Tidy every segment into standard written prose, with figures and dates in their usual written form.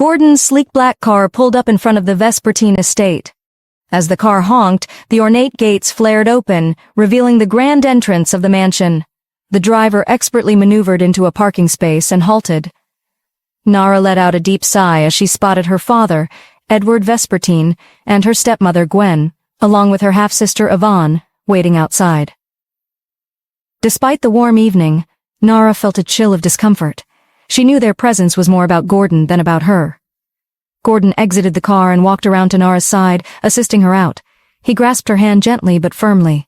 Gordon's sleek black car pulled up in front of the Vespertine estate. As the car honked, the ornate gates flared open, revealing the grand entrance of the mansion. The driver expertly maneuvered into a parking space and halted. Nara let out a deep sigh as she spotted her father, Edward Vespertine, and her stepmother Gwen, along with her half-sister Yvonne, waiting outside. Despite the warm evening, Nara felt a chill of discomfort. She knew their presence was more about Gordon than about her. Gordon exited the car and walked around to Nara's side, assisting her out. He grasped her hand gently but firmly.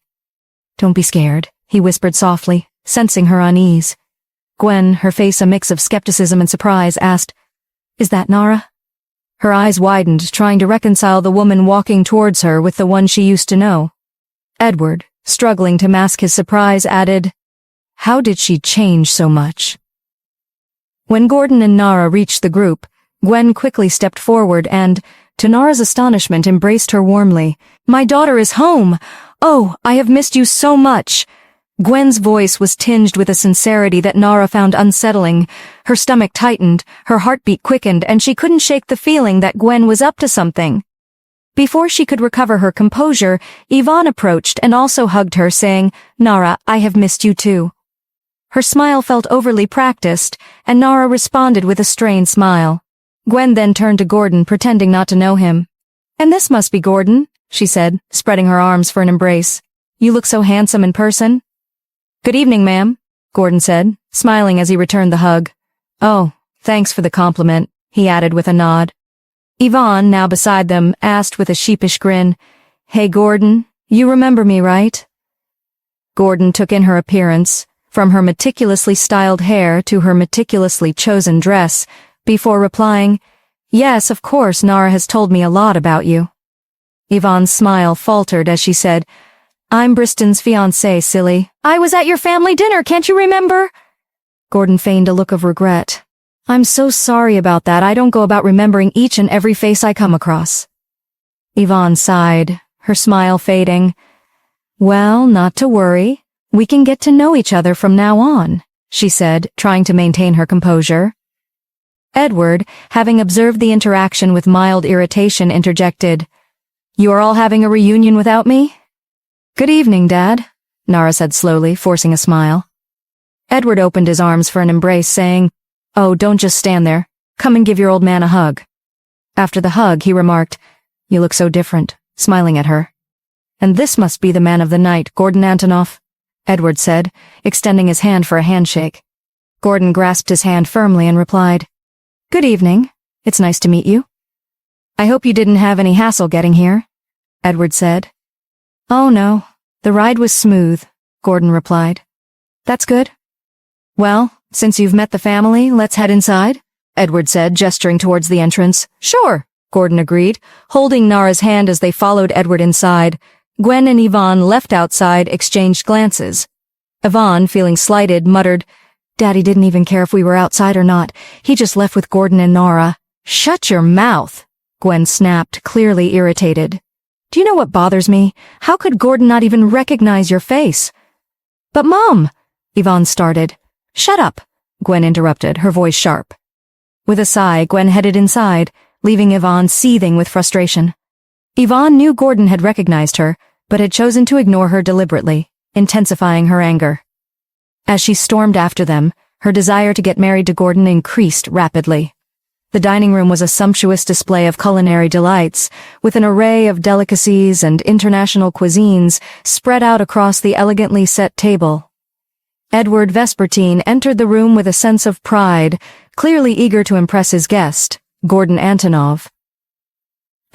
"Don't be scared," he whispered softly, sensing her unease. Gwen, her face a mix of skepticism and surprise, asked, "Is that Nara?" Her eyes widened, trying to reconcile the woman walking towards her with the one she used to know. Edward, struggling to mask his surprise, added, "How did she change so much?" When Gordon and Nara reached the group, Gwen quickly stepped forward and, to Nara's astonishment, embraced her warmly. "My daughter is home! Oh, I have missed you so much!" Gwen's voice was tinged with a sincerity that Nara found unsettling. Her stomach tightened, her heartbeat quickened, and she couldn't shake the feeling that Gwen was up to something. Before she could recover her composure, Yvonne approached and also hugged her, saying, "Nara, I have missed you too." Her smile felt overly practiced, and Nara responded with a strained smile. Gwen then turned to Gordon, pretending not to know him. "And this must be Gordon," she said, spreading her arms for an embrace. "You look so handsome in person." "Good evening, ma'am," Gordon said, smiling as he returned the hug. "Oh, thanks for the compliment," he added with a nod. Yvonne, now beside them, asked with a sheepish grin, "Hey, Gordon, you remember me, right?" Gordon took in her appearance, from her meticulously styled hair to her meticulously chosen dress, before replying, "Yes, of course, Nara has told me a lot about you." Yvonne's smile faltered as she said, "I'm Briston's fiancée, silly. I was at your family dinner, can't you remember?" Gordon feigned a look of regret. "I'm so sorry about that. I don't go about remembering each and every face I come across." Yvonne sighed, her smile fading. "Well, not to worry. We can get to know each other from now on," she said, trying to maintain her composure. Edward, having observed the interaction with mild irritation, interjected, "You are all having a reunion without me?" "Good evening, Dad," Nara said slowly, forcing a smile. Edward opened his arms for an embrace, saying, "Oh, don't just stand there. Come and give your old man a hug." After the hug, he remarked, "You look so different," smiling at her. "And this must be the man of the night, Gordon Antonoff," Edward said, extending his hand for a handshake. Gordon grasped his hand firmly and replied, "Good evening. It's nice to meet you." "I hope you didn't have any hassle getting here," Edward said. "Oh no, the ride was smooth," Gordon replied. "That's good. Well, since you've met the family, let's head inside," Edward said, gesturing towards the entrance. "Sure," Gordon agreed, holding Nara's hand as they followed Edward inside. Gwen and Yvonne, left outside, exchanged glances. Yvonne, feeling slighted, muttered, "Daddy didn't even care if we were outside or not. He just left with Gordon and Nara." "Shut your mouth," Gwen snapped, clearly irritated. "Do you know what bothers me? How could Gordon not even recognize your face?" "But Mom," Yvonne started. "Shut up," Gwen interrupted, her voice sharp. With a sigh, Gwen headed inside, leaving Yvonne seething with frustration. Yvonne knew Gordon had recognized her, but had chosen to ignore her deliberately, intensifying her anger. As she stormed after them, her desire to get married to Gordon increased rapidly. The dining room was a sumptuous display of culinary delights, with an array of delicacies and international cuisines spread out across the elegantly set table. Edward Vespertine entered the room with a sense of pride, clearly eager to impress his guest, Gordon Antonov.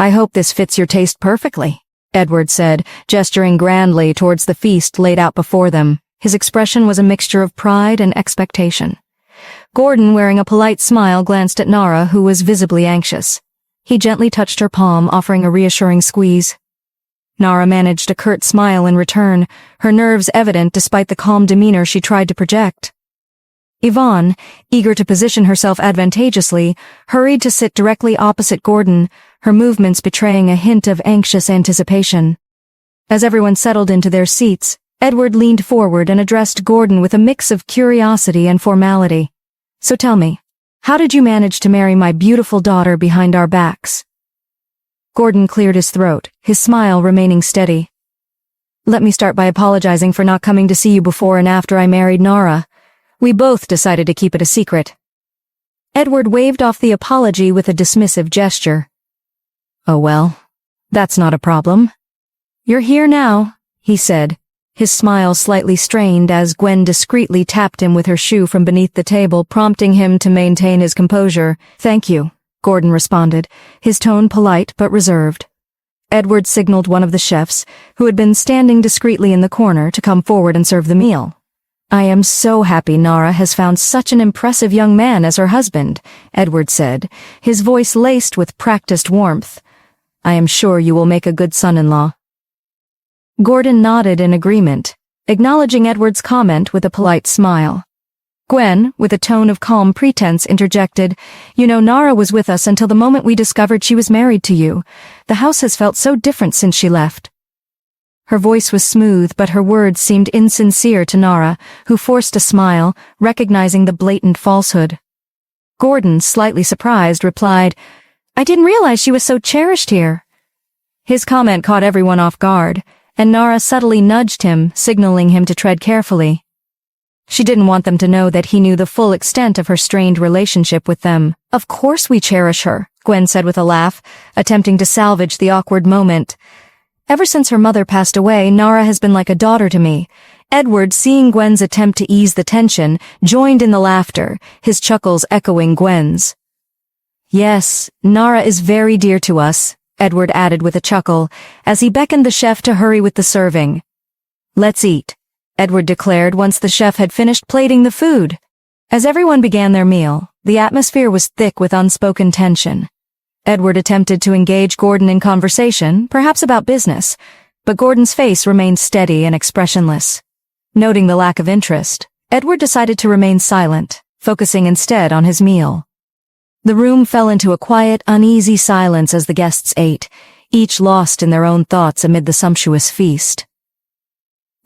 "I hope this fits your taste perfectly," Edward said, gesturing grandly towards the feast laid out before them. His expression was a mixture of pride and expectation. Gordon, wearing a polite smile, glanced at Nara, who was visibly anxious. He gently touched her palm, offering a reassuring squeeze. Nara managed a curt smile in return, her nerves evident despite the calm demeanor she tried to project. Yvonne, eager to position herself advantageously, hurried to sit directly opposite Gordon, her movements betraying a hint of anxious anticipation. As everyone settled into their seats, Edward leaned forward and addressed Gordon with a mix of curiosity and formality. "So tell me, How did you manage to marry my beautiful daughter behind our backs? Gordon cleared his throat, his smile remaining steady. Let me start by apologizing for not coming to see you before and after I married Nara. We both decided to keep it a secret. Edward waved off the apology with a dismissive gesture. Oh well, that's not a problem. You're here now, he said, his smile slightly strained as Gwen discreetly tapped him with her shoe from beneath the table, prompting him to maintain his composure. Thank you, Gordon responded, his tone polite but reserved. Edward signaled one of the chefs, who had been standing discreetly in the corner, to come forward and serve the meal. I am so happy Nara has found such an impressive young man as her husband, Edward said, his voice laced with practiced warmth. I am sure you will make a good son-in-law. Gordon nodded in agreement, acknowledging Edward's comment with a polite smile. Gwen, with a tone of calm pretense, interjected, You know, Nara was with us until the moment we discovered she was married to you. The house has felt so different since she left. Her voice was smooth, but her words seemed insincere to Nara, who forced a smile, recognizing the blatant falsehood. Gordon, slightly surprised, replied, I didn't realize she was so cherished here. His comment caught everyone off guard, and Nara subtly nudged him, signaling him to tread carefully. She didn't want them to know that he knew the full extent of her strained relationship with them. Of course we cherish her, Gwen said with a laugh, attempting to salvage the awkward moment. Ever since her mother passed away, Nara has been like a daughter to me. Edward, seeing Gwen's attempt to ease the tension, joined in the laughter, his chuckles echoing Gwen's. Yes, Nara is very dear to us, Edward added with a chuckle, as he beckoned the chef to hurry with the serving. Let's eat, Edward declared once the chef had finished plating the food. As everyone began their meal, the atmosphere was thick with unspoken tension. Edward attempted to engage Gordon in conversation, perhaps about business, but Gordon's face remained steady and expressionless. Noting the lack of interest, Edward decided to remain silent, focusing instead on his meal. The room fell into a quiet, uneasy silence as the guests ate, each lost in their own thoughts amid the sumptuous feast.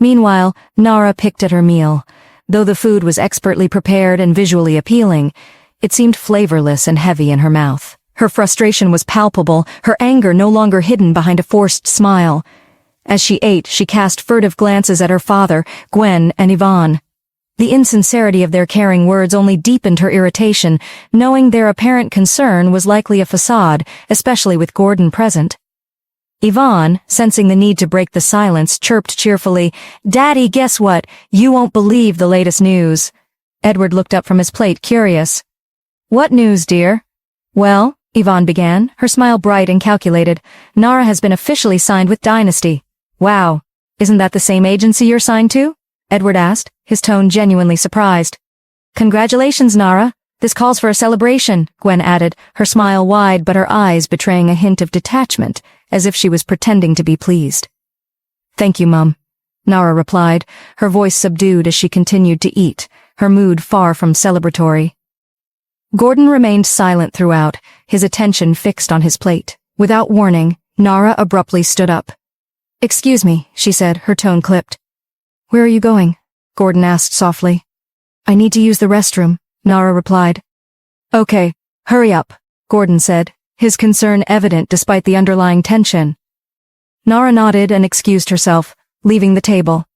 Meanwhile, Nara picked at her meal. Though the food was expertly prepared and visually appealing, it seemed flavorless and heavy in her mouth. Her frustration was palpable, her anger no longer hidden behind a forced smile. As she ate, she cast furtive glances at her father, Gwen, and Yvonne. The insincerity of their caring words only deepened her irritation, knowing their apparent concern was likely a facade, especially with Gordon present. Yvonne, sensing the need to break the silence, chirped cheerfully, Daddy, guess what? You won't believe the latest news. Edward looked up from his plate, curious. What news, dear? Well, Yvonne began, her smile bright and calculated. Nara has been officially signed with Dynasty. Wow, isn't that the same agency you're signed to? Edward asked, his tone genuinely surprised. Congratulations, Nara. This calls for a celebration, Gwen added, her smile wide but her eyes betraying a hint of detachment, as if she was pretending to be pleased. Thank you, Mum, Nara replied, her voice subdued as she continued to eat, her mood far from celebratory. Gordon remained silent throughout, his attention fixed on his plate. Without warning, Nara abruptly stood up. Excuse me, she said, her tone clipped. Where are you going? Gordon asked softly. I need to use the restroom, Nara replied. Okay, hurry up, Gordon said, his concern evident despite the underlying tension. Nara nodded and excused herself, leaving the table.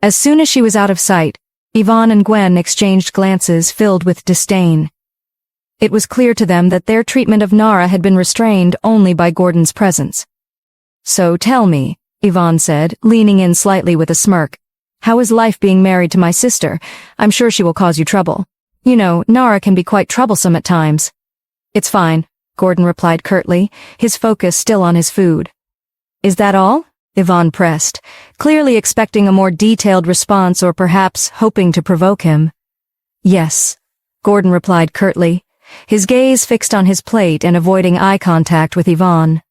As soon as she was out of sight, Yvonne and Gwen exchanged glances filled with disdain. It was clear to them that their treatment of Nara had been restrained only by Gordon's presence. So tell me, Yvonne said, leaning in slightly with a smirk, how is life being married to my sister? I'm sure she will cause you trouble. You know, Nara can be quite troublesome at times. It's fine, Gordon replied curtly, his focus still on his food. Is that all? Yvonne pressed, clearly expecting a more detailed response or perhaps hoping to provoke him. Yes, Gordon replied curtly, his gaze fixed on his plate and avoiding eye contact with Yvonne.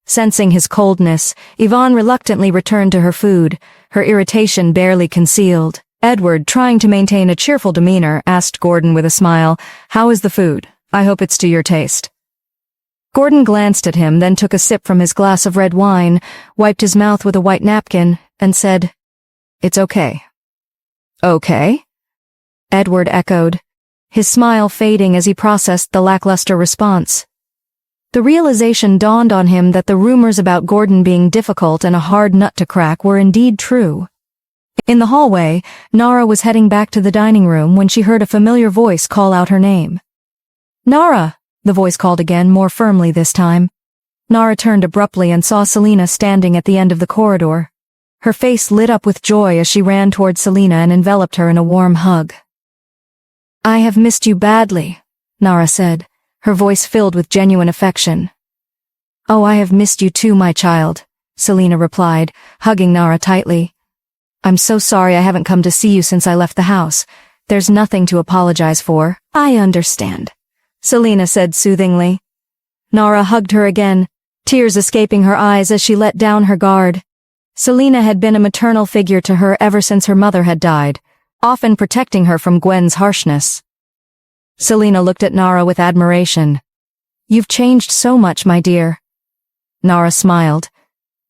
Sensing his coldness, Yvonne reluctantly returned to her food, her irritation barely concealed. Edward, trying to maintain a cheerful demeanor, asked Gordon with a smile, How is the food? I hope it's to your taste. Gordon glanced at him, then took a sip from his glass of red wine, wiped his mouth with a white napkin, and said, It's okay. Okay? Edward echoed, his smile fading as he processed the lackluster response. The realization dawned on him that the rumors about Gordon being difficult and a hard nut to crack were indeed true. In the hallway, Nara was heading back to the dining room when she heard a familiar voice call out her name. "Nara!" the voice called again, more firmly this time. Nara turned abruptly and saw Selena standing at the end of the corridor. Her face lit up with joy as she ran toward Selena and enveloped her in a warm hug. "I have missed you badly," Nara said, her voice filled with genuine affection. "Oh, I have missed you too, my child," Selena replied, hugging Nara tightly. "I'm so sorry I haven't come to see you since I left the house. There's nothing to apologize for. I understand," Selena said soothingly. Nara hugged her again, tears escaping her eyes as she let down her guard. Selena had been a maternal figure to her ever since her mother had died, often protecting her from Gwen's harshness. Selena looked at Nara with admiration. "You've changed so much, my dear." Nara smiled.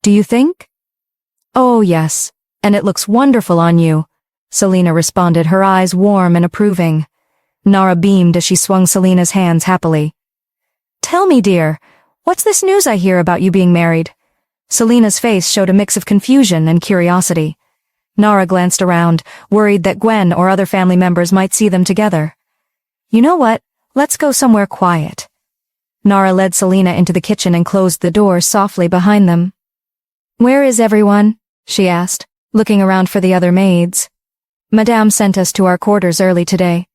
"Do you think?" "Oh, yes, and it looks wonderful on you," Selena responded, her eyes warm and approving. Nara beamed as she swung Selena's hands happily. "Tell me, dear, what's this news I hear about you being married?" Selena's face showed a mix of confusion and curiosity. Nara glanced around, worried that Gwen or other family members might see them together. "You know what? Let's go somewhere quiet." Nara led Selena into the kitchen and closed the door softly behind them. "Where is everyone?" she asked, looking around for the other maids. "Madame sent us to our quarters early today."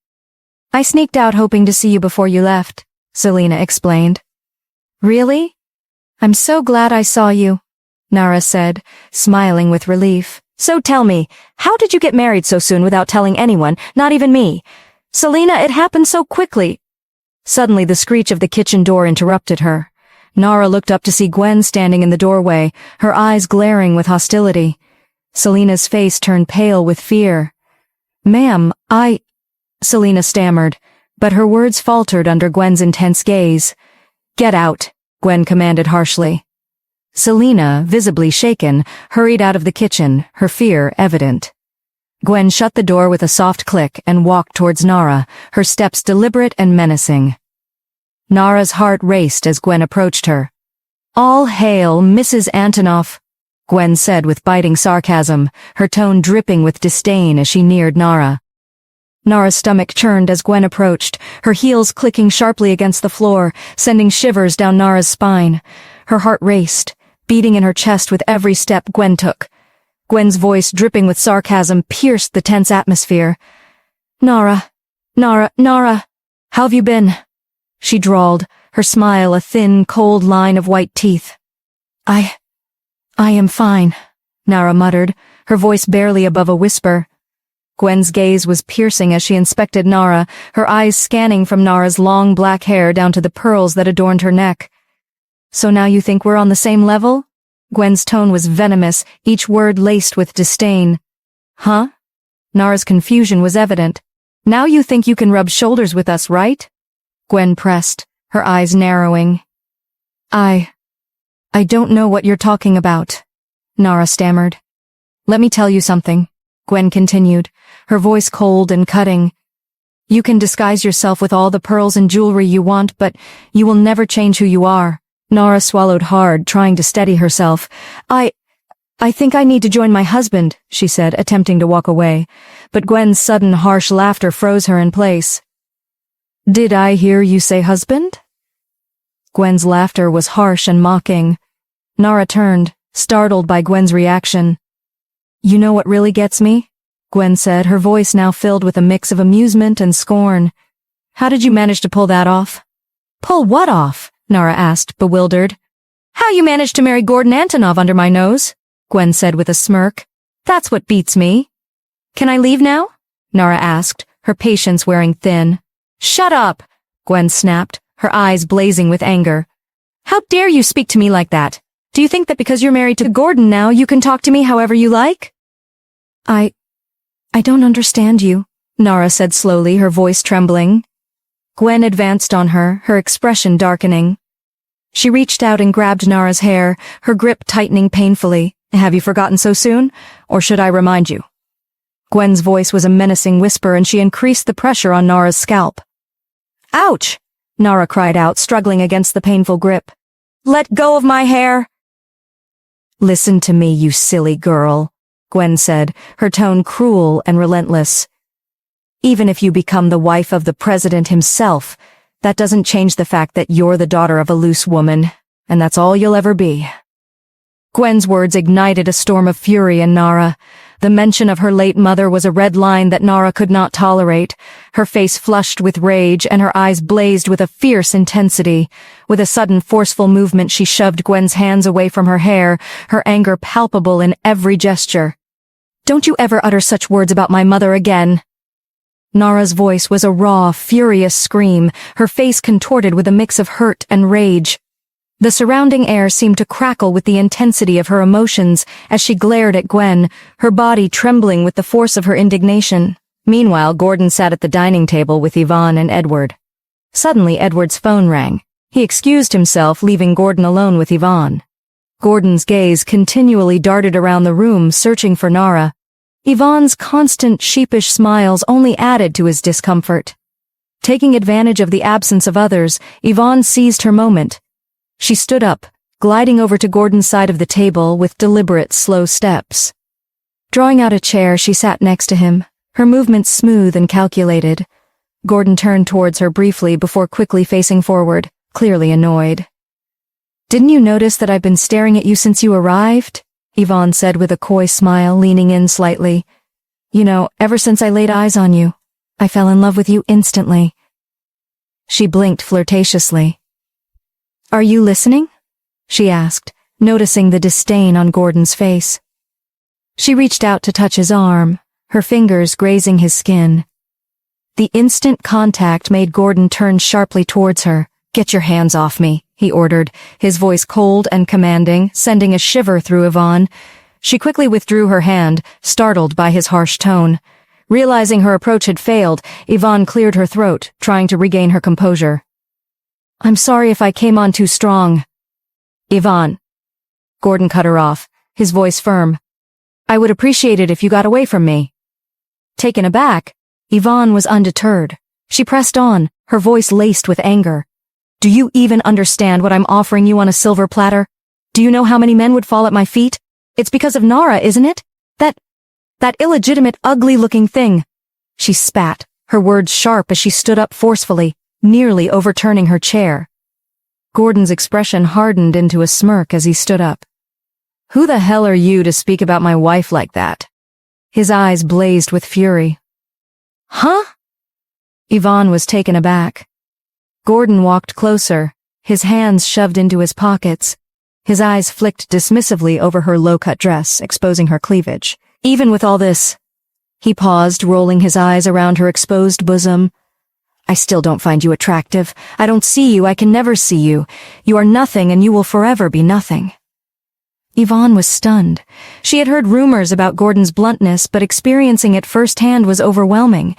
"I sneaked out hoping to see you before you left," Selena explained. "Really? I'm so glad I saw you," Nara said, smiling with relief. "So tell me, how did you get married so soon without telling anyone, not even me? Selena, it happened so quickly." Suddenly the screech of the kitchen door interrupted her. Nara looked up to see Gwen standing in the doorway, her eyes glaring with hostility. Selena's face turned pale with fear. "Ma'am, Selena stammered, but her words faltered under Gwen's intense gaze. "Get out," Gwen commanded harshly. Selena, visibly shaken, hurried out of the kitchen, her fear evident. Gwen shut the door with a soft click and walked towards Nara, her steps deliberate and menacing. Nara's heart raced as Gwen approached her. "All hail, Mrs. Antonoff," Gwen said with biting sarcasm, her tone dripping with disdain as she neared Nara. Nara's stomach churned as Gwen approached, her heels clicking sharply against the floor, sending shivers down Nara's spine. Her heart raced, beating in her chest with every step Gwen took. Gwen's voice, dripping with sarcasm, pierced the tense atmosphere. Nara, how've you been?" she drawled, her smile a thin, cold line of white teeth. I am fine," Nara muttered, her voice barely above a whisper. Gwen's gaze was piercing as she inspected Nara, her eyes scanning from Nara's long black hair down to the pearls that adorned her neck. "So now you think we're on the same level?" Gwen's tone was venomous, each word laced with disdain. "Huh?" Nara's confusion was evident. "Now you think you can rub shoulders with us, right?" Gwen pressed, her eyes narrowing. I don't know what you're talking about," Nara stammered. "Let me tell you something," Gwen continued, her voice cold and cutting. "You can disguise yourself with all the pearls and jewelry you want, but you will never change who you are." Nara swallowed hard, trying to steady herself. I think I need to join my husband," she said, attempting to walk away, but Gwen's sudden harsh laughter froze her in place. "Did I hear you say husband?" Gwen's laughter was harsh and mocking. Nara turned, startled by Gwen's reaction. "You know what really gets me?" Gwen said, her voice now filled with a mix of amusement and scorn. "How did you manage to pull that off?" "Pull what off?" Nara asked, bewildered. "How you managed to marry Gordon Antonov under my nose," Gwen said with a smirk. "That's what beats me." "Can I leave now?" Nara asked, her patience wearing thin. "Shut up!" Gwen snapped, her eyes blazing with anger. "How dare you speak to me like that? Do you think that because you're married to Gordon now, you can talk to me however you like?" I don't understand you," Nara said slowly, her voice trembling. Gwen advanced on her, her expression darkening. She reached out and grabbed Nara's hair, her grip tightening painfully. "Have you forgotten so soon? Or should I remind you?" Gwen's voice was a menacing whisper and she increased the pressure on Nara's scalp. "Ouch!" Nara cried out, struggling against the painful grip. "Let go of my hair!" "Listen to me, you silly girl," Gwen said, her tone cruel and relentless. "Even if you become the wife of the president himself, that doesn't change the fact that you're the daughter of a loose woman, and that's all you'll ever be." Gwen's words ignited a storm of fury in Nara. The mention of her late mother was a red line that Nara could not tolerate. Her face flushed with rage and her eyes blazed with a fierce intensity. With a sudden forceful movement, she shoved Gwen's hands away from her hair, her anger palpable in every gesture. "Don't you ever utter such words about my mother again." Nara's voice was a raw, furious scream, her face contorted with a mix of hurt and rage. The surrounding air seemed to crackle with the intensity of her emotions as she glared at Gwen, her body trembling with the force of her indignation. Meanwhile, Gordon sat at the dining table with Yvonne and Edward. Suddenly, Edward's phone rang. He excused himself, leaving Gordon alone with Yvonne. Gordon's gaze continually darted around the room, searching for Nara. Yvonne's constant sheepish smiles only added to his discomfort. Taking advantage of the absence of others, Yvonne seized her moment. She stood up, gliding over to Gordon's side of the table with deliberate, slow steps. Drawing out a chair, she sat next to him, her movements smooth and calculated. Gordon turned towards her briefly before quickly facing forward, clearly annoyed. "Didn't you notice that I've been staring at you since you arrived?" Yvonne said with a coy smile, leaning in slightly. "You know, ever since I laid eyes on you, I fell in love with you instantly." She blinked flirtatiously. "Are you listening?" she asked, noticing the disdain on Gordon's face. She reached out to touch his arm, her fingers grazing his skin. The instant contact made Gordon turn sharply towards her. "Get your hands off me," he ordered, his voice cold and commanding, sending a shiver through Yvonne. She quickly withdrew her hand, startled by his harsh tone. Realizing her approach had failed, Yvonne cleared her throat, trying to regain her composure. "I'm sorry if I came on too strong." "Yvonne." Gordon cut her off, his voice firm. "I would appreciate it if you got away from me." Taken aback, Yvonne was undeterred. She pressed on, her voice laced with anger. "Do you even understand what I'm offering you on a silver platter? Do you know how many men would fall at my feet? It's because of Nara, isn't it? That illegitimate, ugly-looking thing." She spat, her words sharp as she stood up forcefully, nearly overturning her chair. Gordon's expression hardened into a smirk as he stood up. "Who the hell are you to speak about my wife like that?" His eyes blazed with fury. "Huh?" Yvonne was taken aback. Gordon walked closer, his hands shoved into his pockets. His eyes flicked dismissively over her low-cut dress, exposing her cleavage. "Even with all this..." He paused, rolling his eyes around her exposed bosom. "I still don't find you attractive. I don't see you, I can never see you. You are nothing and you will forever be nothing." Yvonne was stunned. She had heard rumors about Gordon's bluntness, but experiencing it firsthand was overwhelming.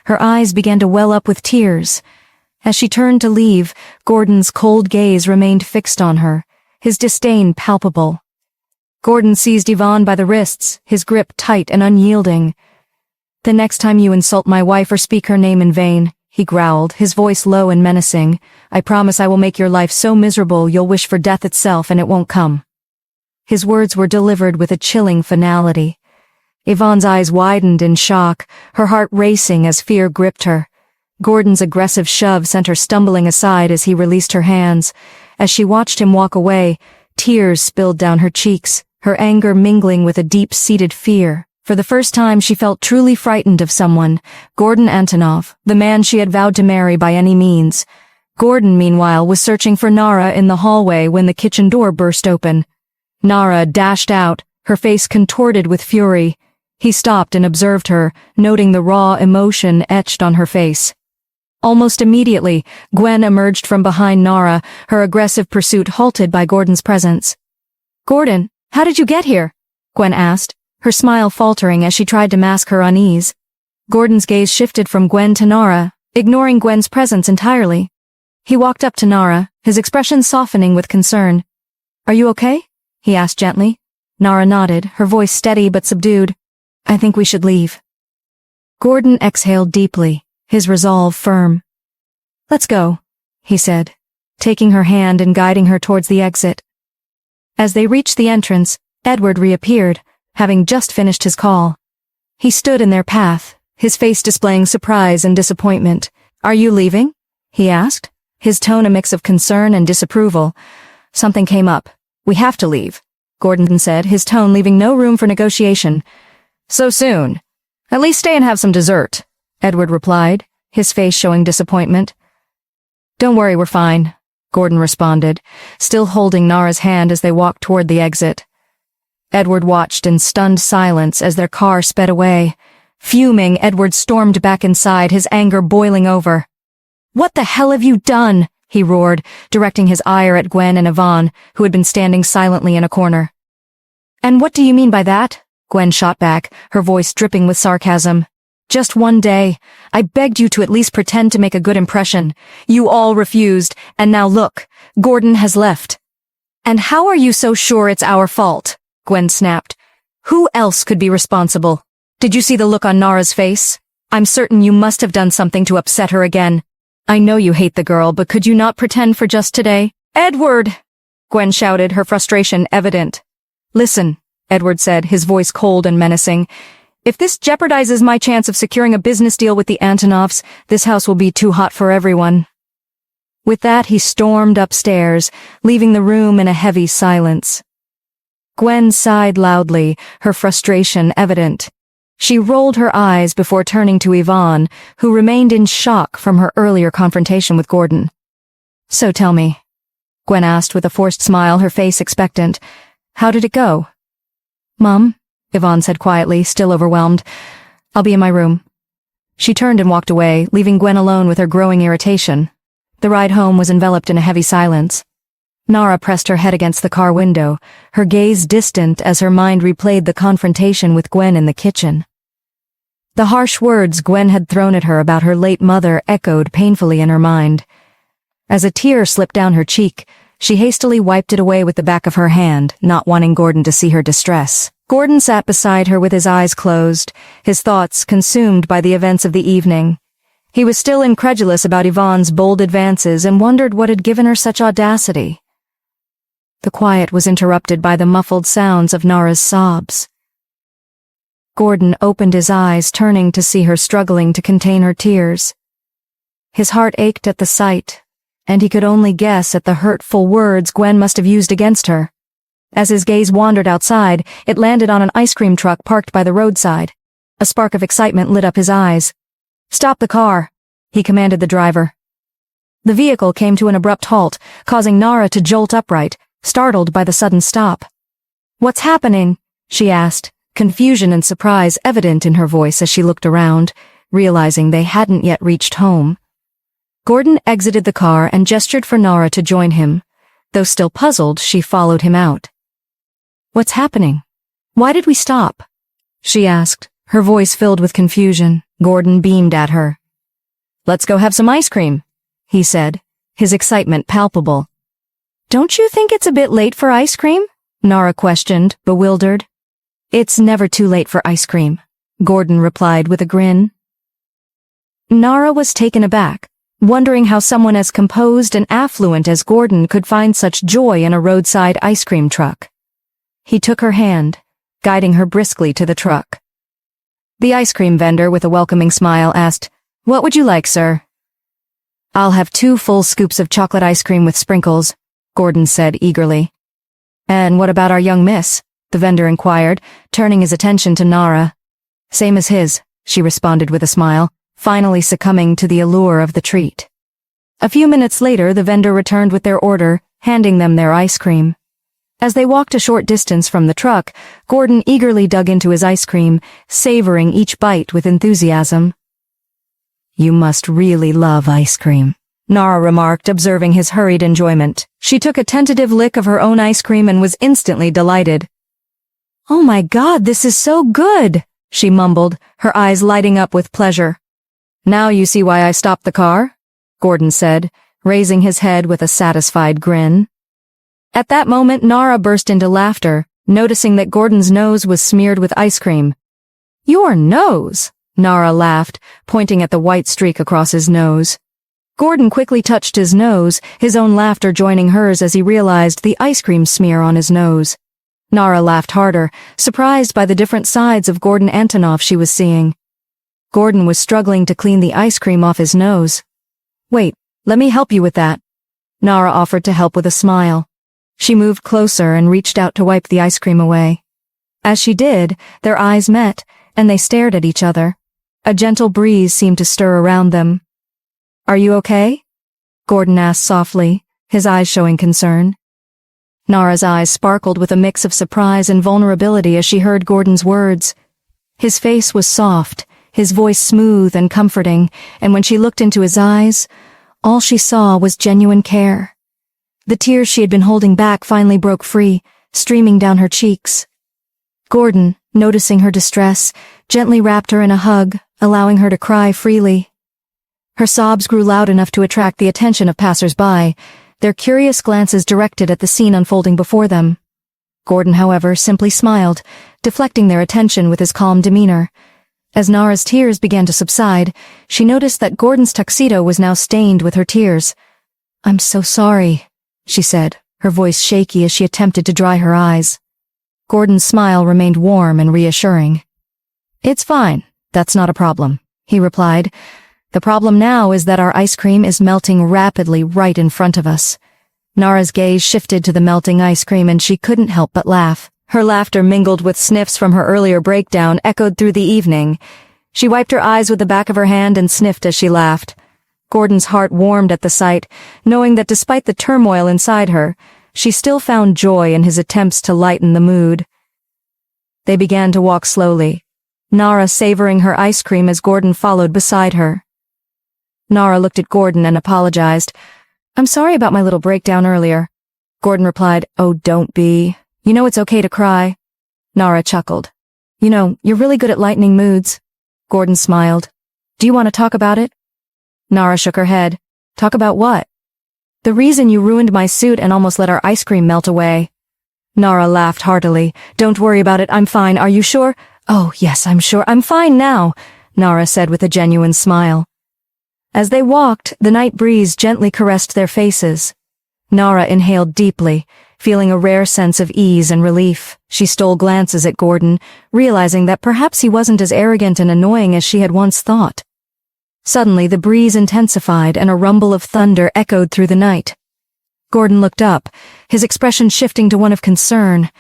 Her eyes began to well up with tears. As she turned to leave, Gordon's cold gaze remained fixed on her, his disdain palpable. Gordon seized Yvonne by the wrists, his grip tight and unyielding. "The next time you insult my wife or speak her name in vain," he growled, his voice low and menacing, "I promise I will make your life so miserable you'll wish for death itself and it won't come." His words were delivered with a chilling finality. Yvonne's eyes widened in shock, her heart racing as fear gripped her. Gordon's aggressive shove sent her stumbling aside as he released her hands. As she watched him walk away, tears spilled down her cheeks, her anger mingling with a deep-seated fear. For the first time she felt truly frightened of someone, Gordon Antonov, the man she had vowed to marry by any means. Gordon, meanwhile, was searching for Nara in the hallway when the kitchen door burst open. Nara dashed out, her face contorted with fury. He stopped and observed her, noting the raw emotion etched on her face. Almost immediately, Gwen emerged from behind Nara, her aggressive pursuit halted by Gordon's presence. "Gordon, how did you get here?" Gwen asked, her smile faltering as she tried to mask her unease. Gordon's gaze shifted from Gwen to Nara, ignoring Gwen's presence entirely. He walked up to Nara, his expression softening with concern. "Are you okay?" he asked gently. Nara nodded, her voice steady but subdued. "I think we should leave." Gordon exhaled deeply, his resolve firm. "Let's go," he said, taking her hand and guiding her towards the exit. As they reached the entrance, Edward reappeared, having just finished his call. He stood in their path, his face displaying surprise and disappointment. "Are you leaving?" he asked, his tone a mix of concern and disapproval. "Something came up. We have to leave," Gordon said, his tone leaving no room for negotiation. "So soon? At least stay and have some dessert," Edward replied, his face showing disappointment. "Don't worry, we're fine," Gordon responded, still holding Nara's hand as they walked toward the exit. Edward watched in stunned silence as their car sped away. Fuming, Edward stormed back inside, his anger boiling over. "What the hell have you done?" he roared, directing his ire at Gwen and Yvonne, who had been standing silently in a corner. "And what do you mean by that?" Gwen shot back, her voice dripping with sarcasm. "Just one day. I begged you to at least pretend to make a good impression. You all refused, and now look, Gordon has left." "And how are you so sure it's our fault?" Gwen snapped. "Who else could be responsible? Did you see the look on Nara's face? I'm certain you must have done something to upset her again. I know you hate the girl, but could you not pretend for just today?" "Edward!" Gwen shouted, her frustration evident. "Listen," Edward said, his voice cold and menacing. "If this jeopardizes my chance of securing a business deal with the Antonovs, this house will be too hot for everyone." With that, he stormed upstairs, leaving the room in a heavy silence. Gwen sighed loudly, her frustration evident. She rolled her eyes before turning to Yvonne, who remained in shock from her earlier confrontation with Gordon. "So tell me," Gwen asked with a forced smile, her face expectant, "how did it go?" "Mom," Yvonne said quietly, still overwhelmed, "I'll be in my room." She turned and walked away, leaving Gwen alone with her growing irritation. The ride home was enveloped in a heavy silence. Nara pressed her head against the car window, her gaze distant as her mind replayed the confrontation with Gwen in the kitchen. The harsh words Gwen had thrown at her about her late mother echoed painfully in her mind. As a tear slipped down her cheek, she hastily wiped it away with the back of her hand, not wanting Gordon to see her distress. Gordon sat beside her with his eyes closed, his thoughts consumed by the events of the evening. He was still incredulous about Yvonne's bold advances and wondered what had given her such audacity. The quiet was interrupted by the muffled sounds of Nara's sobs. Gordon opened his eyes, turning to see her struggling to contain her tears. His heart ached at the sight, and he could only guess at the hurtful words Gwen must have used against her. As his gaze wandered outside, it landed on an ice cream truck parked by the roadside. A spark of excitement lit up his eyes. "Stop the car," he commanded the driver. The vehicle came to an abrupt halt, causing Nara to jolt upright, startled by the sudden stop. "What's happening?" she asked, confusion and surprise evident in her voice as she looked around, realizing they hadn't yet reached home. Gordon exited the car and gestured for Nara to join him. Though still puzzled, she followed him out. "What's happening? Why did we stop?" she asked, her voice filled with confusion. Gordon beamed at her. "Let's go have some ice cream," he said, his excitement palpable. "Don't you think it's a bit late for ice cream?" Nara questioned, bewildered. "It's never too late for ice cream," Gordon replied with a grin. Nara was taken aback, wondering how someone as composed and affluent as Gordon could find such joy in a roadside ice cream truck. He took her hand, guiding her briskly to the truck. The ice cream vendor, with a welcoming smile, asked, "What would you like, sir?" "I'll have 2 full scoops of chocolate ice cream with sprinkles," Gordon said eagerly. "And what about our young miss?" the vendor inquired, turning his attention to Nara. "Same as his," she responded with a smile, finally succumbing to the allure of the treat. A few minutes later, the vendor returned with their order, handing them their ice cream. As they walked a short distance from the truck, Gordon eagerly dug into his ice cream, savoring each bite with enthusiasm. "You must really love ice cream," Nara remarked, observing his hurried enjoyment. She took a tentative lick of her own ice cream and was instantly delighted. "Oh my God, this is so good," she mumbled, her eyes lighting up with pleasure. "Now you see why I stopped the car?" Gordon said, raising his head with a satisfied grin. At that moment, Nara burst into laughter, noticing that Gordon's nose was smeared with ice cream. "Your nose?" Nara laughed, pointing at the white streak across his nose. Gordon quickly touched his nose, his own laughter joining hers as he realized the ice cream smear on his nose. Nara laughed harder, surprised by the different sides of Gordon Antonov she was seeing. Gordon was struggling to clean the ice cream off his nose. "Wait, let me help you with that." Nara offered to help with a smile. She moved closer and reached out to wipe the ice cream away. As she did, their eyes met, and they stared at each other. A gentle breeze seemed to stir around them. "Are you okay?" Gordon asked softly, his eyes showing concern. Nara's eyes sparkled with a mix of surprise and vulnerability as she heard Gordon's words. His face was soft, his voice smooth and comforting, and when she looked into his eyes, all she saw was genuine care. The tears she had been holding back finally broke free, streaming down her cheeks. Gordon, noticing her distress, gently wrapped her in a hug, allowing her to cry freely. Her sobs grew loud enough to attract the attention of passers-by, their curious glances directed at the scene unfolding before them. Gordon, however, simply smiled, deflecting their attention with his calm demeanor. As Nara's tears began to subside, she noticed that Gordon's tuxedo was now stained with her tears. "I'm so sorry," she said, her voice shaky as she attempted to dry her eyes. Gordon's smile remained warm and reassuring. "It's fine, that's not a problem," he replied. "The problem now is that our ice cream is melting rapidly right in front of us." Nara's gaze shifted to the melting ice cream and she couldn't help but laugh. Her laughter, mingled with sniffs from her earlier breakdown, echoed through the evening. She wiped her eyes with the back of her hand and sniffed as she laughed. Gordon's heart warmed at the sight, knowing that despite the turmoil inside her, she still found joy in his attempts to lighten the mood. They began to walk slowly, Nara savoring her ice cream as Gordon followed beside her. Nara looked at Gordon and apologized. "I'm sorry about my little breakdown earlier." Gordon replied, "Oh, don't be. You know it's okay to cry." Nara chuckled. "You know, you're really good at lightening moods." Gordon smiled. "Do you want to talk about it?" Nara shook her head. "Talk about what?" "The reason you ruined my suit and almost let our ice cream melt away." Nara laughed heartily. "Don't worry about it, I'm fine, are you sure?" "Oh, yes, I'm sure, I'm fine now," Nara said with a genuine smile. As they walked, the night breeze gently caressed their faces. Nara inhaled deeply, feeling a rare sense of ease and relief. She stole glances at Gordon, realizing that perhaps he wasn't as arrogant and annoying as she had once thought. Suddenly, the breeze intensified and a rumble of thunder echoed through the night. Gordon looked up, his expression shifting to one of concern.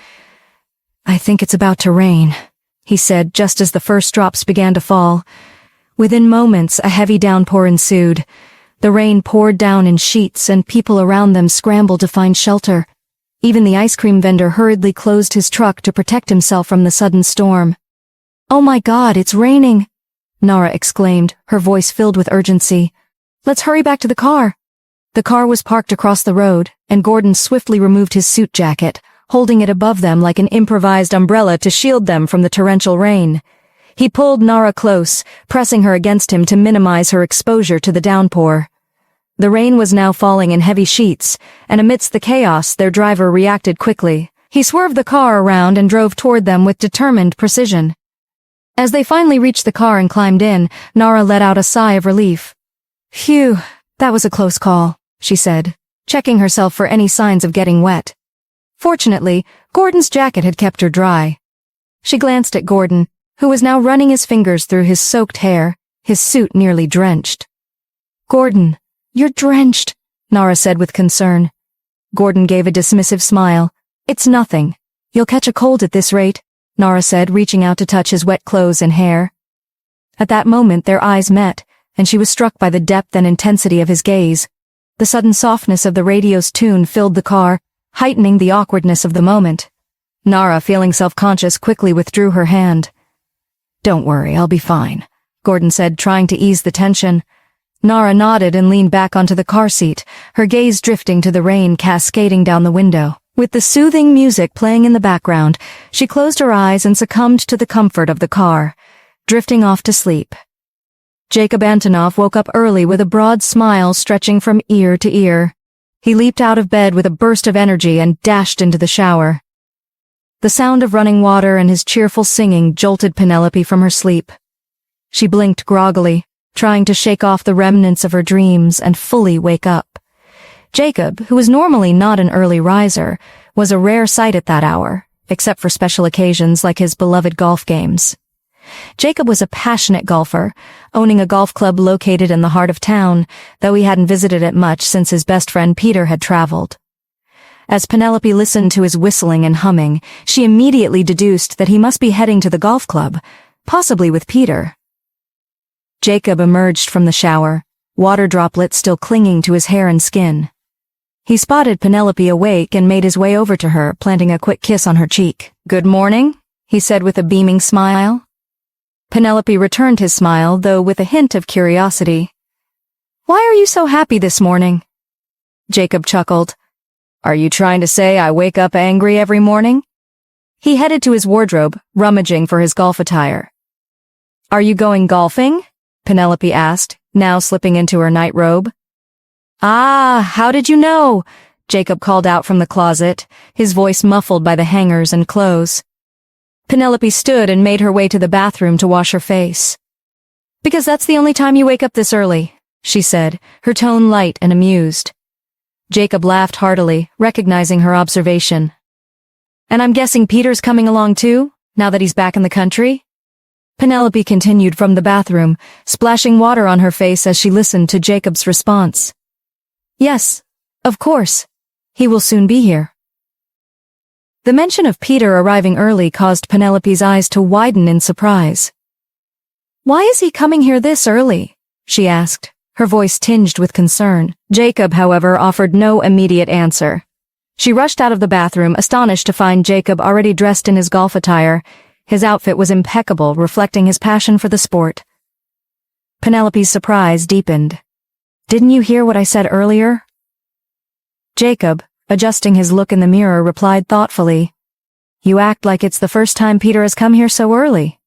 "I think it's about to rain," he said just as the first drops began to fall. Within moments, a heavy downpour ensued. The rain poured down in sheets and people around them scrambled to find shelter. Even the ice cream vendor hurriedly closed his truck to protect himself from the sudden storm. "Oh my God, it's raining!" Nara exclaimed, her voice filled with urgency. "Let's hurry back to the car." The car was parked across the road, and Gordon swiftly removed his suit jacket, holding it above them like an improvised umbrella to shield them from the torrential rain. He pulled Nara close, pressing her against him to minimize her exposure to the downpour. The rain was now falling in heavy sheets, and amidst the chaos, their driver reacted quickly. He swerved the car around and drove toward them with determined precision. As they finally reached the car and climbed in, Nara let out a sigh of relief. "Phew, that was a close call," she said, checking herself for any signs of getting wet. Fortunately, Gordon's jacket had kept her dry. She glanced at Gordon, who was now running his fingers through his soaked hair, his suit nearly drenched. "Gordon, you're drenched," Nara said with concern. Gordon gave a dismissive smile. "It's nothing. You'll catch a cold at this rate," Nara said, reaching out to touch his wet clothes and hair. At that moment, their eyes met, and she was struck by the depth and intensity of his gaze. The sudden softness of the radio's tune filled the car, heightening the awkwardness of the moment. Nara, feeling self-conscious, quickly withdrew her hand. "Don't worry, I'll be fine," Gordon said, trying to ease the tension. Nara nodded and leaned back onto the car seat, her gaze drifting to the rain cascading down the window. With the soothing music playing in the background, she closed her eyes and succumbed to the comfort of the car, drifting off to sleep. Jacob Antonov woke up early with a broad smile stretching from ear to ear. He leaped out of bed with a burst of energy and dashed into the shower. The sound of running water and his cheerful singing jolted Penelope from her sleep. She blinked groggily, trying to shake off the remnants of her dreams and fully wake up. Jacob, who was normally not an early riser, was a rare sight at that hour, except for special occasions like his beloved golf games. Jacob was a passionate golfer, owning a golf club located in the heart of town, though he hadn't visited it much since his best friend Peter had traveled. As Penelope listened to his whistling and humming, she immediately deduced that he must be heading to the golf club, possibly with Peter. Jacob emerged from the shower, water droplets still clinging to his hair and skin. He spotted Penelope awake and made his way over to her, planting a quick kiss on her cheek. "Good morning," he said with a beaming smile. Penelope returned his smile, though with a hint of curiosity. "Why are you so happy this morning?" Jacob chuckled. "Are you trying to say I wake up angry every morning?" He headed to his wardrobe, rummaging for his golf attire. "Are you going golfing?" Penelope asked, now slipping into her night robe. "Ah, how did you know?" Jacob called out from the closet, his voice muffled by the hangers and clothes. Penelope stood and made her way to the bathroom to wash her face. "Because that's the only time you wake up this early," she said, her tone light and amused. Jacob laughed heartily, recognizing her observation. "And I'm guessing Peter's coming along too, now that he's back in the country?" Penelope continued from the bathroom, splashing water on her face as she listened to Jacob's response. "Yes, of course. He will soon be here." The mention of Peter arriving early caused Penelope's eyes to widen in surprise. "Why is he coming here this early?" she asked, her voice tinged with concern. Jacob, however, offered no immediate answer. She rushed out of the bathroom, astonished to find Jacob already dressed in his golf attire. His outfit was impeccable, reflecting his passion for the sport. Penelope's surprise deepened. "Didn't you hear what I said earlier?" Jacob, adjusting his look in the mirror, replied thoughtfully, "You act like it's the first time Peter has come here so early."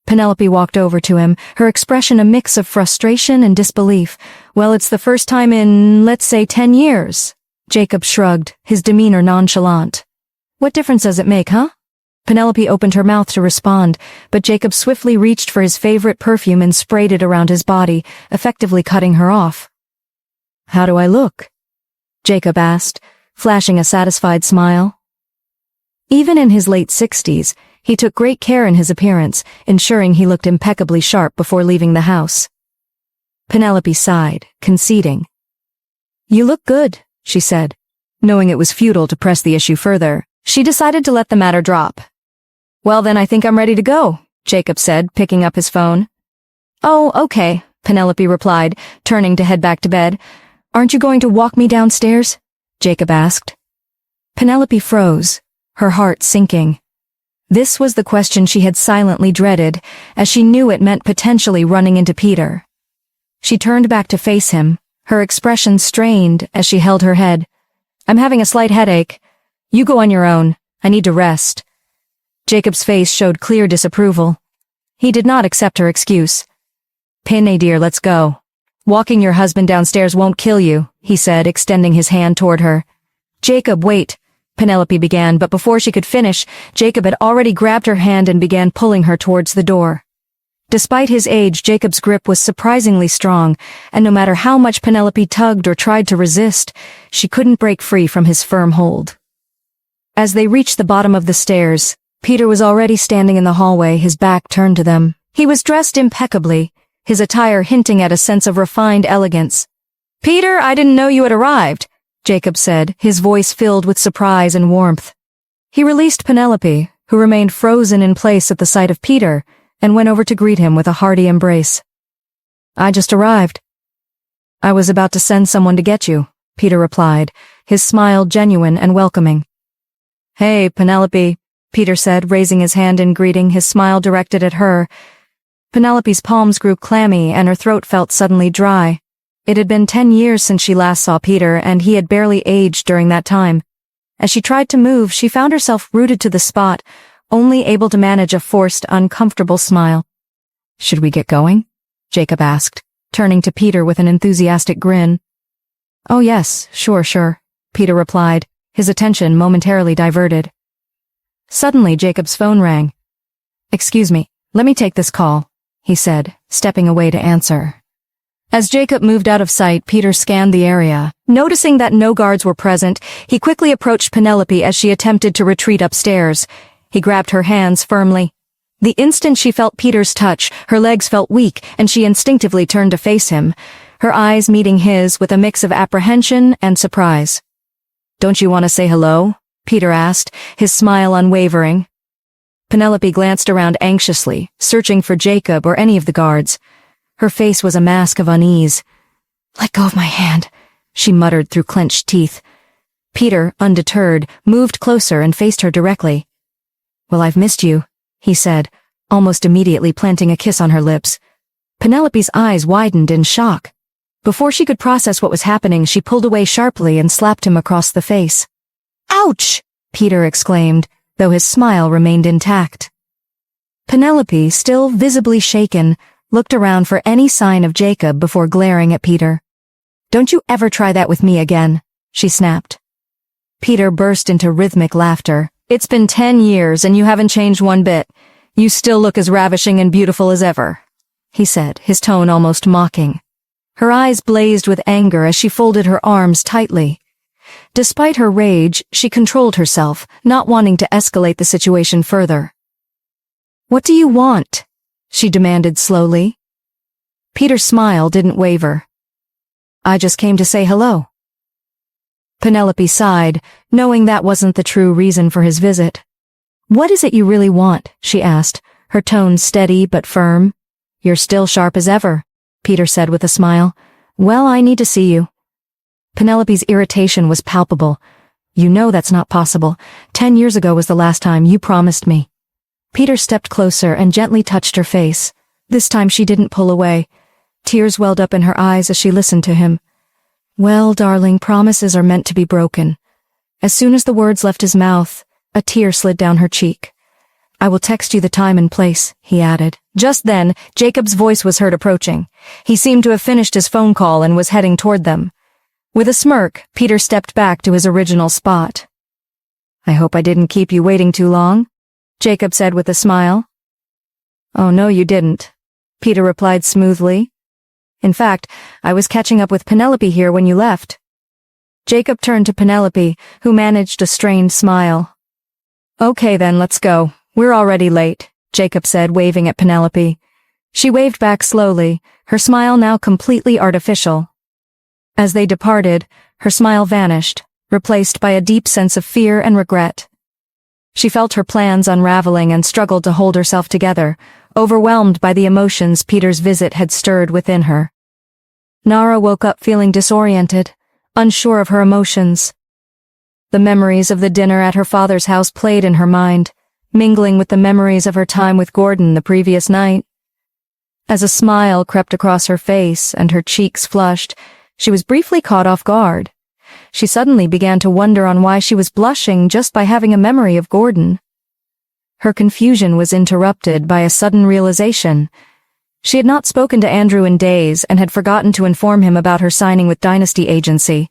Penelope walked over to him, her expression a mix of frustration and disbelief. "Well, it's the first time in, let's say, 10 years. Jacob shrugged, his demeanor nonchalant. "What difference does it make, huh?" Penelope opened her mouth to respond, but Jacob swiftly reached for his favorite perfume and sprayed it around his body, effectively cutting her off. "How do I look?" Jacob asked, flashing a satisfied smile. Even in his late 60s, he took great care in his appearance, ensuring he looked impeccably sharp before leaving the house. Penelope sighed, conceding. "You look good," she said. Knowing it was futile to press the issue further, she decided to let the matter drop. "Well then, I think I'm ready to go," Jacob said, picking up his phone. "Oh, okay," Penelope replied, turning to head back to bed. "Aren't you going to walk me downstairs?" Jacob asked. Penelope froze, her heart sinking. This was the question she had silently dreaded, as she knew it meant potentially running into Peter. She turned back to face him, her expression strained as she held her head. "I'm having a slight headache. You go on your own. I need to rest." Jacob's face showed clear disapproval. He did not accept her excuse. "Pinay dear, let's go. Walking your husband downstairs won't kill you," he said, extending his hand toward her. "Jacob, wait," Penelope began, but before she could finish, Jacob had already grabbed her hand and began pulling her towards the door. Despite his age, Jacob's grip was surprisingly strong, and no matter how much Penelope tugged or tried to resist, she couldn't break free from his firm hold. As they reached the bottom of the stairs, Peter was already standing in the hallway, his back turned to them. He was dressed impeccably, his attire hinting at a sense of refined elegance. "Peter, I didn't know you had arrived," Jacob said, his voice filled with surprise and warmth. He released Penelope, who remained frozen in place at the sight of Peter, and went over to greet him with a hearty embrace. "I just arrived." "I was about to send someone to get you," Peter replied, his smile genuine and welcoming. "Hey, Penelope," Peter said, raising his hand in greeting, his smile directed at her. Penelope's palms grew clammy and her throat felt suddenly dry. It had been 10 years since she last saw Peter, and he had barely aged during that time. As she tried to move, she found herself rooted to the spot, only able to manage a forced, uncomfortable smile. "Should we get going?" Jacob asked, turning to Peter with an enthusiastic grin. "Oh yes, sure," Peter replied, his attention momentarily diverted. Suddenly, Jacob's phone rang. "Excuse me, let me take this call," he said, stepping away to answer. As Jacob moved out of sight, Peter scanned the area. Noticing that no guards were present, he quickly approached Penelope as she attempted to retreat upstairs. He grabbed her hands firmly. The instant she felt Peter's touch, her legs felt weak, and she instinctively turned to face him, her eyes meeting his with a mix of apprehension and surprise. "Don't you want to say hello?" Peter asked, his smile unwavering. Penelope glanced around anxiously, searching for Jacob or any of the guards. Her face was a mask of unease. "Let go of my hand," she muttered through clenched teeth. Peter, undeterred, moved closer and faced her directly. "Well, I've missed you," he said, almost immediately planting a kiss on her lips. Penelope's eyes widened in shock. Before she could process what was happening, she pulled away sharply and slapped him across the face. "Ouch!" Peter exclaimed, though his smile remained intact. Penelope, still visibly shaken, looked around for any sign of Jacob before glaring at Peter. "Don't you ever try that with me again," she snapped. Peter burst into rhythmic laughter. "It's been 10 years and you haven't changed one bit. You still look as ravishing and beautiful as ever," he said, his tone almost mocking. Her eyes blazed with anger as she folded her arms tightly. Despite her rage, she controlled herself, not wanting to escalate the situation further. "What do you want?" she demanded slowly. Peter's smile didn't waver. "I just came to say hello." Penelope sighed, knowing that wasn't the true reason for his visit. "What is it you really want?" she asked, her tone steady but firm. "You're still sharp as ever," Peter said with a smile. "Well, I need to see you." Penelope's irritation was palpable. "You know that's not possible. 10 years ago was the last time you promised me." Peter stepped closer and gently touched her face. This time she didn't pull away. Tears welled up in her eyes as she listened to him. "Well, darling, promises are meant to be broken." As soon as the words left his mouth, a tear slid down her cheek. "I will text you the time and place," he added. Just then, Jacob's voice was heard approaching. He seemed to have finished his phone call and was heading toward them. With a smirk, Peter stepped back to his original spot. "I hope I didn't keep you waiting too long," Jacob said with a smile. "Oh, no, you didn't," Peter replied smoothly. "In fact, I was catching up with Penelope here when you left." Jacob turned to Penelope, who managed a strained smile. "Okay then, let's go. We're already late," Jacob said, waving at Penelope. She waved back slowly, her smile now completely artificial. As they departed, her smile vanished, replaced by a deep sense of fear and regret. She felt her plans unraveling and struggled to hold herself together, overwhelmed by the emotions Peter's visit had stirred within her. Nara woke up feeling disoriented, unsure of her emotions. The memories of the dinner at her father's house played in her mind, mingling with the memories of her time with Gordon the previous night. As a smile crept across her face and her cheeks flushed, she was briefly caught off guard. She suddenly began to wonder on why she was blushing just by having a memory of Gordon. Her confusion was interrupted by a sudden realization. She had not spoken to Andrew in days and had forgotten to inform him about her signing with Dynasty Agency.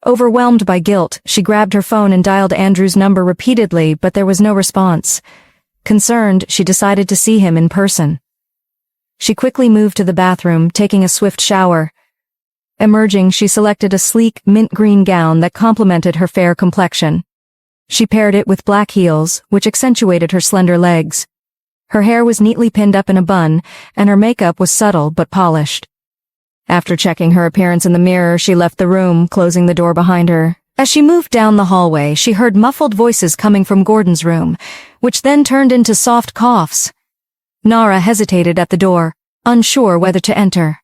Overwhelmed by guilt, she grabbed her phone and dialed Andrew's number repeatedly, but there was no response. Concerned, she decided to see him in person. She quickly moved to the bathroom, taking a swift shower. Emerging, she selected a sleek, mint-green gown that complemented her fair complexion. She paired it with black heels, which accentuated her slender legs. Her hair was neatly pinned up in a bun, and her makeup was subtle but polished. After checking her appearance in the mirror, she left the room, closing the door behind her. As she moved down the hallway, she heard muffled voices coming from Gordon's room, which then turned into soft coughs. Nara hesitated at the door, unsure whether to enter.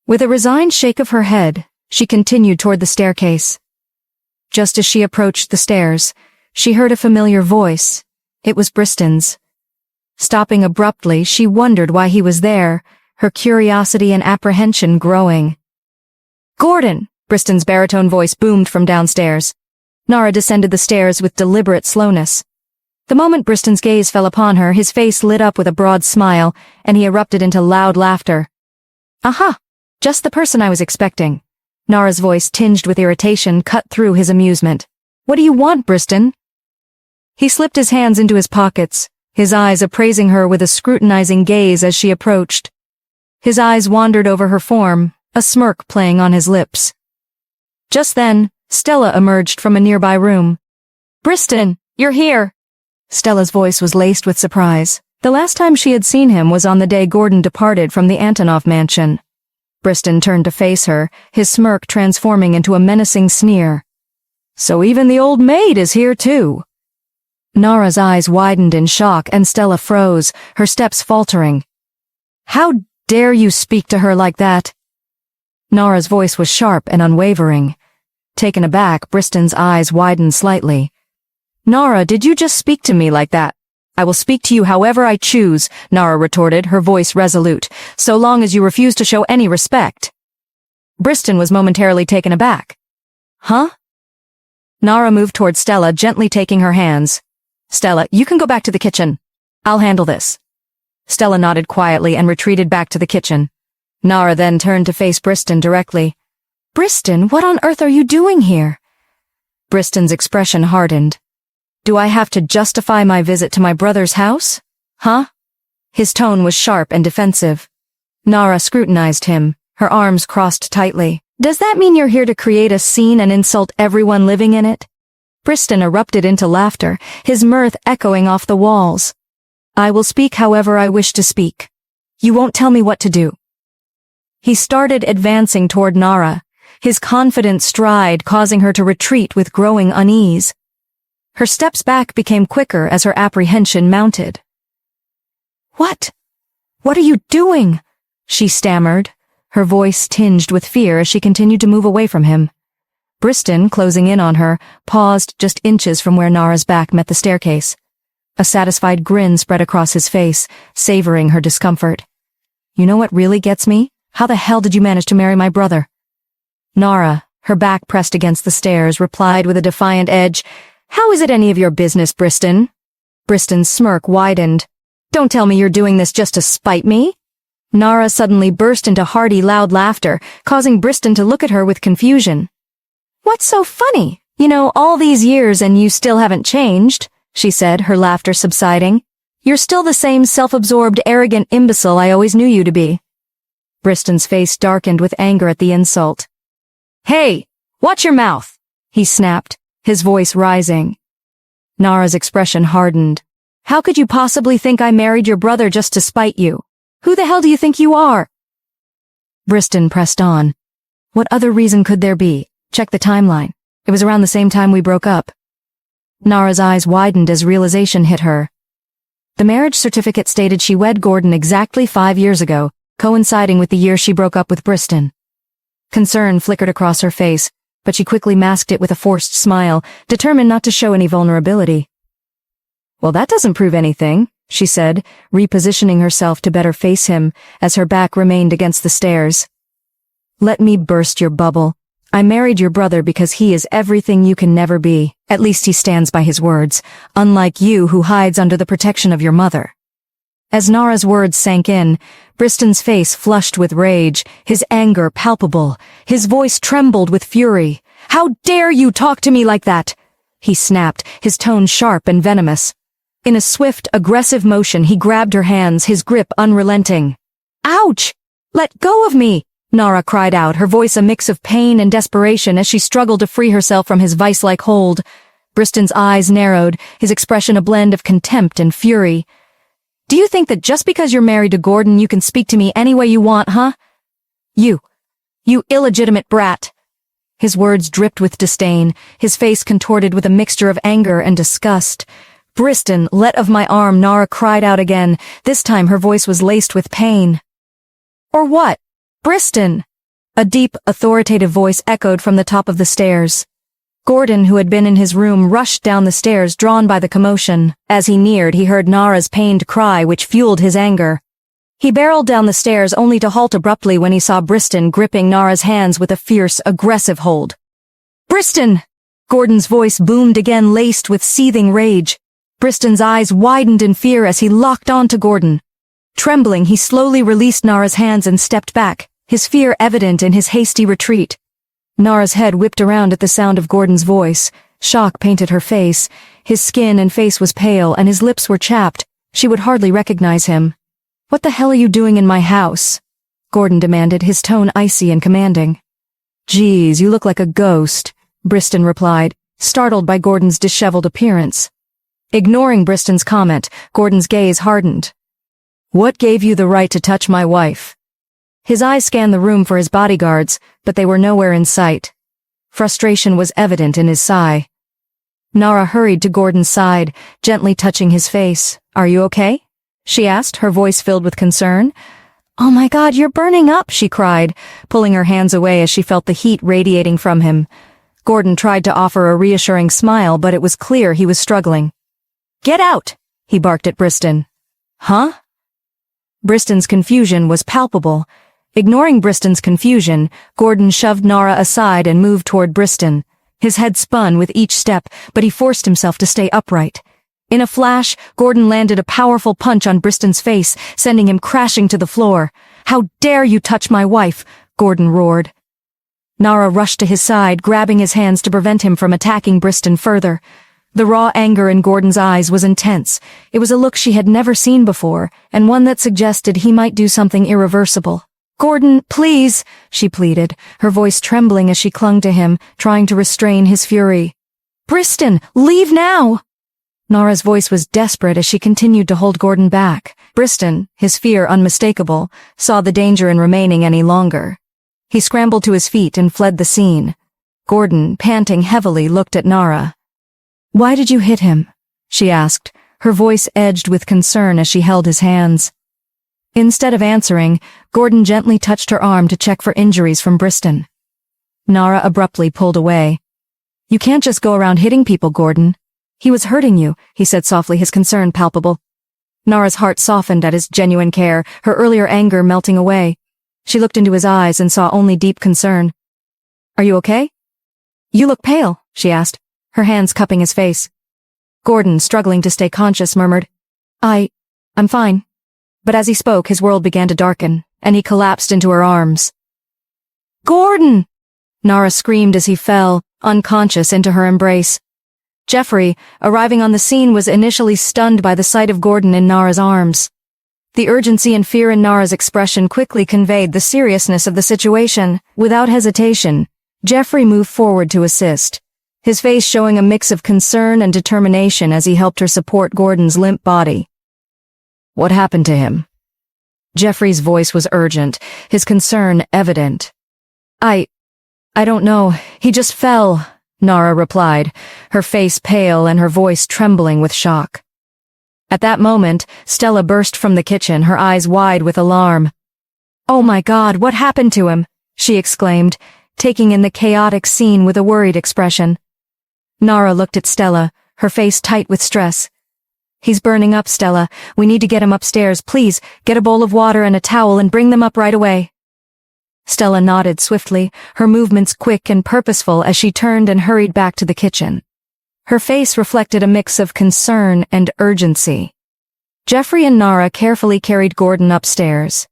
With a resigned shake of her head, she continued toward the staircase. Just as she approached the stairs, she heard a familiar voice. It was Briston's. Stopping abruptly, she wondered why he was there, her curiosity and apprehension growing. "Gordon!" Briston's baritone voice boomed from downstairs. Nara descended the stairs with deliberate slowness. The moment Briston's gaze fell upon her, his face lit up with a broad smile, and he erupted into loud laughter. "Aha! Just the person I was expecting." Nara's voice, tinged with irritation, cut through his amusement. "What do you want, Briston?" He slipped his hands into his pockets, his eyes appraising her with a scrutinizing gaze as she approached. His eyes wandered over her form, a smirk playing on his lips. Just then, Stella emerged from a nearby room. "Briston, you're here!" Stella's voice was laced with surprise. The last time she had seen him was on the day Gordon departed from the Antonov mansion. Briston turned to face her, his smirk transforming into a menacing sneer. "So even the old maid is here too." Nara's eyes widened in shock and Stella froze, her steps faltering. "How dare you speak to her like that?" Nara's voice was sharp and unwavering. Taken aback, Briston's eyes widened slightly. "Nara, did you just speak to me like that?" "I will speak to you however I choose," Nara retorted, her voice resolute, "so long as you refuse to show any respect." Briston was momentarily taken aback. "Huh?" Nara moved toward Stella, gently taking her hands. "Stella, you can go back to the kitchen. I'll handle this." Stella nodded quietly and retreated back to the kitchen. Nara then turned to face Briston directly. "Briston, what on earth are you doing here?" Briston's expression hardened. "Do I have to justify my visit to my brother's house? Huh?" His tone was sharp and defensive. Nara scrutinized him, her arms crossed tightly. "Does that mean you're here to create a scene and insult everyone living in it?" Briston erupted into laughter, his mirth echoing off the walls. "I will speak however I wish to speak. You won't tell me what to do." He started advancing toward Nara, his confident stride causing her to retreat with growing unease. Her steps back became quicker as her apprehension mounted. What are you doing?" she stammered, her voice tinged with fear as she continued to move away from him. Briston, closing in on her, paused just inches from where Nara's back met the staircase. A satisfied grin spread across his face, savoring her discomfort. "You know what really gets me? How the hell did you manage to marry my brother?" Nara, her back pressed against the stairs, replied with a defiant edge, "How is it any of your business, Briston?" Briston's smirk widened. "Don't tell me you're doing this just to spite me?" Nara suddenly burst into hearty, loud laughter, causing Briston to look at her with confusion. "What's so funny? You know, all these years and you still haven't changed," she said, her laughter subsiding. "You're still the same self-absorbed, arrogant imbecile I always knew you to be." Briston's face darkened with anger at the insult. "Hey, watch your mouth," he snapped, his voice rising. Nara's expression hardened. "How could you possibly think I married your brother just to spite you? Who the hell do you think you are?" Briston pressed on. "What other reason could there be? Check the timeline. It was around the same time we broke up." Nara's eyes widened as realization hit her. The marriage certificate stated she wed Gordon exactly 5 years ago, coinciding with the year she broke up with Briston. Concern flickered across her face, but she quickly masked it with a forced smile, determined not to show any vulnerability. "Well, that doesn't prove anything," she said, repositioning herself to better face him as her back remained against the stairs. "Let me burst your bubble. I married your brother because he is everything you can never be. At least he stands by his words, unlike you who hides under the protection of your mother." As Nara's words sank in, Briston's face flushed with rage, his anger palpable, his voice trembled with fury. "How dare you talk to me like that?" he snapped, his tone sharp and venomous. In a swift, aggressive motion, he grabbed her hands, his grip unrelenting. "Ouch! Let go of me!" Nara cried out, her voice a mix of pain and desperation as she struggled to free herself from his vice-like hold. Briston's eyes narrowed, his expression a blend of contempt and fury. "Do you think that just because you're married to Gordon you can speak to me any way you want, huh? You illegitimate brat." His words dripped with disdain, his face contorted with a mixture of anger and disgust. "Briston, let of my arm," Nara cried out again. This time her voice was laced with pain. "Or what? Briston!" A deep, authoritative voice echoed from the top of the stairs. Gordon, who had been in his room, rushed down the stairs, drawn by the commotion. As he neared, he heard Nara's pained cry, which fueled his anger. He barreled down the stairs only to halt abruptly when he saw Briston gripping Nara's hands with a fierce, aggressive hold. "Briston!" Gordon's voice boomed again, laced with seething rage. Briston's eyes widened in fear as he locked on to Gordon. Trembling, he slowly released Nara's hands and stepped back, his fear evident in his hasty retreat. Nara's head whipped around at the sound of Gordon's voice. Shock painted her face. His skin and face was pale, and his lips were chapped, She would hardly recognize him. "What the hell are you doing in my house?" Gordon demanded, his tone icy and commanding. "Geez, you look like a ghost," Briston replied, startled by Gordon's disheveled appearance. Ignoring Briston's comment, Gordon's gaze hardened. "What gave you the right to touch my wife?" His eyes scanned the room for his bodyguards, but they were nowhere in sight. Frustration was evident in his sigh. Nara hurried to Gordon's side, gently touching his face. "Are you okay?" she asked, her voice filled with concern. "Oh my God, you're burning up," she cried, pulling her hands away as she felt the heat radiating from him. Gordon tried to offer a reassuring smile, but it was clear he was struggling. "Get out!" he barked at Briston. "Huh?" Briston's confusion was palpable. Ignoring Briston's confusion, Gordon shoved Nara aside and moved toward Briston. His head spun with each step, but he forced himself to stay upright. In a flash, Gordon landed a powerful punch on Briston's face, sending him crashing to the floor. "How dare you touch my wife?" Gordon roared. Nara rushed to his side, grabbing his hands to prevent him from attacking Briston further. The raw anger in Gordon's eyes was intense. It was a look she had never seen before, and one that suggested he might do something irreversible. "Gordon, please," she pleaded, her voice trembling as she clung to him, trying to restrain his fury. "Briston, leave now!" Nara's voice was desperate as she continued to hold Gordon back. Briston, his fear unmistakable, saw the danger in remaining any longer. He scrambled to his feet and fled the scene. Gordon, panting heavily, looked at Nara. "Why did you hit him?" she asked, her voice edged with concern as she held his hands. Instead of answering, Gordon gently touched her arm to check for injuries from Briston. Nara abruptly pulled away. "You can't just go around hitting people, Gordon. He was hurting you," he said softly, his concern palpable. Nara's heart softened at his genuine care, her earlier anger melting away. She looked into his eyes and saw only deep concern. "Are you okay?" "You look pale," she asked, her hands cupping his face. Gordon, struggling to stay conscious, murmured, I'm fine." But as he spoke, his world began to darken, and he collapsed into her arms. "Gordon!" Nara screamed as he fell, unconscious, into her embrace. Jeffrey, arriving on the scene, was initially stunned by the sight of Gordon in Nara's arms. The urgency and fear in Nara's expression quickly conveyed the seriousness of the situation. Without hesitation, Jeffrey moved forward to assist, his face showing a mix of concern and determination as he helped her support Gordon's limp body. "What happened to him?" Jeffrey's voice was urgent, his concern evident. I don't know. He just fell," Nara replied, her face pale and her voice trembling with shock. At that moment, Stella burst from the kitchen, her eyes wide with alarm. "Oh my God, what happened to him?" she exclaimed, taking in the chaotic scene with a worried expression. Nara looked at Stella, her face tight with stress. "He's burning up, Stella. We need to get him upstairs. Please, get a bowl of water and a towel and bring them up right away." Stella nodded swiftly, her movements quick and purposeful as she turned and hurried back to the kitchen. Her face reflected a mix of concern and urgency. Jeffrey and Nara carefully carried Gordon upstairs.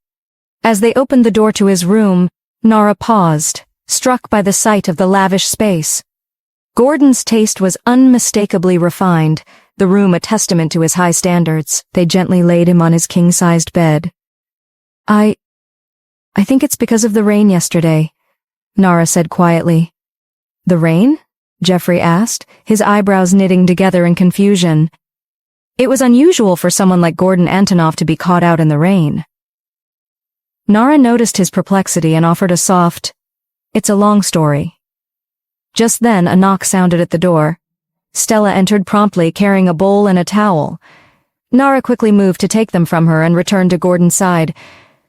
As they opened the door to his room, Nara paused, struck by the sight of the lavish space. Gordon's taste was unmistakably refined, the room a testament to his high standards. They gently laid him on his king-sized bed. I think it's because of the rain yesterday," Nara said quietly. "The rain?" Jeffrey asked, his eyebrows knitting together in confusion. It was unusual for someone like Gordon Antonov to be caught out in the rain. Nara noticed his perplexity and offered a soft, "It's a long story." Just then, a knock sounded at the door. Stella entered promptly, carrying a bowl and a towel. Nara quickly moved to take them from her and returned to Gordon's side.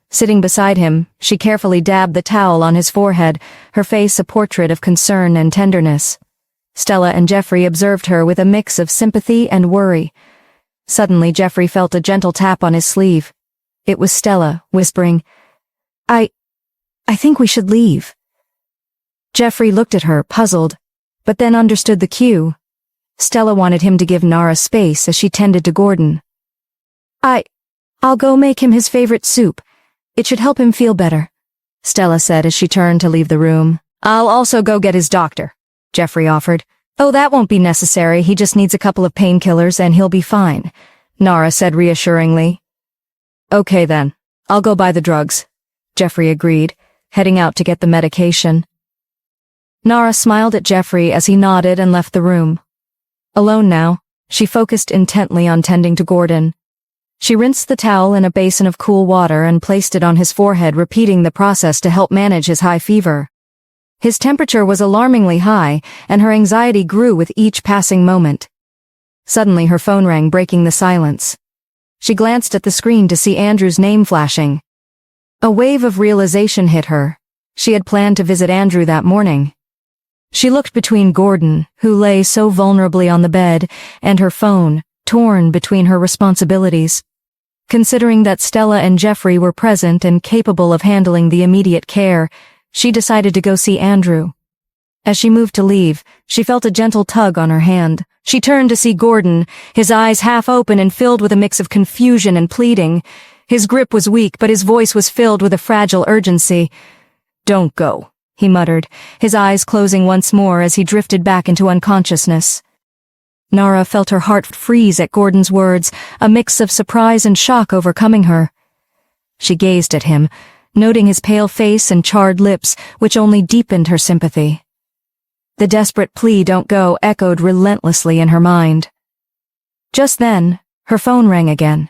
Sitting beside him, she carefully dabbed the towel on his forehead, her face a portrait of concern and tenderness. Stella and Jeffrey observed her with a mix of sympathy and worry. Suddenly, Jeffrey felt a gentle tap on his sleeve. It was Stella, whispering, I think we should leave." Jeffrey looked at her, puzzled, but then understood the cue. Stella wanted him to give Nara space as she tended to Gordon. I'll go make him his favorite soup. It should help him feel better," Stella said as she turned to leave the room. "I'll also go get his doctor," Jeffrey offered. "Oh, that won't be necessary. He just needs a couple of painkillers and he'll be fine," Nara said reassuringly. Okay then, I'll go buy the drugs, Jeffrey agreed, heading out to get the medication. Nara smiled at Jeffrey as he nodded and left the room. Alone now, she focused intently on tending to Gordon. She rinsed the towel in a basin of cool water and placed it on his forehead, repeating the process to help manage his high fever. His temperature was alarmingly high, and her anxiety grew with each passing moment. Suddenly her phone rang, breaking the silence. She glanced at the screen to see Andrew's name flashing. A wave of realization hit her. She had planned to visit Andrew that morning. She looked between Gordon, who lay so vulnerably on the bed, and her phone, torn between her responsibilities. Considering that Stella and Jeffrey were present and capable of handling the immediate care, she decided to go see Andrew. As she moved to leave, she felt a gentle tug on her hand. She turned to see Gordon, his eyes half open and filled with a mix of confusion and pleading. His grip was weak, but his voice was filled with a fragile urgency. "Don't go," he muttered, his eyes closing once more as he drifted back into unconsciousness. Nara felt her heart freeze at Gordon's words, a mix of surprise and shock overcoming her. She gazed at him, noting his pale face and charred lips, which only deepened her sympathy. The desperate plea, "Don't go," echoed relentlessly in her mind. Just then, her phone rang again.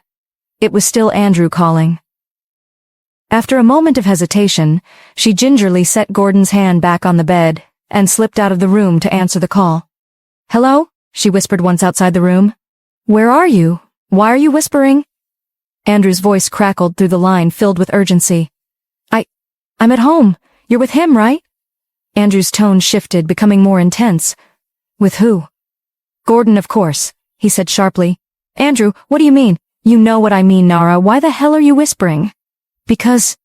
It was still Andrew calling. After a moment of hesitation, she gingerly set Gordon's hand back on the bed and slipped out of the room to answer the call. "Hello?" she whispered once outside the room. "Where are you? Why are you whispering?" Andrew's voice crackled through the line, filled with urgency. I'm at home. You're with him, right?" Andrew's tone shifted, becoming more intense. "With who?" "Gordon, of course," he said sharply. "Andrew, what do you mean?" "You know what I mean, Nara. Why the hell are you whispering?" "Because—"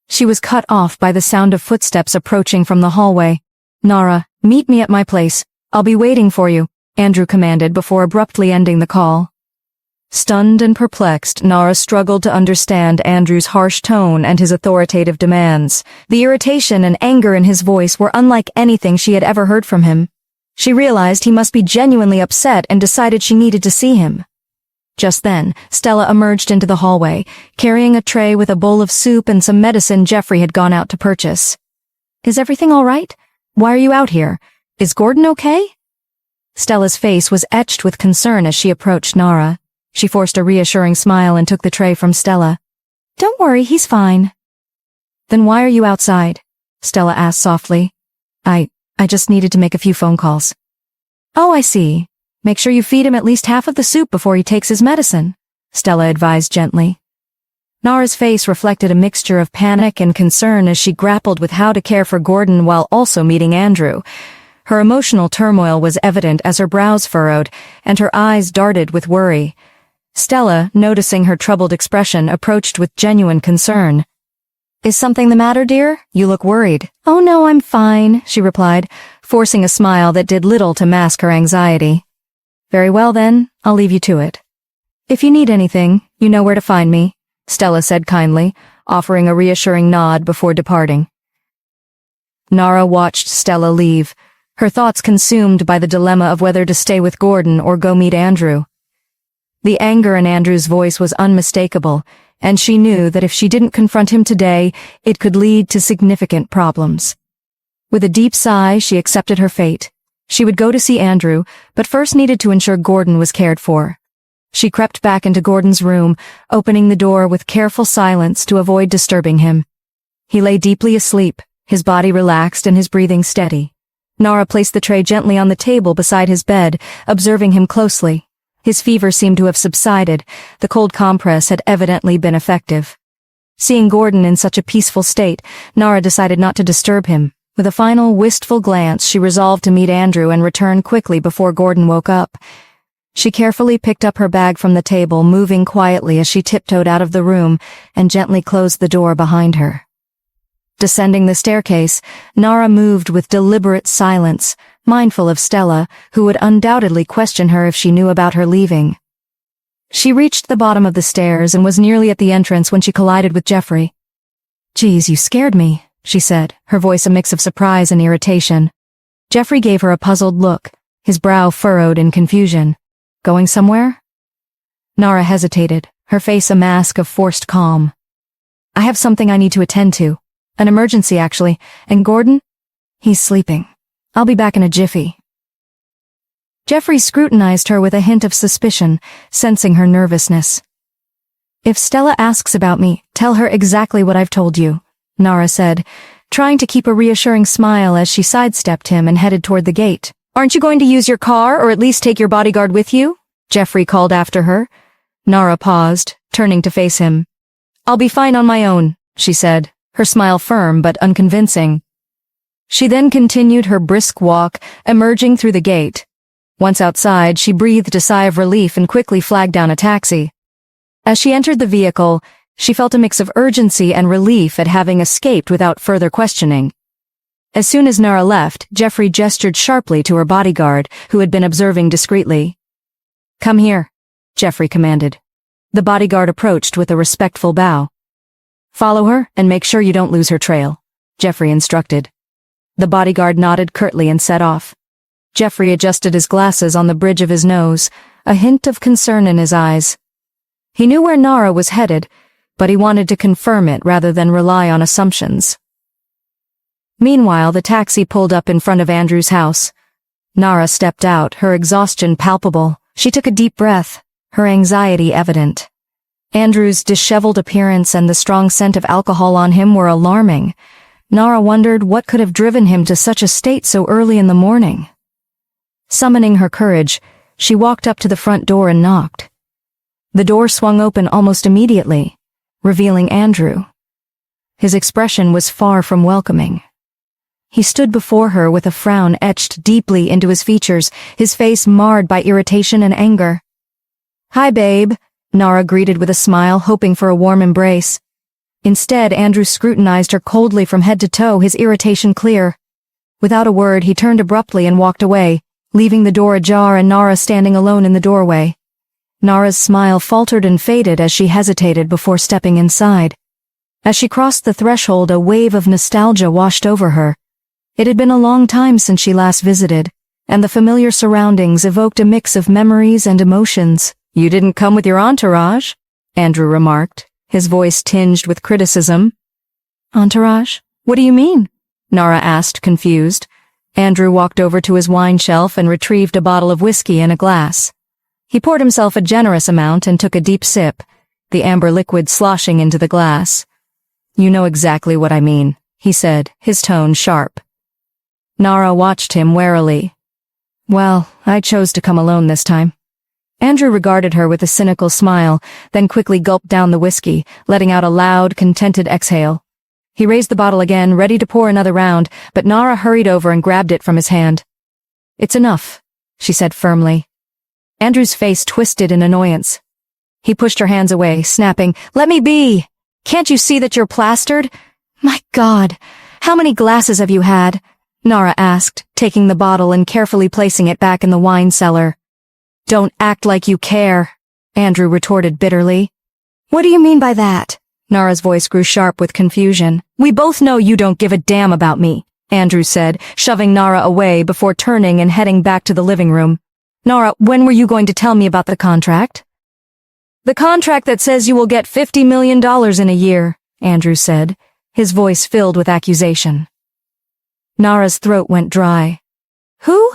She was cut off by the sound of footsteps approaching from the hallway. "Nara, meet me at my place. I'll be waiting for you," Andrew commanded before abruptly ending the call. Stunned and perplexed, Nara struggled to understand Andrew's harsh tone and his authoritative demands. The irritation and anger in his voice were unlike anything she had ever heard from him. She realized he must be genuinely upset and decided she needed to see him. Just then, Stella emerged into the hallway, carrying a tray with a bowl of soup and some medicine Jeffrey had gone out to purchase. "Is everything all right? Why are you out here? Is Gordon okay?" Stella's face was etched with concern as she approached Nara. She forced a reassuring smile and took the tray from Stella. "Don't worry, he's fine." "Then why are you outside?" Stella asked softly. I just needed to make a few phone calls." "Oh, I see. Make sure you feed him at least half of the soup before he takes his medicine," Stella advised gently. Nara's face reflected a mixture of panic and concern as she grappled with how to care for Gordon while also meeting Andrew. Her emotional turmoil was evident as her brows furrowed and her eyes darted with worry. Stella, noticing her troubled expression, approached with genuine concern. "Is something the matter, dear? You look worried." "Oh no, I'm fine," she replied, forcing a smile that did little to mask her anxiety. "Very well then, I'll leave you to it. If you need anything, you know where to find me," Stella said kindly, offering a reassuring nod before departing. Nara watched Stella leave, her thoughts consumed by the dilemma of whether to stay with Gordon or go meet Andrew. The anger in Andrew's voice was unmistakable, and she knew that if she didn't confront him today, it could lead to significant problems. With a deep sigh, she accepted her fate. She would go to see Andrew, but first needed to ensure Gordon was cared for. She crept back into Gordon's room, opening the door with careful silence to avoid disturbing him. He lay deeply asleep, his body relaxed and his breathing steady. Nara placed the tray gently on the table beside his bed, observing him closely. His fever seemed to have subsided. The cold compress had evidently been effective. Seeing Gordon in such a peaceful state, Nara decided not to disturb him. With a final, wistful glance, she resolved to meet Andrew and return quickly before Gordon woke up. She carefully picked up her bag from the table, moving quietly as she tiptoed out of the room and gently closed the door behind her. Descending the staircase, Nara moved with deliberate silence, mindful of Stella, who would undoubtedly question her if she knew about her leaving. She reached the bottom of the stairs and was nearly at the entrance when she collided with Jeffrey. "Geez, you scared me," she said, her voice a mix of surprise and irritation. Jeffrey gave her a puzzled look, his brow furrowed in confusion. "Going somewhere?" Nara hesitated, her face a mask of forced calm. I have something I need to attend to. An emergency, actually. And Gordon? He's sleeping. I'll be back in a jiffy. Jeffrey scrutinized her with a hint of suspicion, sensing her nervousness. If Stella asks about me, tell her exactly what I've told you, Nara said, trying to keep a reassuring smile as she sidestepped him and headed toward the gate. Aren't you going to use your car or at least take your bodyguard with you? Jeffrey called after her. Nara paused, turning to face him. I'll be fine on my own, she said, her smile firm but unconvincing. She then continued her brisk walk, emerging through the gate. Once outside, she breathed a sigh of relief and quickly flagged down a taxi. As she entered the vehicle, she felt a mix of urgency and relief at having escaped without further questioning. As soon as Nara left, Jeffrey gestured sharply to her bodyguard, who had been observing discreetly. Come here, Jeffrey commanded. The bodyguard approached with a respectful bow. Follow her and make sure you don't lose her trail, Jeffrey instructed. The bodyguard nodded curtly and set off. Jeffrey adjusted his glasses on the bridge of his nose, a hint of concern in his eyes. He knew where Nara was headed, but he wanted to confirm it rather than rely on assumptions. Meanwhile, the taxi pulled up in front of Andrew's house. Nara stepped out, her exhaustion palpable. She took a deep breath, her anxiety evident. Andrew's disheveled appearance and the strong scent of alcohol on him were alarming. Nara wondered what could have driven him to such a state so early in the morning. Summoning her courage, she walked up to the front door and knocked. The door swung open almost immediately, revealing Andrew. His expression was far from welcoming. He stood before her with a frown etched deeply into his features, his face marred by irritation and anger. Hi, babe, Nara greeted with a smile, hoping for a warm embrace. Instead, Andrew scrutinized her coldly from head to toe, his irritation clear. Without a word, he turned abruptly and walked away, leaving the door ajar and Nara standing alone in the doorway. Nara's smile faltered and faded as she hesitated before stepping inside. As she crossed the threshold, a wave of nostalgia washed over her. It had been a long time since she last visited, and the familiar surroundings evoked a mix of memories and emotions. You didn't come with your entourage? Andrew remarked, his voice tinged with criticism. Entourage? What do you mean? Nara asked, confused. Andrew walked over to his wine shelf and retrieved a bottle of whiskey and a glass. He poured himself a generous amount and took a deep sip, the amber liquid sloshing into the glass. You know exactly what I mean, he said, his tone sharp. Nara watched him warily. Well, I chose to come alone this time. Andrew regarded her with a cynical smile, then quickly gulped down the whiskey, letting out a loud, contented exhale. He raised the bottle again, ready to pour another round, but Nara hurried over and grabbed it from his hand. It's enough, she said firmly. Andrew's face twisted in annoyance. He pushed her hands away, snapping, Let me be! Can't you see that you're plastered? My God, how many glasses have you had? Nara asked, taking the bottle and carefully placing it back in the wine cellar. Don't act like you care, Andrew retorted bitterly. What do you mean by that? Nara's voice grew sharp with confusion. We both know you don't give a damn about me, Andrew said, shoving Nara away before turning and heading back to the living room. Nara, when were you going to tell me about the contract? The contract that says you will get $50 million in a year, Andrew said, his voice filled with accusation. Nara's throat went dry. Who?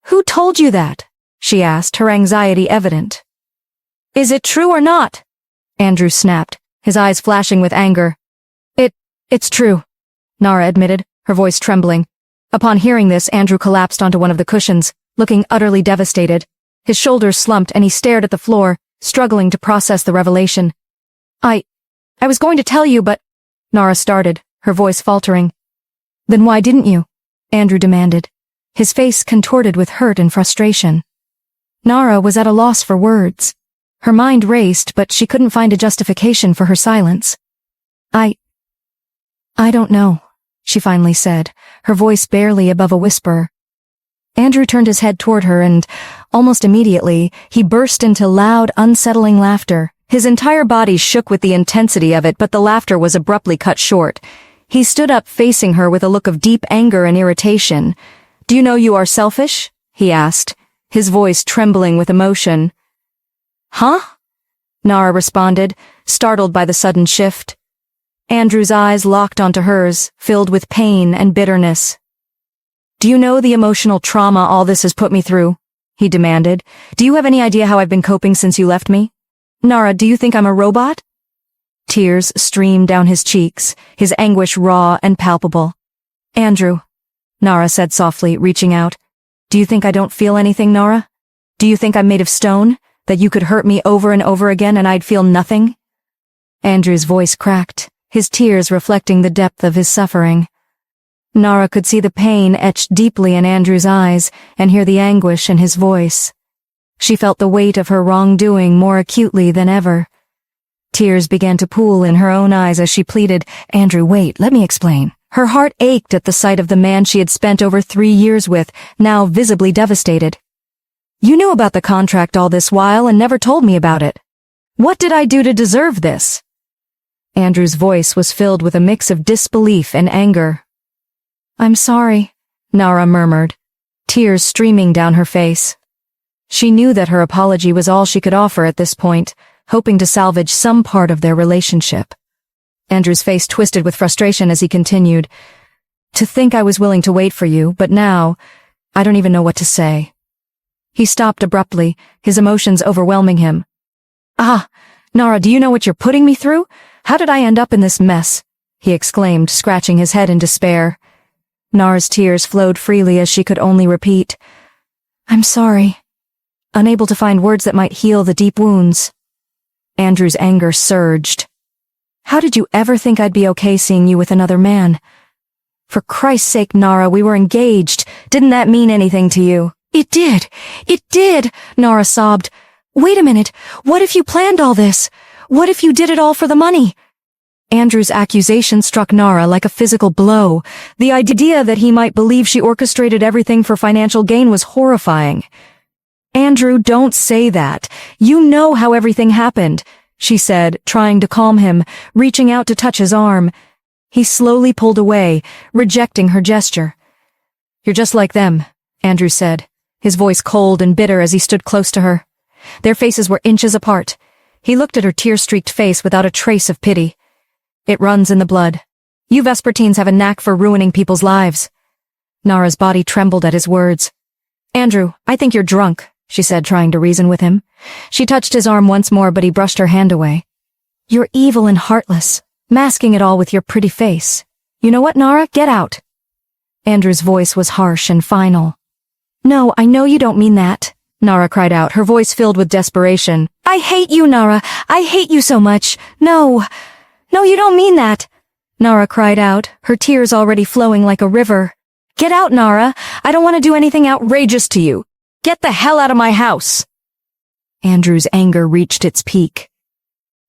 Who told you that? She asked, her anxiety evident. Is it true or not? Andrew snapped, his eyes flashing with anger. It's true, Nara admitted, her voice trembling. Upon hearing this, Andrew collapsed onto one of the cushions, looking utterly devastated. His shoulders slumped and he stared at the floor, struggling to process the revelation. I was going to tell you, but... Nara started, her voice faltering. Then why didn't you? Andrew demanded, his face contorted with hurt and frustration. Nara was at a loss for words. Her mind raced, but she couldn't find a justification for her silence. I don't know, she finally said, her voice barely above a whisper. Andrew turned his head toward her and, almost immediately, he burst into loud, unsettling laughter. His entire body shook with the intensity of it, but the laughter was abruptly cut short. He stood up facing her with a look of deep anger and irritation. Do you know you are selfish? He asked, his voice trembling with emotion. Huh? Nara responded, startled by the sudden shift. Andrew's eyes locked onto hers, filled with pain and bitterness. Do you know the emotional trauma all this has put me through? He demanded. Do you have any idea how I've been coping since you left me? Nara, do you think I'm a robot? Tears streamed down his cheeks, his anguish raw and palpable. Andrew, Nara said softly, reaching out. Do you think I don't feel anything, Nara? Do you think I'm made of stone, that you could hurt me over and over again and I'd feel nothing? Andrew's voice cracked, his tears reflecting the depth of his suffering. Nara could see the pain etched deeply in Andrew's eyes and hear the anguish in his voice. She felt the weight of her wrongdoing more acutely than ever. Tears began to pool in her own eyes as she pleaded, Andrew, wait, let me explain. Her heart ached at the sight of the man she had spent over 3 years with, now visibly devastated. You knew about the contract all this while and never told me about it. What did I do to deserve this? Andrew's voice was filled with a mix of disbelief and anger. I'm sorry, Nara murmured, tears streaming down her face. She knew that her apology was all she could offer at this point, hoping to salvage some part of their relationship. Andrew's face twisted with frustration as he continued. To think I was willing to wait for you, but now, I don't even know what to say. He stopped abruptly, his emotions overwhelming him. Nara, do you know what you're putting me through? How did I end up in this mess? He exclaimed, scratching his head in despair. Nara's tears flowed freely as she could only repeat, I'm sorry, unable to find words that might heal the deep wounds. Andrew's anger surged. How did you ever think I'd be okay seeing you with another man? For Christ's sake, Nara, we were engaged. Didn't that mean anything to you? It did, Nara sobbed. Wait a minute, what if you planned all this? What if you did it all for the money? Andrew's accusation struck Nara like a physical blow. The idea that he might believe she orchestrated everything for financial gain was horrifying. Andrew, don't say that. You know how everything happened, she said, trying to calm him, reaching out to touch his arm. He slowly pulled away, rejecting her gesture. You're just like them, Andrew said, his voice cold and bitter as he stood close to her. Their faces were inches apart. He looked at her tear-streaked face without a trace of pity. It runs in the blood. You Vespertines have a knack for ruining people's lives. Nara's body trembled at his words. Andrew, I think you're drunk, she said, trying to reason with him. She touched his arm once more, but he brushed her hand away. You're evil and heartless, masking it all with your pretty face. You know what, Nara? Get out. Andrew's voice was harsh and final. No, I know you don't mean that, Nara cried out, her voice filled with desperation. I hate you, Nara. I hate you so much. No, you don't mean that. Nara cried out, her tears already flowing like a river. Get out, Nara. I don't want to do anything outrageous to you. Get the hell out of my house. Andrew's anger reached its peak.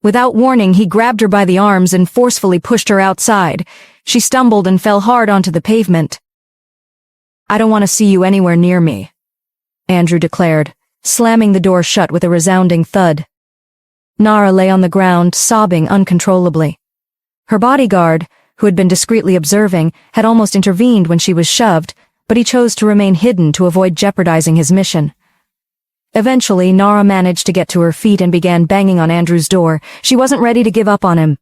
Without warning, he grabbed her by the arms and forcefully pushed her outside. She stumbled and fell hard onto the pavement. I don't want to see you anywhere near me, Andrew declared, slamming the door shut with a resounding thud. Nara lay on the ground, sobbing uncontrollably. Her bodyguard, who had been discreetly observing, had almost intervened when she was shoved, but he chose to remain hidden to avoid jeopardizing his mission. Eventually, Nara managed to get to her feet and began banging on Andrew's door. She wasn't ready to give up on him.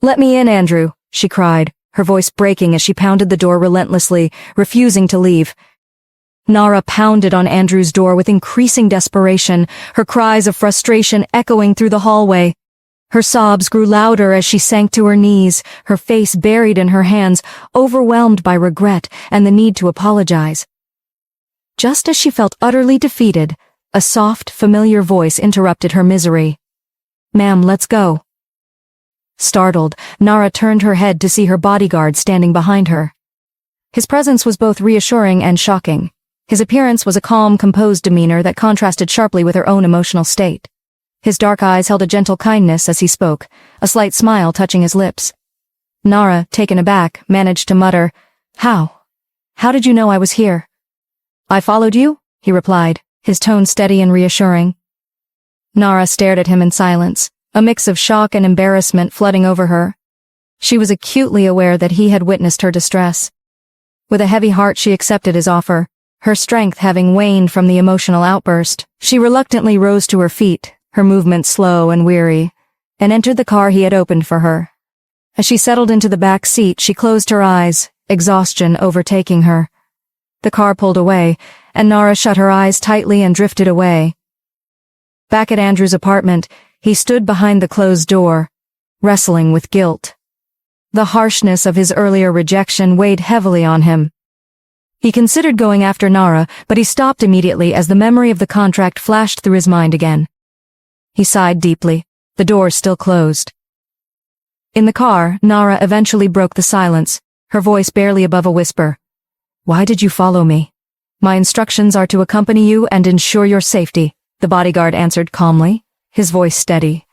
Let me in, Andrew, she cried, her voice breaking as she pounded the door relentlessly, refusing to leave. Nara pounded on Andrew's door with increasing desperation, her cries of frustration echoing through the hallway. Her sobs grew louder as she sank to her knees, her face buried in her hands, overwhelmed by regret and the need to apologize. Just as she felt utterly defeated, a soft, familiar voice interrupted her misery. Ma'am, let's go. Startled, Nara turned her head to see her bodyguard standing behind her. His presence was both reassuring and shocking. His appearance was a calm, composed demeanor that contrasted sharply with her own emotional state. His dark eyes held a gentle kindness as he spoke, a slight smile touching his lips. Nara, taken aback, managed to mutter, How? How did you know I was here? I followed you, he replied, his tone steady and reassuring. Nara stared at him in silence, a mix of shock and embarrassment flooding over her. She was acutely aware that he had witnessed her distress. With a heavy heart she accepted his offer. Her strength having waned from the emotional outburst, she reluctantly rose to her feet, her movement slow and weary, and entered the car he had opened for her. As she settled into the back seat, she closed her eyes, exhaustion overtaking her. The car pulled away, and Nara shut her eyes tightly and drifted away. Back at Andrew's apartment, he stood behind the closed door, wrestling with guilt. The harshness of his earlier rejection weighed heavily on him. He considered going after Nara, but he stopped immediately as the memory of the contract flashed through his mind again. He sighed deeply, the door still closed. In the car, Nara eventually broke the silence, her voice barely above a whisper. "Why did you follow me?" "My instructions are to accompany you and ensure your safety," the bodyguard answered calmly, his voice steady.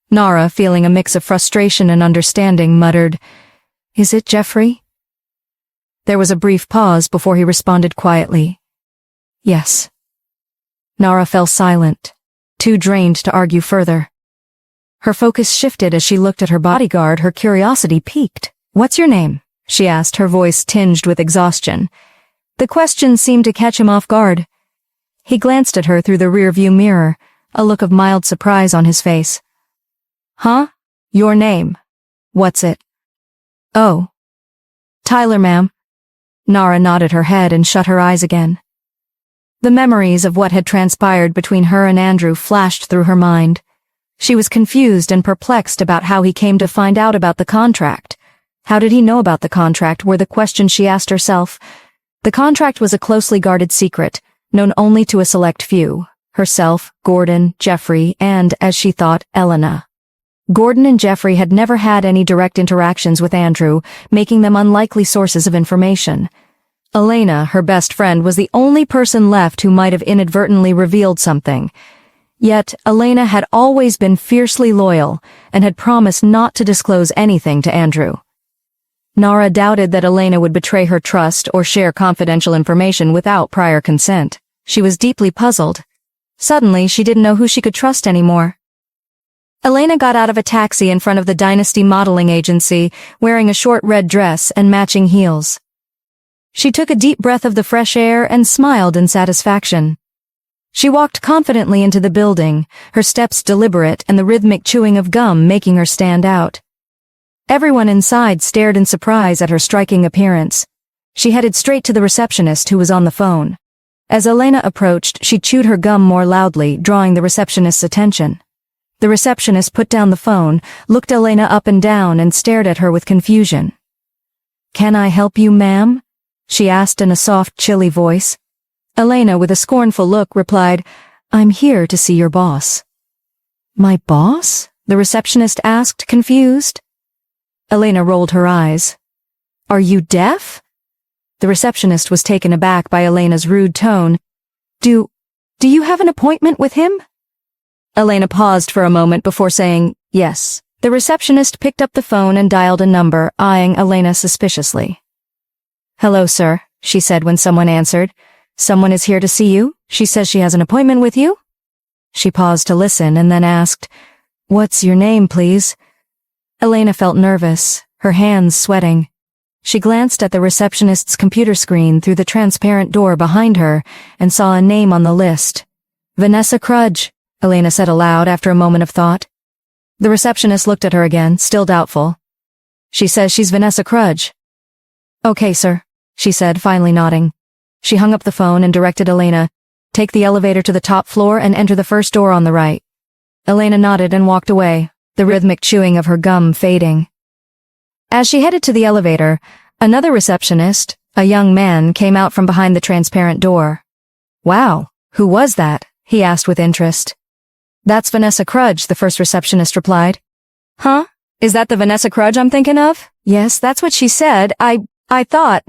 Nara, feeling a mix of frustration and understanding, muttered, "Is it Jeffrey?" There was a brief pause before he responded quietly, "Yes." Nara fell silent, too drained to argue further. Her focus shifted as she looked at her bodyguard, her curiosity piqued. "What's your name?" she asked, her voice tinged with exhaustion. The question seemed to catch him off guard. He glanced at her through the rearview mirror, a look of mild surprise on his face. "Huh? Your name? What's it?" "Oh. Tyler, ma'am." Nara nodded her head and shut her eyes again. The memories of what had transpired between her and Andrew flashed through her mind. She was confused and perplexed about how he came to find out about the contract. How did he know about the contract were the questions she asked herself. The contract was a closely guarded secret, known only to a select few: herself, Gordon, Jeffrey, and, as she thought, Elena. Gordon and Jeffrey had never had any direct interactions with Andrew, making them unlikely sources of information. Elena, her best friend, was the only person left who might have inadvertently revealed something. Yet, Elena had always been fiercely loyal and had promised not to disclose anything to Andrew. Nara doubted that Elena would betray her trust or share confidential information without prior consent. She was deeply puzzled. Suddenly, she didn't know who she could trust anymore. Elena got out of a taxi in front of the Dynasty Modeling Agency, wearing a short red dress and matching heels. She took a deep breath of the fresh air and smiled in satisfaction. She walked confidently into the building, her steps deliberate and the rhythmic chewing of gum making her stand out. Everyone inside stared in surprise at her striking appearance. She headed straight to the receptionist, who was on the phone. As Elena approached, she chewed her gum more loudly, drawing the receptionist's attention. The receptionist put down the phone, looked Elena up and down, and stared at her with confusion. "Can I help you, ma'am?" she asked in a soft, chilly voice. Elena, with a scornful look, replied, "I'm here to see your boss." "My boss?" the receptionist asked, confused. Elena rolled her eyes. "Are you deaf?" The receptionist was taken aback by Elena's rude tone. Do you have an appointment with him?" Elena paused for a moment before saying, "Yes." The receptionist picked up the phone and dialed a number, eyeing Elena suspiciously. "Hello, sir," she said when someone answered. "Someone is here to see you. She says she has an appointment with you." She paused to listen and then asked, "What's your name, please?" Elena felt nervous, her hands sweating. She glanced at the receptionist's computer screen through the transparent door behind her and saw a name on the list. "Vanessa Crudge," Elena said aloud after a moment of thought. The receptionist looked at her again, still doubtful. "She says she's Vanessa Crudge." "Okay, sir," she said, finally nodding. She hung up the phone and directed Elena, "Take the elevator to the top floor and enter the first door on the right." Elena nodded and walked away, the rhythmic chewing of her gum fading. As she headed to the elevator, another receptionist, a young man, came out from behind the transparent door. "Wow, who was that?" he asked with interest. "That's Vanessa Crudge," the first receptionist replied. "Huh? Is that the Vanessa Crudge I'm thinking of?" "Yes, that's what she said. I thought—"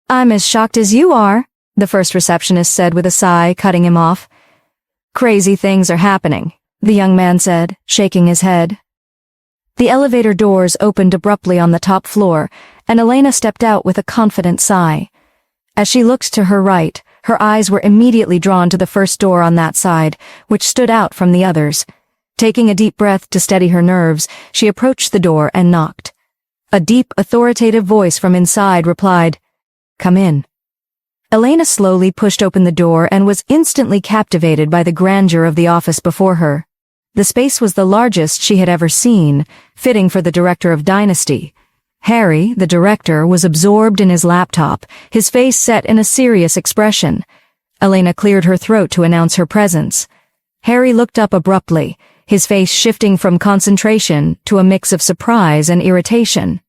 "I'm as shocked as you are," the first receptionist said with a sigh, cutting him off. "Crazy things are happening," the young man said, shaking his head. The elevator doors opened abruptly on the top floor, and Elena stepped out with a confident sigh. As she looked to her right, her eyes were immediately drawn to the first door on that side, which stood out from the others. Taking a deep breath to steady her nerves, she approached the door and knocked. A deep, authoritative voice from inside replied, "Come in." Elena slowly pushed open the door and was instantly captivated by the grandeur of the office before her. The space was the largest she had ever seen, fitting for the director of Dynasty. Harry, the director, was absorbed in his laptop, his face set in a serious expression. Elena cleared her throat to announce her presence. Harry looked up abruptly, his face shifting from concentration to a mix of surprise and irritation.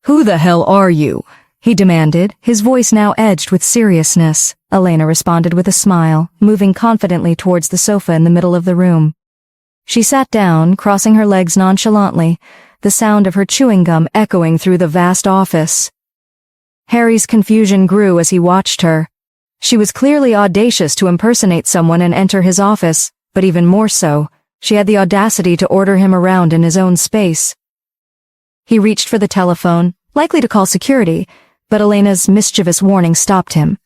"Who the hell are you?" he demanded, his voice now edged with seriousness. Elena responded with a smile, moving confidently towards the sofa in the middle of the room. She sat down, crossing her legs nonchalantly, the sound of her chewing gum echoing through the vast office. Harry's confusion grew as he watched her. She was clearly audacious to impersonate someone and enter his office, but even more so, she had the audacity to order him around in his own space. He reached for the telephone, likely to call security, but Elena's mischievous warning stopped him.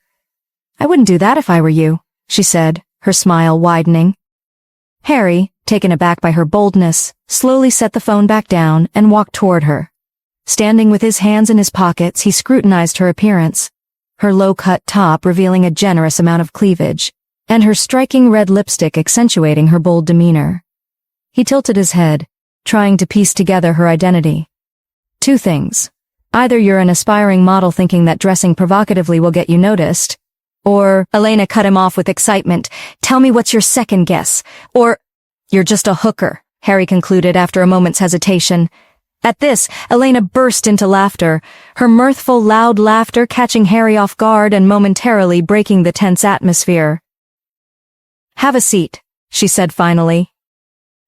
"I wouldn't do that if I were you," she said, her smile widening. Harry, taken aback by her boldness, slowly set the phone back down and walked toward her. Standing with his hands in his pockets, he scrutinized her appearance, her low-cut top revealing a generous amount of cleavage, and her striking red lipstick accentuating her bold demeanor. He tilted his head, trying to piece together her identity. "Two things. Either you're an aspiring model thinking that dressing provocatively will get you noticed, or—" Elena cut him off with excitement. "Tell me what's your second guess. Or you're just a hooker," Harry concluded after a moment's hesitation. At this, Elena burst into laughter, her mirthful, loud laughter catching Harry off guard and momentarily breaking the tense atmosphere. "Have a seat," she said finally.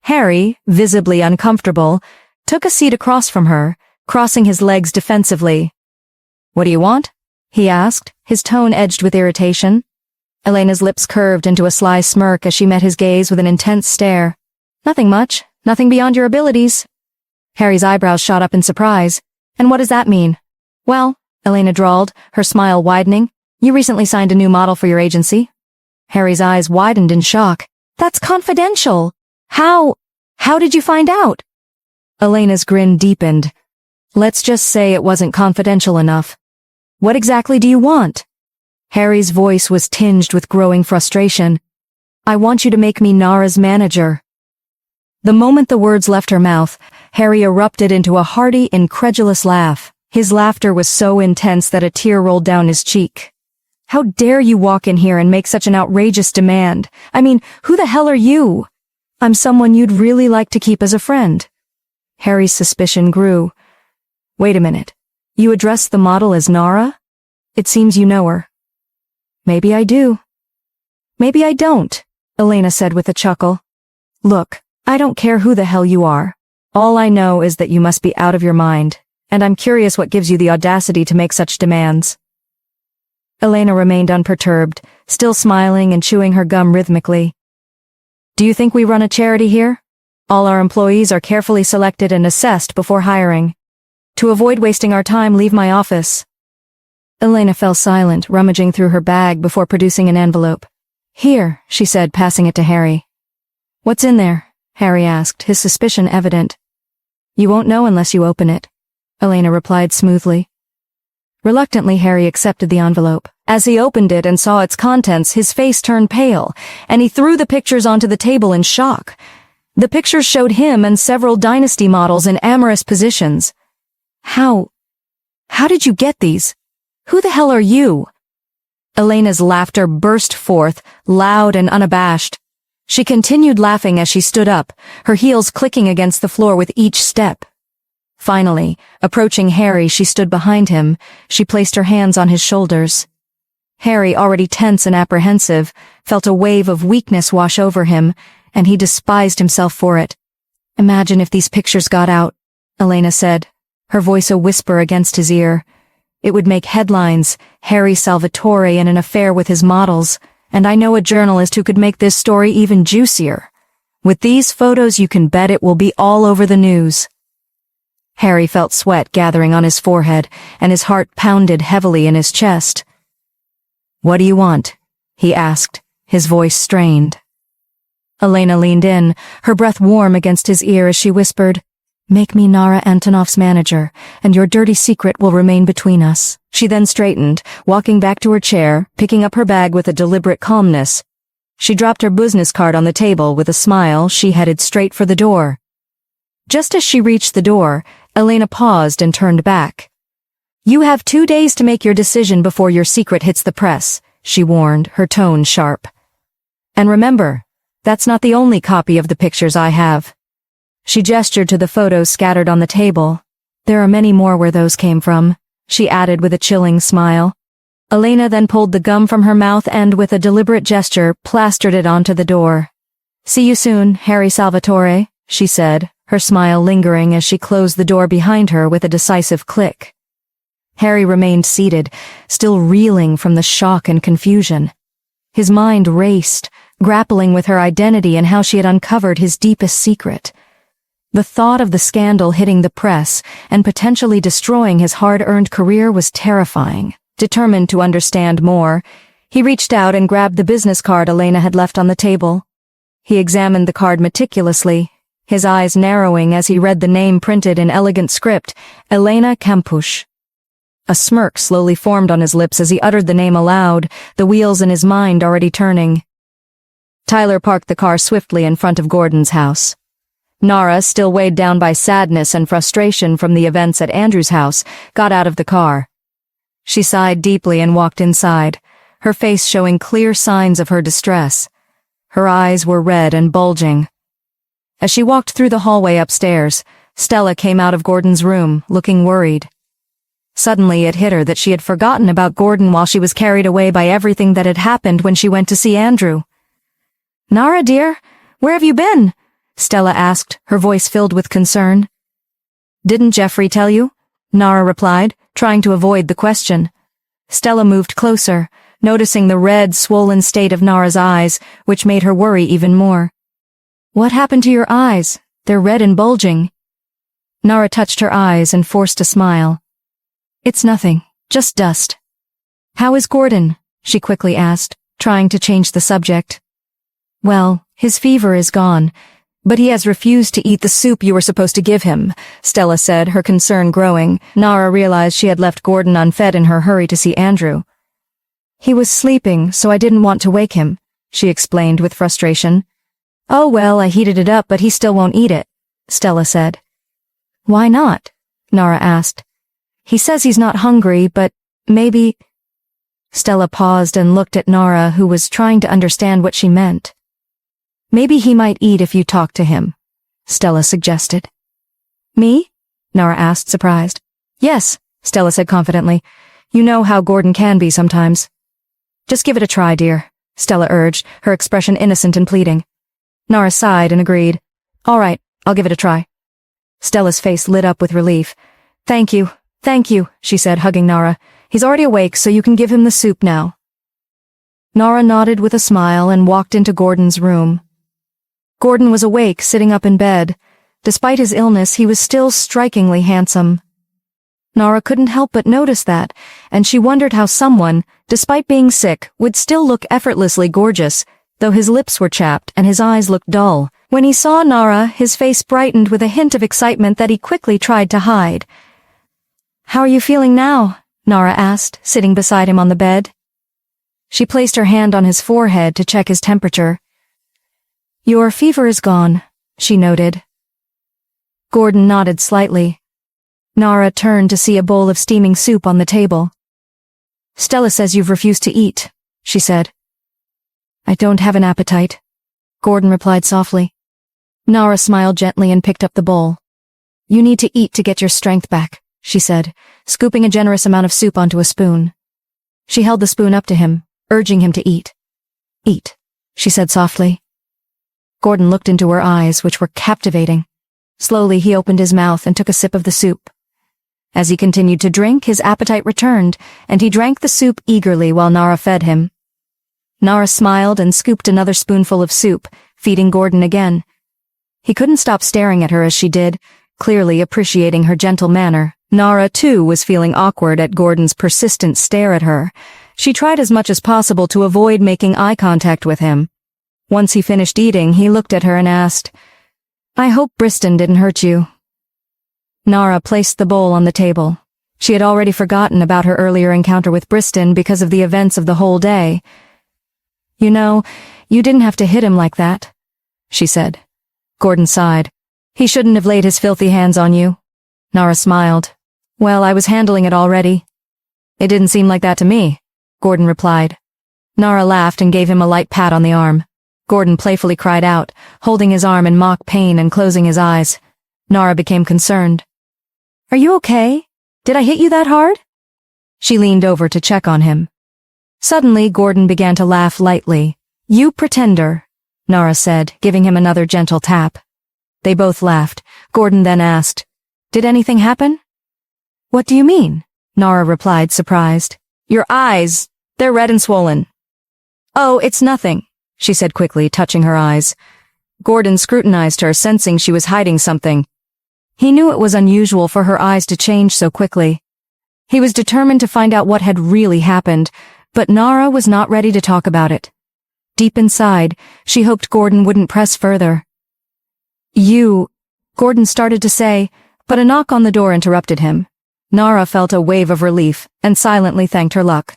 Harry, visibly uncomfortable, took a seat across from her, crossing his legs defensively. "What do you want?" he asked, his tone edged with irritation. Elena's lips curved into a sly smirk as she met his gaze with an intense stare. "Nothing much. Nothing beyond your abilities." Harry's eyebrows shot up in surprise. "And what does that mean?" "Well," Elena drawled, her smile widening, "you recently signed a new model for your agency." Harry's eyes widened in shock. "That's confidential. How did you find out?" Elena's grin deepened. "Let's just say it wasn't confidential enough. What exactly do you want?" Harry's voice was tinged with growing frustration. "I want you to make me Nara's manager." The moment the words left her mouth, Harry erupted into a hearty, incredulous laugh. His laughter was so intense that a tear rolled down his cheek. "How dare you walk in here and make such an outrageous demand? I mean, who the hell are you?" "I'm someone you'd really like to keep as a friend." Harry's suspicion grew. "Wait a minute. You address the model as Nara? It seems you know her." "Maybe I do. Maybe I don't," Elena said with a chuckle. "Look, I don't care who the hell you are. All I know is that you must be out of your mind, and I'm curious what gives you the audacity to make such demands." Elena remained unperturbed, still smiling and chewing her gum rhythmically. "Do you think we run a charity here? All our employees are carefully selected and assessed before hiring. To avoid wasting our time, leave my office." Elena fell silent, rummaging through her bag before producing an envelope. "Here," she said, passing it to Harry. "What's in there?" Harry asked, his suspicion evident. "You won't know unless you open it," Elena replied smoothly. Reluctantly, Harry accepted the envelope. As he opened it and saw its contents, his face turned pale, and he threw the pictures onto the table in shock. The pictures showed him and several Dynasty models in amorous positions. How did you get these? Who the hell are you?" Elena's laughter burst forth, loud and unabashed. She continued laughing as she stood up, her heels clicking against the floor with each step. Finally, approaching Harry, she stood behind him. She placed her hands on his shoulders. Harry, already tense and apprehensive, felt a wave of weakness wash over him, and he despised himself for it. "Imagine if these pictures got out," Elena said, her voice a whisper against his ear. "It would make headlines, Harry Salvatore in an affair with his models, and I know a journalist who could make this story even juicier. With these photos, you can bet it will be all over the news." Harry felt sweat gathering on his forehead, and his heart pounded heavily in his chest. "What do you want?" he asked, his voice strained. Elena leaned in, her breath warm against his ear as she whispered, Make me Nara Antonov's manager, and your dirty secret will remain between us. She then straightened, walking back to her chair, picking up her bag with a deliberate calmness. She dropped her business card on the table. With a smile, she headed straight for the door. Just as she reached the door, Elena paused and turned back. You have 2 days to make your decision before your secret hits the press, she warned, her tone sharp. And remember, that's not the only copy of the pictures I have. She gestured to the photos scattered on the table. There are many more where those came from, she added with a chilling smile. Elena then pulled the gum from her mouth and, with a deliberate gesture, plastered it onto the door. See you soon, Harry Salvatore, she said, her smile lingering as she closed the door behind her with a decisive click. Harry remained seated, still reeling from the shock and confusion. His mind raced, grappling with her identity and how she had uncovered his deepest secret. The thought of the scandal hitting the press and potentially destroying his hard-earned career was terrifying. Determined to understand more, he reached out and grabbed the business card Elena had left on the table. He examined the card meticulously, his eyes narrowing as he read the name printed in elegant script, Elena Kampusch. A smirk slowly formed on his lips as he uttered the name aloud, the wheels in his mind already turning. Tyler parked the car swiftly in front of Gordon's house. Nara, still weighed down by sadness and frustration from the events at Andrew's house, got out of the car. She sighed deeply and walked inside, her face showing clear signs of her distress. Her eyes were red and bulging. As she walked through the hallway upstairs, Stella came out of Gordon's room, looking worried. Suddenly it hit her that she had forgotten about Gordon while she was carried away by everything that had happened when she went to see Andrew. Nara, dear, where have you been? Stella asked, her voice filled with concern. Didn't Jeffrey tell you? Nara replied, trying to avoid the question. Stella moved closer, noticing the red, swollen state of Nara's eyes, which made her worry even more. What happened to your eyes? They're red and bulging. Nara touched her eyes and forced a smile. It's nothing, just dust. How is Gordon? She quickly asked, trying to change the subject. Well, his fever is gone, but he has refused to eat the soup you were supposed to give him, Stella said, her concern growing. Nara realized she had left Gordon unfed in her hurry to see Andrew. He was sleeping, so I didn't want to wake him, she explained with frustration. Oh well, I heated it up, but he still won't eat it, Stella said. Why not? Nara asked. He says he's not hungry, but maybe... Stella paused and looked at Nara, who was trying to understand what she meant. Maybe he might eat if you talk to him, Stella suggested. Me? Nara asked, surprised. Yes, Stella said confidently. You know how Gordon can be sometimes. Just give it a try, dear, Stella urged, her expression innocent and pleading. Nara sighed and agreed. All right, I'll give it a try. Stella's face lit up with relief. Thank you, she said, hugging Nara. He's already awake, so you can give him the soup now. Nara nodded with a smile and walked into Gordon's room. Gordon was awake, sitting up in bed. Despite his illness, he was still strikingly handsome. Nara couldn't help but notice that, and she wondered how someone, despite being sick, would still look effortlessly gorgeous, though his lips were chapped and his eyes looked dull. When he saw Nara, his face brightened with a hint of excitement that he quickly tried to hide. How are you feeling now? Nara asked, sitting beside him on the bed. She placed her hand on his forehead to check his temperature. Your fever is gone, she noted. Gordon nodded slightly. Nara turned to see a bowl of steaming soup on the table. Stella says you've refused to eat, she said. I don't have an appetite, Gordon replied softly. Nara smiled gently and picked up the bowl. You need to eat to get your strength back, she said, scooping a generous amount of soup onto a spoon. She held the spoon up to him, urging him to eat. Eat, she said softly. Gordon looked into her eyes, which were captivating. Slowly he opened his mouth and took a sip of the soup. As he continued to drink, his appetite returned, and he drank the soup eagerly while Nara fed him. Nara smiled and scooped another spoonful of soup, feeding Gordon again. He couldn't stop staring at her as she did, clearly appreciating her gentle manner. Nara, too, was feeling awkward at Gordon's persistent stare at her. She tried as much as possible to avoid making eye contact with him. Once he finished eating, he looked at her and asked, I hope Briston didn't hurt you. Nara placed the bowl on the table. She had already forgotten about her earlier encounter with Briston because of the events of the whole day. "You know, you didn't have to hit him like that," she said. Gordon sighed. "He shouldn't have laid his filthy hands on you." Nara smiled. "Well, I was handling it already." "It didn't seem like that to me," Gordon replied. Nara laughed and gave him a light pat on the arm. Gordon playfully cried out, holding his arm in mock pain and closing his eyes. Nara became concerned. "Are you okay? Did I hit you that hard?" She leaned over to check on him. Suddenly, Gordon began to laugh lightly. "You pretender," Nara said, giving him another gentle tap. They both laughed. Gordon then asked, "Did anything happen?" "What do you mean?" Nara replied, surprised. "Your eyes, they're red and swollen." "Oh, it's nothing," she said quickly, touching her eyes. Gordon scrutinized her, sensing she was hiding something. He knew it was unusual for her eyes to change so quickly. He was determined to find out what had really happened, but Nara was not ready to talk about it. Deep inside, she hoped Gordon wouldn't press further. Gordon started to say, but a knock on the door interrupted him. Nara felt a wave of relief and silently thanked her luck.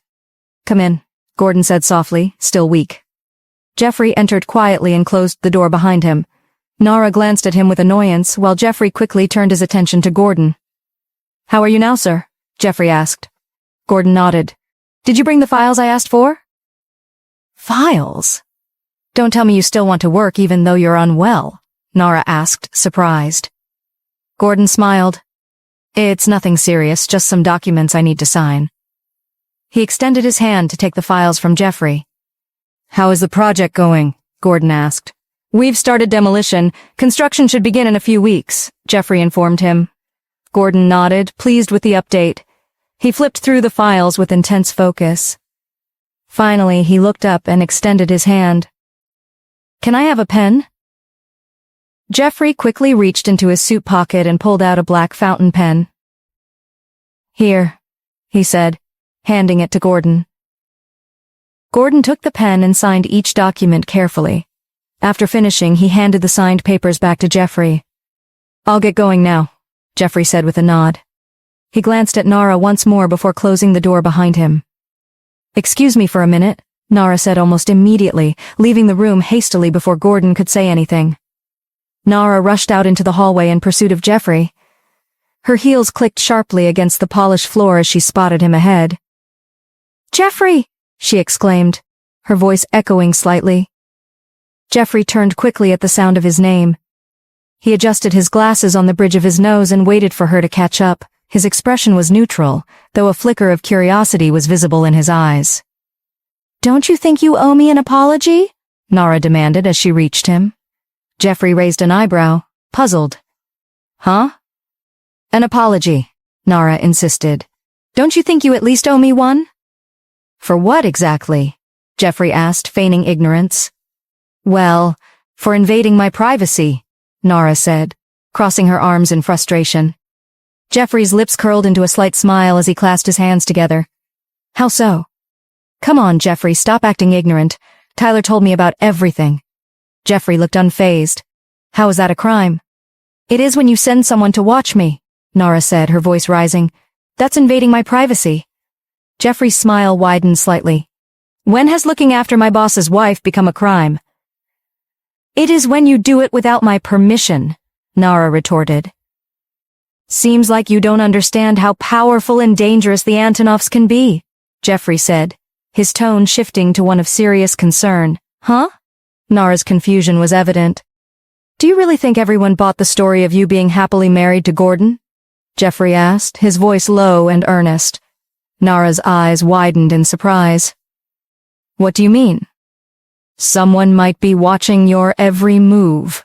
"Come in," Gordon said softly, still weak. Jeffrey entered quietly and closed the door behind him. Nara glanced at him with annoyance, while Jeffrey quickly turned his attention to Gordon. "How are you now, sir?" Jeffrey asked. Gordon nodded. "Did you bring the files I asked for?" "Files? Don't tell me you still want to work even though you're unwell," Nara asked, surprised. Gordon smiled. "It's nothing serious, just some documents I need to sign." He extended his hand to take the files from Jeffrey. "How is the project going?" Gordon asked. "We've started demolition. Construction should begin in a few weeks," Jeffrey informed him. Gordon nodded, pleased with the update. He flipped through the files with intense focus. Finally, he looked up and extended his hand. "Can I have a pen?" Jeffrey quickly reached into his suit pocket and pulled out a black fountain pen. "Here," he said, handing it to Gordon. Gordon took the pen and signed each document carefully. After finishing, he handed the signed papers back to Jeffrey. "I'll get going now," Jeffrey said with a nod. He glanced at Nara once more before closing the door behind him. "Excuse me for a minute," Nara said almost immediately, leaving the room hastily before Gordon could say anything. Nara rushed out into the hallway in pursuit of Jeffrey. Her heels clicked sharply against the polished floor as she spotted him ahead. "Jeffrey!" she exclaimed, her voice echoing slightly. Jeffrey turned quickly at the sound of his name. He adjusted his glasses on the bridge of his nose and waited for her to catch up. His expression was neutral, though a flicker of curiosity was visible in his eyes. "Don't you think you owe me an apology?" Nara demanded as she reached him. Jeffrey raised an eyebrow, puzzled. "Huh?" "An apology," Nara insisted. "Don't you think you at least owe me one?" "For what exactly?" Jeffrey asked, feigning ignorance. "Well, for invading my privacy," Nara said, crossing her arms in frustration. Jeffrey's lips curled into a slight smile as he clasped his hands together. "How so?" "Come on, Jeffrey, stop acting ignorant. Tyler told me about everything." Jeffrey looked unfazed. "How is that a crime?" "It is when you send someone to watch me," Nara said, her voice rising. "That's invading my privacy." Jeffrey's smile widened slightly. "When has looking after my boss's wife become a crime?" "It is when you do it without my permission," Nara retorted. "Seems like you don't understand how powerful and dangerous the Antonovs can be," Jeffrey said, his tone shifting to one of serious concern. "Huh?" Nara's confusion was evident. "Do you really think everyone bought the story of you being happily married to Gordon?" Jeffrey asked, his voice low and earnest. Nara's eyes widened in surprise. "What do you mean?" "Someone might be watching your every move,"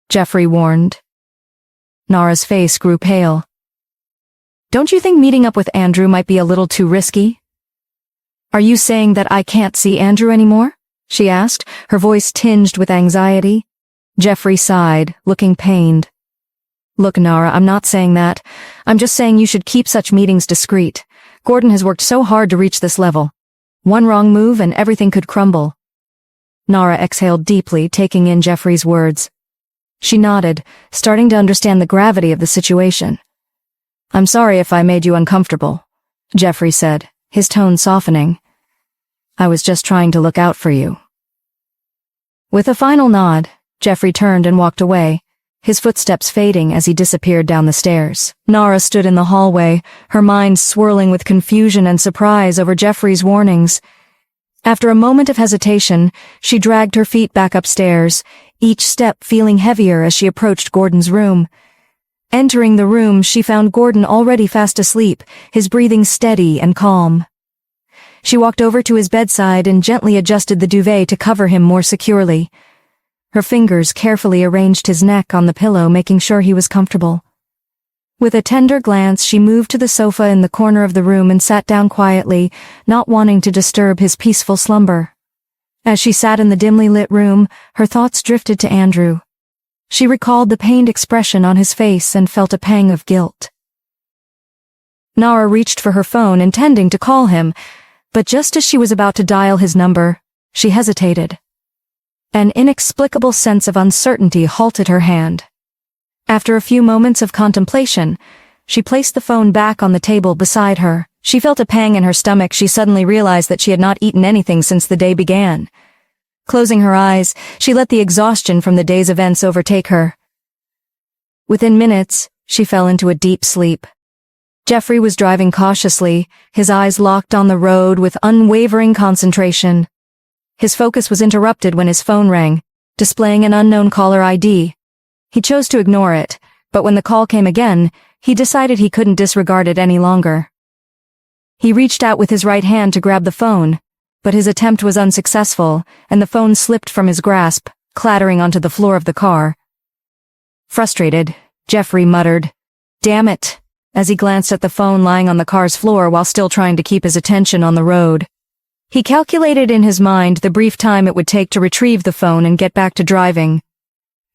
Jeffrey warned. Nara's face grew pale. "Don't you think meeting up with Andrew might be a little too risky?" "Are you saying that I can't see Andrew anymore?" she asked, her voice tinged with anxiety. Jeffrey sighed, looking pained. "Look, Nara, I'm not saying that. I'm just saying you should keep such meetings discreet. Gordon has worked so hard to reach this level. One wrong move and everything could crumble." Nara exhaled deeply, taking in Jeffrey's words. She nodded, starting to understand the gravity of the situation. I'm sorry if I made you uncomfortable, Jeffrey said, his tone softening. I was just trying to look out for you. With a final nod, Jeffrey turned and walked away, his footsteps fading as he disappeared down the stairs. Nara stood in the hallway, her mind swirling with confusion and surprise over Jeffrey's warnings. After a moment of hesitation, she dragged her feet back upstairs, each step feeling heavier as she approached Gordon's room. Entering the room, she found Gordon already fast asleep, his breathing steady and calm. She walked over to his bedside and gently adjusted the duvet to cover him more securely. Her fingers carefully arranged his neck on the pillow, making sure he was comfortable. With a tender glance, she moved to the sofa in the corner of the room and sat down quietly, not wanting to disturb his peaceful slumber. As she sat in the dimly lit room, her thoughts drifted to Andrew. She recalled the pained expression on his face and felt a pang of guilt. Nara reached for her phone, intending to call him, but just as she was about to dial his number, she hesitated. An inexplicable sense of uncertainty halted her hand. After a few moments of contemplation, she placed the phone back on the table beside her. She felt a pang in her stomach. She suddenly realized that she had not eaten anything since the day began. Closing her eyes, she let the exhaustion from the day's events overtake her. Within minutes, she fell into a deep sleep. Jeffrey was driving cautiously, his eyes locked on the road with unwavering concentration. His focus was interrupted when his phone rang, displaying an unknown caller ID. He chose to ignore it, but when the call came again, he decided he couldn't disregard it any longer. He reached out with his right hand to grab the phone, but his attempt was unsuccessful, and the phone slipped from his grasp, clattering onto the floor of the car. Frustrated, Jeffrey muttered, "Damn it," as he glanced at the phone lying on the car's floor while still trying to keep his attention on the road. He calculated in his mind the brief time it would take to retrieve the phone and get back to driving.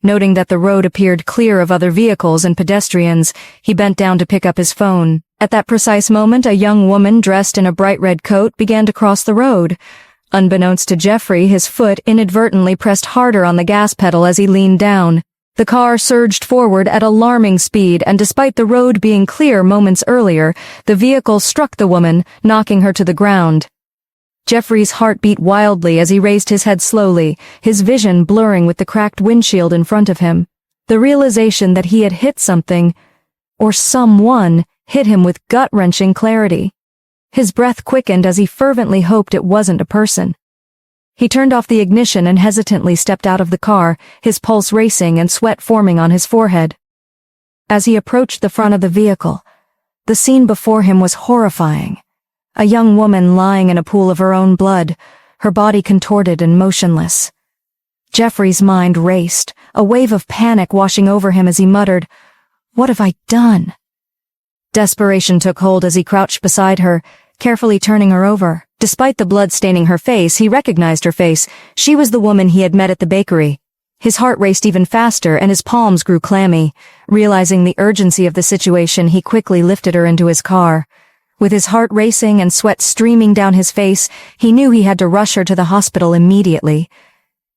Noting that the road appeared clear of other vehicles and pedestrians, he bent down to pick up his phone. At that precise moment, a young woman dressed in a bright red coat began to cross the road. Unbeknownst to Jeffrey, his foot inadvertently pressed harder on the gas pedal as he leaned down. The car surged forward at alarming speed, and despite the road being clear moments earlier, the vehicle struck the woman, knocking her to the ground. Jeffrey's heart beat wildly as he raised his head slowly, his vision blurring with the cracked windshield in front of him. The realization that he had hit something, or someone, hit him with gut-wrenching clarity. His breath quickened as he fervently hoped it wasn't a person. He turned off the ignition and hesitantly stepped out of the car, his pulse racing and sweat forming on his forehead. As he approached the front of the vehicle, the scene before him was horrifying. A young woman lying in a pool of her own blood, her body contorted and motionless. Jeffrey's mind raced, a wave of panic washing over him as he muttered, "What have I done?" Desperation took hold as he crouched beside her, carefully turning her over. Despite the blood staining her face, he recognized her face. She was the woman he had met at the bakery. His heart raced even faster and his palms grew clammy. Realizing the urgency of the situation, he quickly lifted her into his car. With his heart racing and sweat streaming down his face, he knew he had to rush her to the hospital immediately.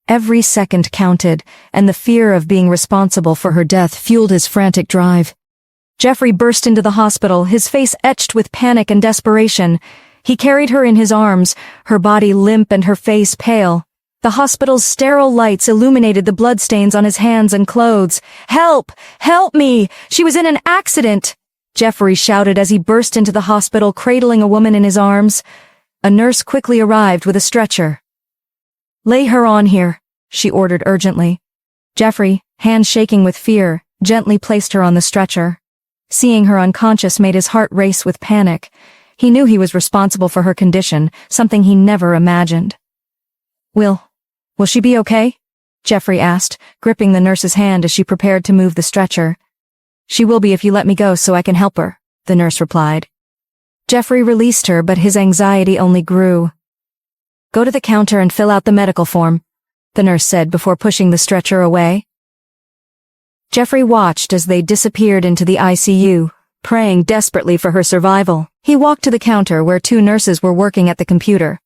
Every second counted, and the fear of being responsible for her death fueled his frantic drive. Jeffrey burst into the hospital, his face etched with panic and desperation. He carried her in his arms, her body limp and her face pale. The hospital's sterile lights illuminated the bloodstains on his hands and clothes. "Help! Help me! She was in an accident!" Jeffrey shouted as he burst into the hospital, cradling a woman in his arms. A nurse quickly arrived with a stretcher. "Lay her on here," she ordered urgently. Jeffrey, hands shaking with fear, gently placed her on the stretcher. Seeing her unconscious made his heart race with panic. He knew he was responsible for her condition, something he never imagined. Will she be okay?" Jeffrey asked, gripping the nurse's hand as she prepared to move the stretcher. "She will be if you let me go so I can help her," the nurse replied. Jeffrey released her, but his anxiety only grew. "Go to the counter and fill out the medical form," the nurse said before pushing the stretcher away. Jeffrey watched as they disappeared into the ICU, praying desperately for her survival. He walked to the counter where two nurses were working at the computer.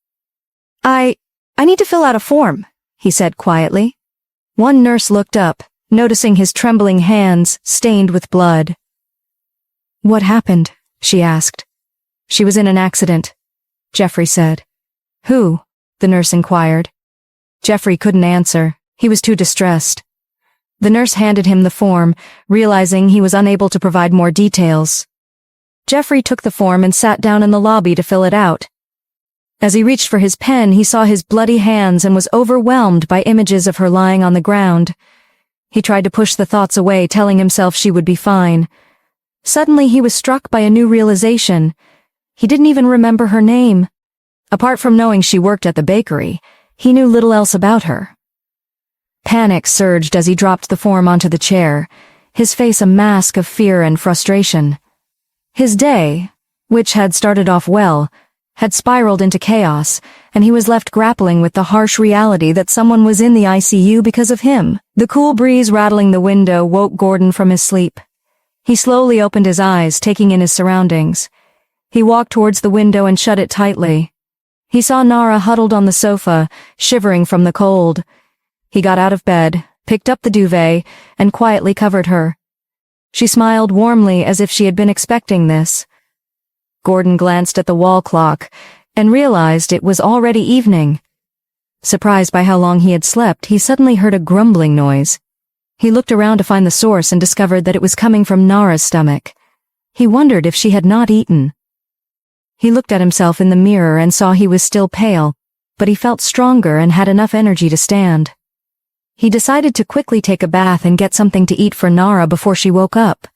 I need to fill out a form," he said quietly. One nurse looked up, noticing his trembling hands stained with blood. What happened? She asked. She was in an accident, Jeffrey said. Who? The nurse inquired. Jeffrey couldn't answer. He was too distressed. The nurse handed him the form, realizing he was unable to provide more details. Jeffrey took the form and sat down in the lobby to fill it out. As he reached for his pen, he saw his bloody hands and was overwhelmed by images of her lying on the ground. He tried to push the thoughts away, telling himself she would be fine. Suddenly, he was struck by a new realization. He didn't even remember her name. Apart from knowing she worked at the bakery, he knew little else about her. Panic surged as he dropped the form onto the chair, his face a mask of fear and frustration. His day, which had started off well, had spiraled into chaos, and he was left grappling with the harsh reality that someone was in the ICU because of him. The cool breeze rattling the window woke Gordon from his sleep. He slowly opened his eyes, taking in his surroundings. He walked towards the window and shut it tightly. He saw Nara huddled on the sofa, shivering from the cold. He got out of bed, picked up the duvet, and quietly covered her. She smiled warmly as if she had been expecting this. Gordon glanced at the wall clock and realized it was already evening. Surprised by how long he had slept, he suddenly heard a grumbling noise. He looked around to find the source and discovered that it was coming from Nara's stomach. He wondered if she had not eaten. He looked at himself in the mirror and saw he was still pale, but he felt stronger and had enough energy to stand. He decided to quickly take a bath and get something to eat for Nara before she woke up.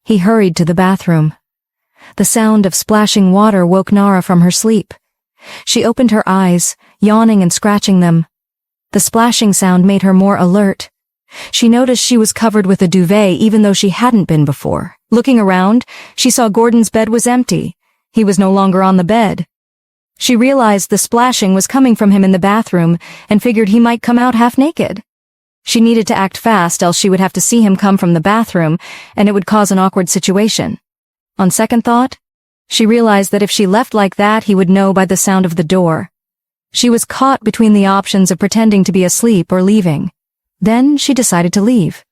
He hurried to the bathroom. The sound of splashing water woke Nara from her sleep. She opened her eyes, yawning and scratching them. The splashing sound made her more alert. She noticed she was covered with a duvet even though she hadn't been before. Looking around, she saw Gordon's bed was empty. He was no longer on the bed. She realized the splashing was coming from him in the bathroom and figured he might come out half naked. She needed to act fast, else she would have to see him come from the bathroom, and it would cause an awkward situation. On second thought, she realized that if she left like that, he would know by the sound of the door. She was caught between the options of pretending to be asleep or leaving. Then she decided to leave.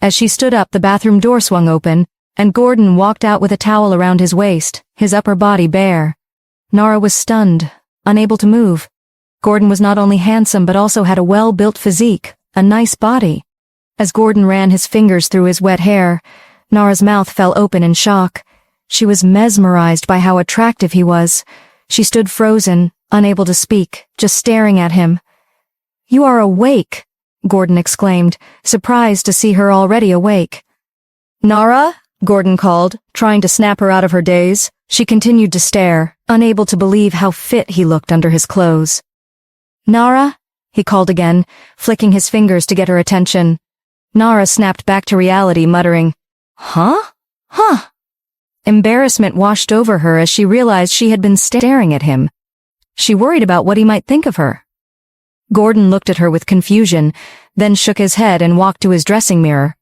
As she stood up, the bathroom door swung open, and Gordon walked out with a towel around his waist, his upper body bare. Nara was stunned, unable to move. Gordon was not only handsome but also had a well-built physique, a nice body. As Gordon ran his fingers through his wet hair, Nara's mouth fell open in shock. She was mesmerized by how attractive he was. She stood frozen, unable to speak, just staring at him. "You are awake," Gordon exclaimed, surprised to see her already awake. "Nara?" Gordon called, trying to snap her out of her daze. She continued to stare, unable to believe how fit he looked under his clothes. "Nara?" he called again, flicking his fingers to get her attention. Nara snapped back to reality, muttering, "Huh? Huh?" Embarrassment washed over her as she realized she had been staring at him. She worried about what he might think of her. Gordon looked at her with confusion, then shook his head and walked to his dressing mirror.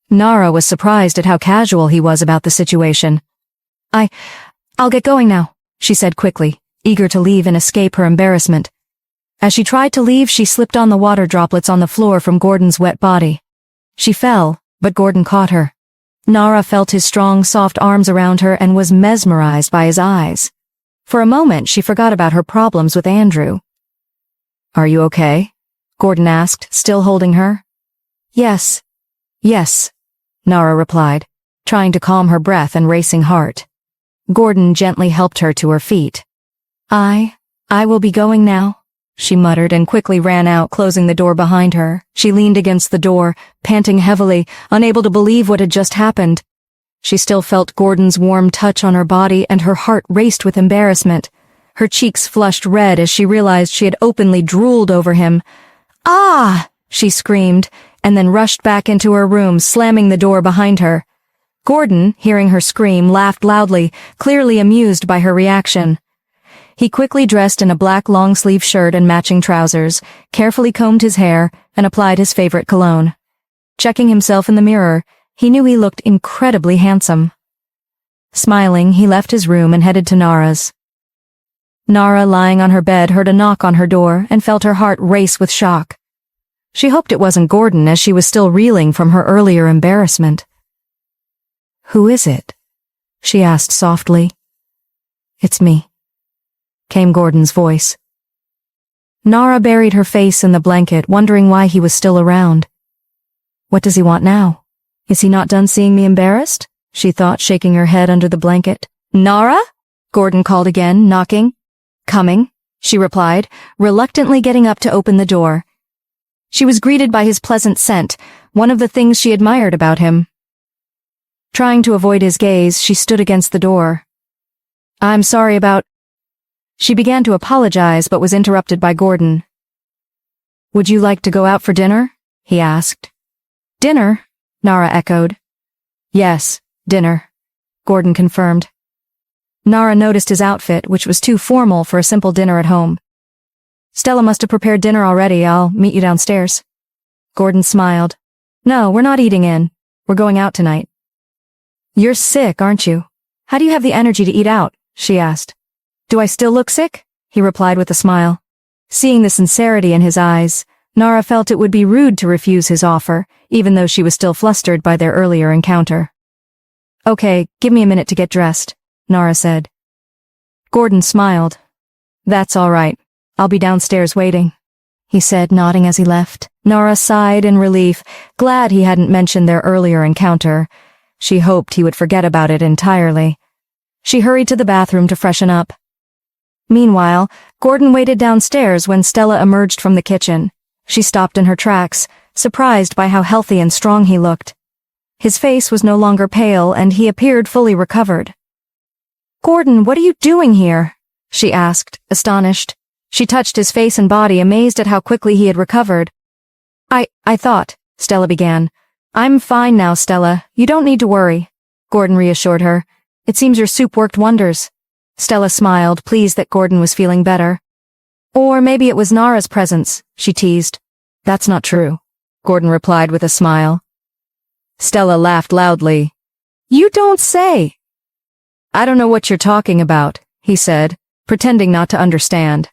Nara was surprised at how casual he was about the situation. I'll get going now," she said quickly, eager to leave and escape her embarrassment. As she tried to leave, she slipped on the water droplets on the floor from Gordon's wet body. She fell, but Gordon caught her. Nara felt his strong, soft arms around her and was mesmerized by his eyes. For a moment, she forgot about her problems with Andrew. "Are you okay?" Gordon asked, still holding her. Yes, Nara replied, trying to calm her breath and racing heart. Gordon gently helped her to her feet. I will be going now," she muttered and quickly ran out, closing the door behind her. She leaned against the door, panting heavily, unable to believe what had just happened. She still felt Gordon's warm touch on her body and her heart raced with embarrassment. Her cheeks flushed red as she realized she had openly drooled over him. "Ah!" she screamed, and then rushed back into her room, slamming the door behind her. Gordon, hearing her scream, laughed loudly, clearly amused by her reaction. He quickly dressed in a black long-sleeve shirt and matching trousers, carefully combed his hair, and applied his favorite cologne. Checking himself in the mirror, he knew he looked incredibly handsome. Smiling, he left his room and headed to Nara's. Nara, lying on her bed, heard a knock on her door and felt her heart race with shock. She hoped it wasn't Gordon, as she was still reeling from her earlier embarrassment. "Who is it?" she asked softly. It's me, came Gordon's voice. Nara buried her face in the blanket, wondering why he was still around. What does he want now? Is he not done seeing me embarrassed? She thought, shaking her head under the blanket. Nara? Gordon called again, knocking. Coming, she replied, reluctantly getting up to open the door. She was greeted by his pleasant scent, one of the things she admired about him. Trying to avoid his gaze, she stood against the door. I'm sorry about... She began to apologize, but was interrupted by Gordon. Would you like to go out for dinner? He asked. Dinner? Nara echoed. Yes, dinner, Gordon confirmed. Nara noticed his outfit, which was too formal for a simple dinner at home. Stella must have prepared dinner already. I'll meet you downstairs. Gordon smiled. No, we're not eating in. We're going out tonight. You're sick, aren't you? How do you have the energy to eat out? She asked. Do I still look sick? He replied with a smile. Seeing the sincerity in his eyes, Nara felt it would be rude to refuse his offer, even though she was still flustered by their earlier encounter. Okay, give me a minute to get dressed, Nara said. Gordon smiled. That's all right. I'll be downstairs waiting, he said, nodding as he left. Nara sighed in relief, glad he hadn't mentioned their earlier encounter. She hoped he would forget about it entirely. She hurried to the bathroom to freshen up. Meanwhile, Gordon waited downstairs when Stella emerged from the kitchen. She stopped in her tracks, surprised by how healthy and strong he looked. His face was no longer pale, and he appeared fully recovered. Gordon, what are you doing here? She asked, astonished. She touched his face and body, amazed at how quickly he had recovered. I thought, Stella began. I'm fine now, Stella. You don't need to worry, Gordon reassured her. It seems your soup worked wonders. Stella smiled, pleased that Gordon was feeling better. Or maybe it was Nara's presence, she teased. That's not true, Gordon replied with a smile. Stella laughed loudly. You don't say. I don't know what you're talking about, he said, pretending not to understand.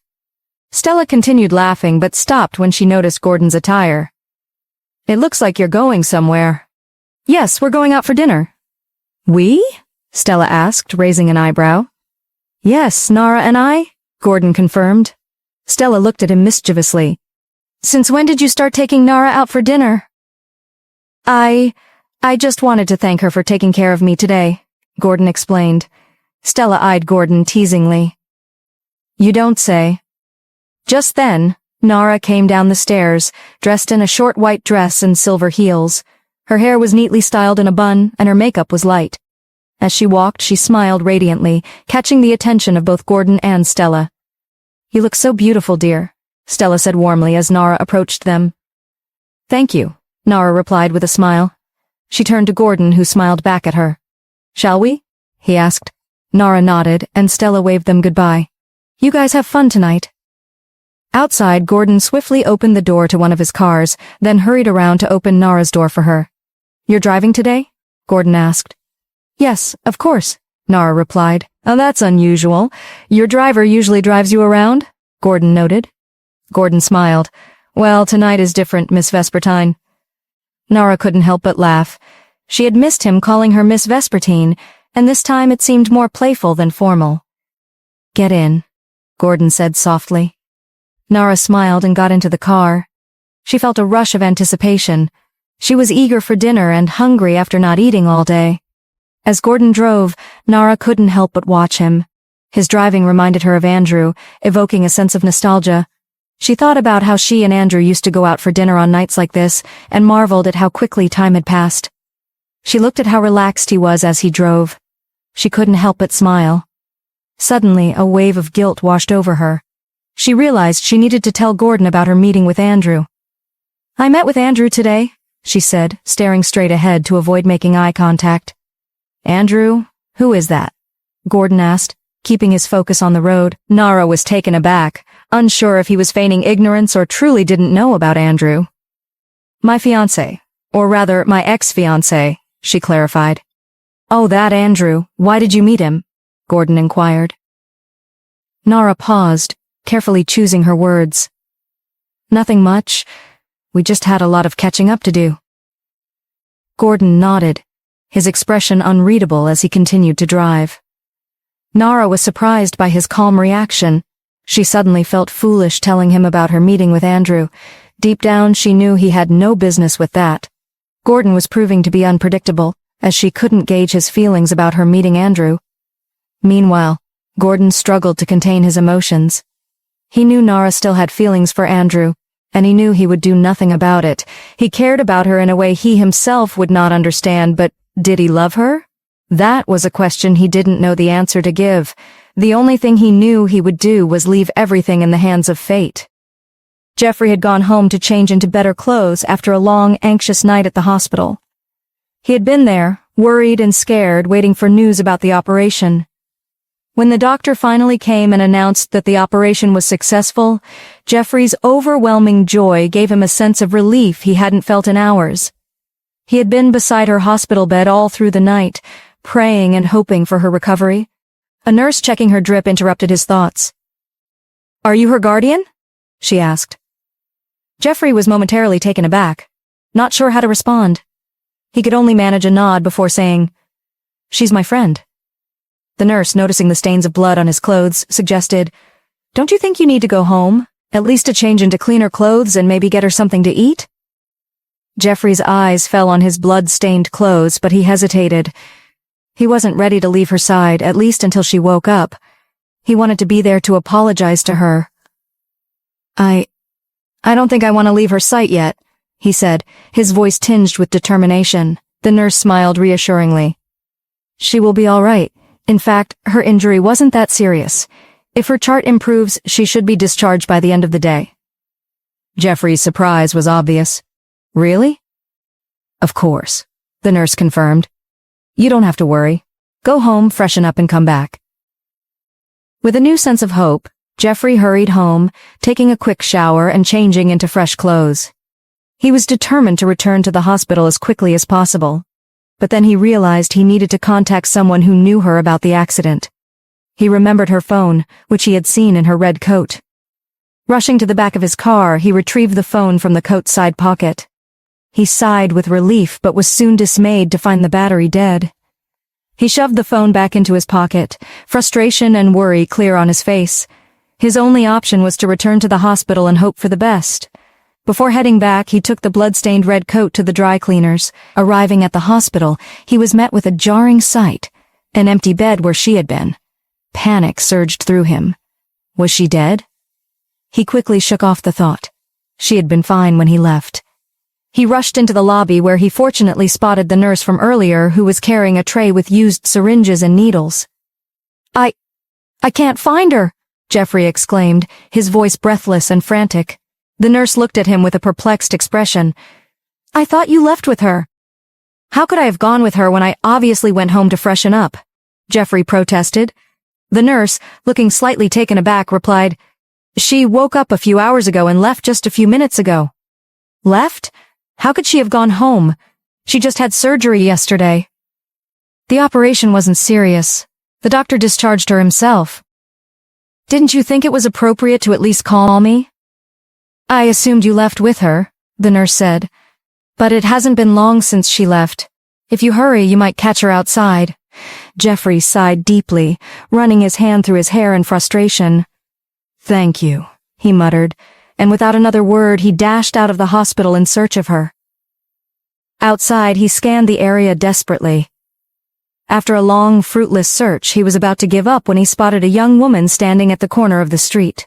Stella continued laughing but stopped when she noticed Gordon's attire. It looks like you're going somewhere. Yes, we're going out for dinner. We? Stella asked, raising an eyebrow. Yes, Nara and I, Gordon confirmed. Stella looked at him mischievously. Since when did you start taking Nara out for dinner? I just wanted to thank her for taking care of me today, Gordon explained. Stella eyed Gordon teasingly. You don't say. Just then, Nara came down the stairs, dressed in a short white dress and silver heels. Her hair was neatly styled in a bun, and her makeup was light. As she walked, she smiled radiantly, catching the attention of both Gordon and Stella. You look so beautiful, dear, Stella said warmly as Nara approached them. Thank you, Nara replied with a smile. She turned to Gordon, who smiled back at her. Shall we? He asked. Nara nodded, and Stella waved them goodbye. You guys have fun tonight. Outside, Gordon swiftly opened the door to one of his cars, then hurried around to open Nara's door for her. You're driving today? Gordon asked. Yes, of course, Nara replied. Oh, that's unusual. Your driver usually drives you around? Gordon noted. Gordon smiled. Well, tonight is different, Miss Vespertine. Nara couldn't help but laugh. She had missed him calling her Miss Vespertine, and this time it seemed more playful than formal. Get in, Gordon said softly. Nara smiled and got into the car. She felt a rush of anticipation. She was eager for dinner and hungry after not eating all day. As Gordon drove, Nara couldn't help but watch him. His driving reminded her of Andrew, evoking a sense of nostalgia. She thought about how she and Andrew used to go out for dinner on nights like this, and marveled at how quickly time had passed. She looked at how relaxed he was as he drove. She couldn't help but smile. Suddenly, a wave of guilt washed over her. She realized she needed to tell Gordon about her meeting with Andrew. I met with Andrew today, she said, staring straight ahead to avoid making eye contact. Andrew? Who is that? Gordon asked, keeping his focus on the road. Nara was taken aback, unsure if he was feigning ignorance or truly didn't know about Andrew. My fiancé, or rather my ex-fiancé, she clarified. Oh, that Andrew. Why did you meet him? Gordon inquired. Nara paused, carefully choosing her words. Nothing much. We just had a lot of catching up to do. Gordon nodded. his expression unreadable as he continued to drive. Nara was surprised by his calm reaction. She suddenly felt foolish telling him about her meeting with Andrew. Deep down, she knew he had no business with that. Gordon was proving to be unpredictable, as she couldn't gauge his feelings about her meeting Andrew. Meanwhile, Gordon struggled to contain his emotions. He knew Nara still had feelings for Andrew, and he knew he would do nothing about it. He cared about her in a way he himself would not understand, but did he love her? That was a question he didn't know the answer to give. The only thing he knew he would do was leave everything in the hands of fate. Jeffrey had gone home to change into better clothes after a long, anxious night at the hospital. He had been there, worried and scared, waiting for news about the operation. When the doctor finally came and announced that the operation was successful, Jeffrey's overwhelming joy gave him a sense of relief he hadn't felt in hours. He had been beside her hospital bed all through the night, praying and hoping for her recovery. A nurse checking her drip interrupted his thoughts. "Are you her guardian?" she asked. Jeffrey was momentarily taken aback, not sure how to respond. He could only manage a nod before saying, "She's my friend." The nurse, noticing the stains of blood on his clothes, suggested, "Don't you think you need to go home, at least to change into cleaner clothes and maybe get her something to eat?" Jeffrey's eyes fell on his blood-stained clothes, but he hesitated. He wasn't ready to leave her side, at least until she woke up. He wanted to be there to apologize to her. I don't think I want to leave her sight yet," he said, his voice tinged with determination. The nurse smiled reassuringly. "She will be all right. In fact, her injury wasn't that serious. If her chart improves, she should be discharged by the end of the day." Jeffrey's surprise was obvious. "Really?" "Of course," the nurse confirmed. "You don't have to worry. Go home, freshen up, and come back." With a new sense of hope, Jeffrey hurried home, taking a quick shower and changing into fresh clothes. He was determined to return to the hospital as quickly as possible. But then he realized he needed to contact someone who knew her about the accident. He remembered her phone, which he had seen in her red coat. Rushing to the back of his car, he retrieved the phone from the coat's side pocket. He sighed with relief but was soon dismayed to find the battery dead. He shoved the phone back into his pocket, frustration and worry clear on his face. His only option was to return to the hospital and hope for the best. Before heading back, he took the blood-stained red coat to the dry cleaners. Arriving at the hospital, he was met with a jarring sight, an empty bed where she had been. Panic surged through him. Was she dead? He quickly shook off the thought. She had been fine when he left. He rushed into the lobby where he fortunately spotted the nurse from earlier who was carrying a tray with used syringes and needles. I can't find her," Jeffrey exclaimed, his voice breathless and frantic. The nurse looked at him with a perplexed expression. "I thought you left with her." "How could I have gone with her when I obviously went home to freshen up?" Jeffrey protested. The nurse, looking slightly taken aback, replied, "She woke up a few hours ago and left just a few minutes ago." "Left? How could she have gone home? She just had surgery yesterday." "The operation wasn't serious. The doctor discharged her himself." "Didn't you think it was appropriate to at least call me?" "I assumed you left with her," the nurse said. "But it hasn't been long since she left. If you hurry, you might catch her outside." Jeffrey sighed deeply, running his hand through his hair in frustration. "Thank you," he muttered, and without another word he dashed out of the hospital in search of her. Outside, he scanned the area desperately. After a long, fruitless search, he was about to give up when he spotted a young woman standing at the corner of the street.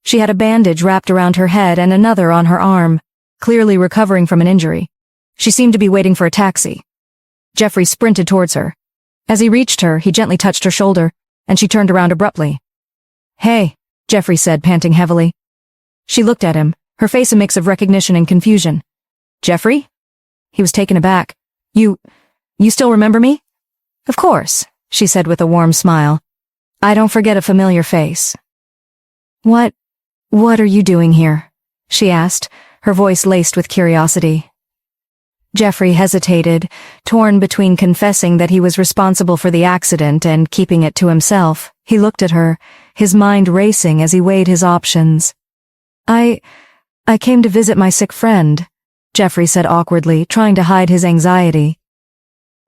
She had a bandage wrapped around her head and another on her arm, clearly recovering from an injury. She seemed to be waiting for a taxi. Jeffrey sprinted towards her. As he reached her, he gently touched her shoulder, and she turned around abruptly. "Hey," Jeffrey said, panting heavily. She looked at him, her face a mix of recognition and confusion. "Jeffrey?" He was taken aback. You still remember me?" "Of course," she said with a warm smile. "I don't forget a familiar face." What are you doing here?" she asked, her voice laced with curiosity. Jeffrey hesitated, torn between confessing that he was responsible for the accident and keeping it to himself. He looked at her, his mind racing as he weighed his options. I came to visit my sick friend," Jeffrey said awkwardly, trying to hide his anxiety.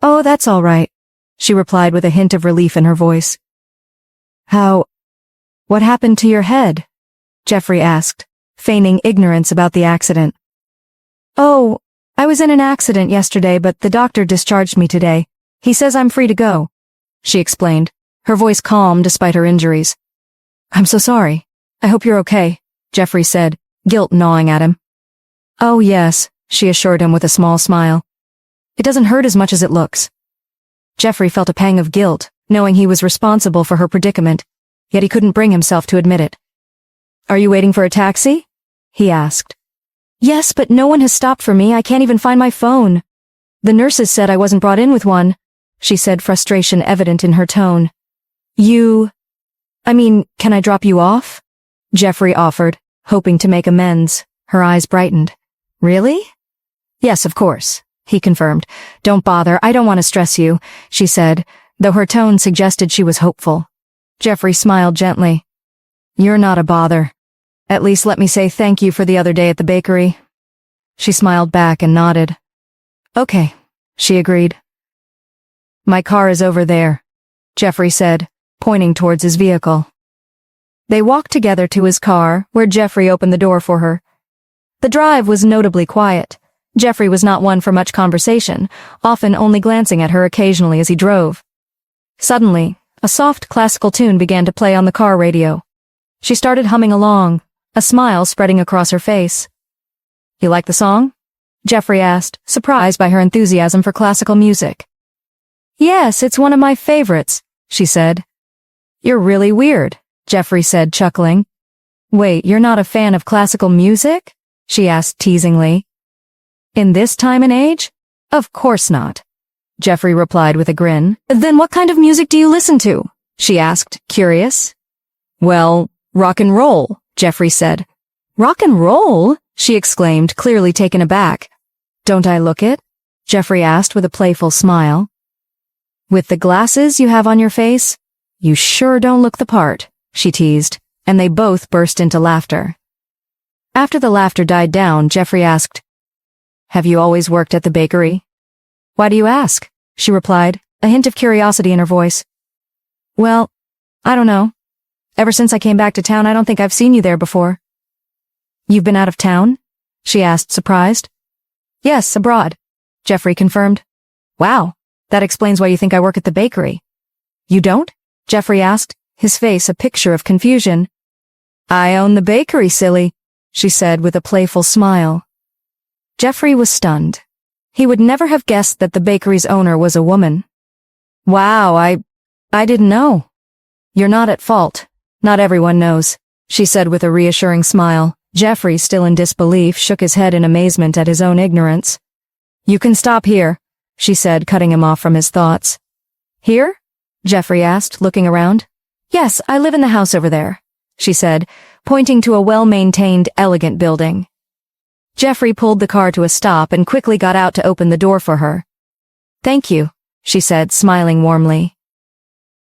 Oh, that's all right, she replied with a hint of relief in her voice. What happened to your head? Jeffrey asked, feigning ignorance about the accident. Oh, I was in an accident yesterday, but the doctor discharged me today. He says I'm free to go, she explained, her voice calm despite her injuries. I'm so sorry. I hope you're okay, Jeffrey said, guilt gnawing at him. Oh yes, she assured him with a small smile. It doesn't hurt as much as it looks. Jeffrey felt a pang of guilt, knowing he was responsible for her predicament, yet he couldn't bring himself to admit it. Are you waiting for a taxi? He asked. Yes, but no one has stopped for me. I can't even find my phone. The nurses said I wasn't brought in with one, she said, frustration evident in her tone. Can I drop you off? Jeffrey offered, hoping to make amends. Her eyes brightened. Really? Yes, of course, he confirmed. Don't bother, I don't want to stress you, she said, though her tone suggested she was hopeful. Jeffrey smiled gently. You're not a bother. At least let me say thank you for the other day at the bakery. She smiled back and nodded. Okay, she agreed. My car is over there, Jeffrey said, pointing towards his vehicle. They walked together to his car, where Jeffrey opened the door for her. The drive was notably quiet. Jeffrey was not one for much conversation, often only glancing at her occasionally as he drove. Suddenly, a soft classical tune began to play on the car radio. She started humming along, a smile spreading across her face. You like the song? Jeffrey asked, surprised by her enthusiasm for classical music. Yes, it's one of my favorites, she said. You're really weird, Jeffrey said, chuckling. Wait, you're not a fan of classical music? She asked teasingly. In this time and age? Of course not, Jeffrey replied with a grin. Then what kind of music do you listen to? She asked, curious. Well, rock and roll, Jeffrey said. Rock and roll? She exclaimed, clearly taken aback. Don't I look it? Jeffrey asked with a playful smile. With the glasses you have on your face, you sure don't look the part, she teased, and they both burst into laughter. After the laughter died down, Jeffrey asked, Have you always worked at the bakery? Why do you ask? She replied, a hint of curiosity in her voice. Well, I don't know. Ever since I came back to town, I don't think I've seen you there before. You've been out of town? She asked, surprised. Yes, abroad, Jeffrey confirmed. Wow, that explains why you think I work at the bakery. You don't? Jeffrey asked, his face a picture of confusion. I own the bakery, silly, she said with a playful smile. Jeffrey was stunned. He would never have guessed that the bakery's owner was a woman. Wow, I didn't know. You're not at fault. Not everyone knows, she said with a reassuring smile. Jeffrey, still in disbelief, shook his head in amazement at his own ignorance. You can stop here, she said, cutting him off from his thoughts. Here? Jeffrey asked, looking around. Yes, I live in the house over there, she said, pointing to a well-maintained, elegant building. Jeffrey pulled the car to a stop and quickly got out to open the door for her. Thank you, she said, smiling warmly.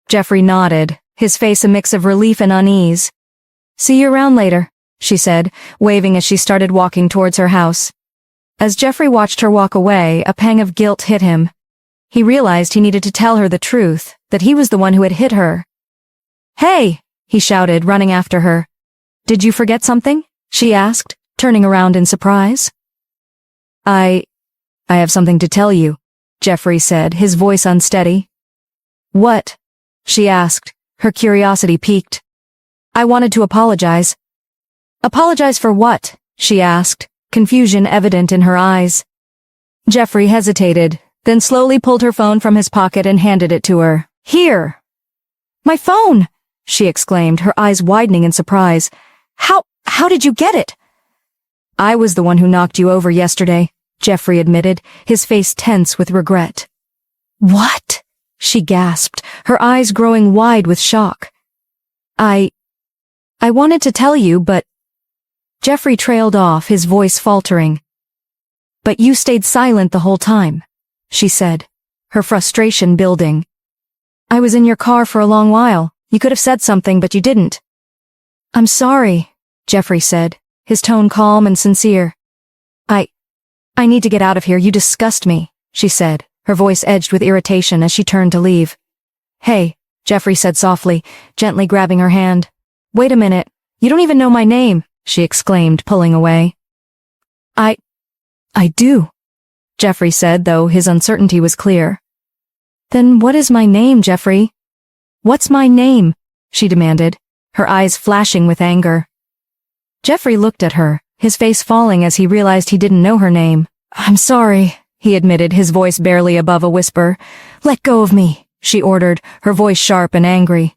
Jeffrey nodded, his face a mix of relief and unease. See you around later, she said, waving as she started walking towards her house. As Jeffrey watched her walk away, a pang of guilt hit him. He realized he needed to tell her the truth, that he was the one who had hit her. Hey, he shouted, running after her. Did you forget something? She asked, turning around in surprise. I have something to tell you, Jeffrey said, his voice unsteady. What? She asked, her curiosity piqued. I wanted to apologize. Apologize for what? She asked, confusion evident in her eyes. Jeffrey hesitated, then slowly pulled her phone from his pocket and handed it to her. Here! My phone! She exclaimed, her eyes widening in surprise. How did you get it? I was the one who knocked you over yesterday, Jeffrey admitted, his face tense with regret. What? She gasped, her eyes growing wide with shock. I wanted to tell you, but... Jeffrey trailed off, his voice faltering. But you stayed silent the whole time, she said, her frustration building. I was in your car for a long while. You could have said something, but you didn't. I'm sorry, Jeffrey said, his tone calm and sincere. I need to get out of here. You disgust me, she said, her voice edged with irritation as she turned to leave. "Hey," Jeffrey said softly, gently grabbing her hand. "Wait a minute. You don't even know my name," she exclaimed, pulling away. I do," Jeffrey said, though his uncertainty was clear. "Then what is my name, Jeffrey?" "What's my name?" she demanded, her eyes flashing with anger. Jeffrey looked at her, his face falling as he realized he didn't know her name. "I'm sorry," he admitted, his voice barely above a whisper. "Let go of me," she ordered, her voice sharp and angry.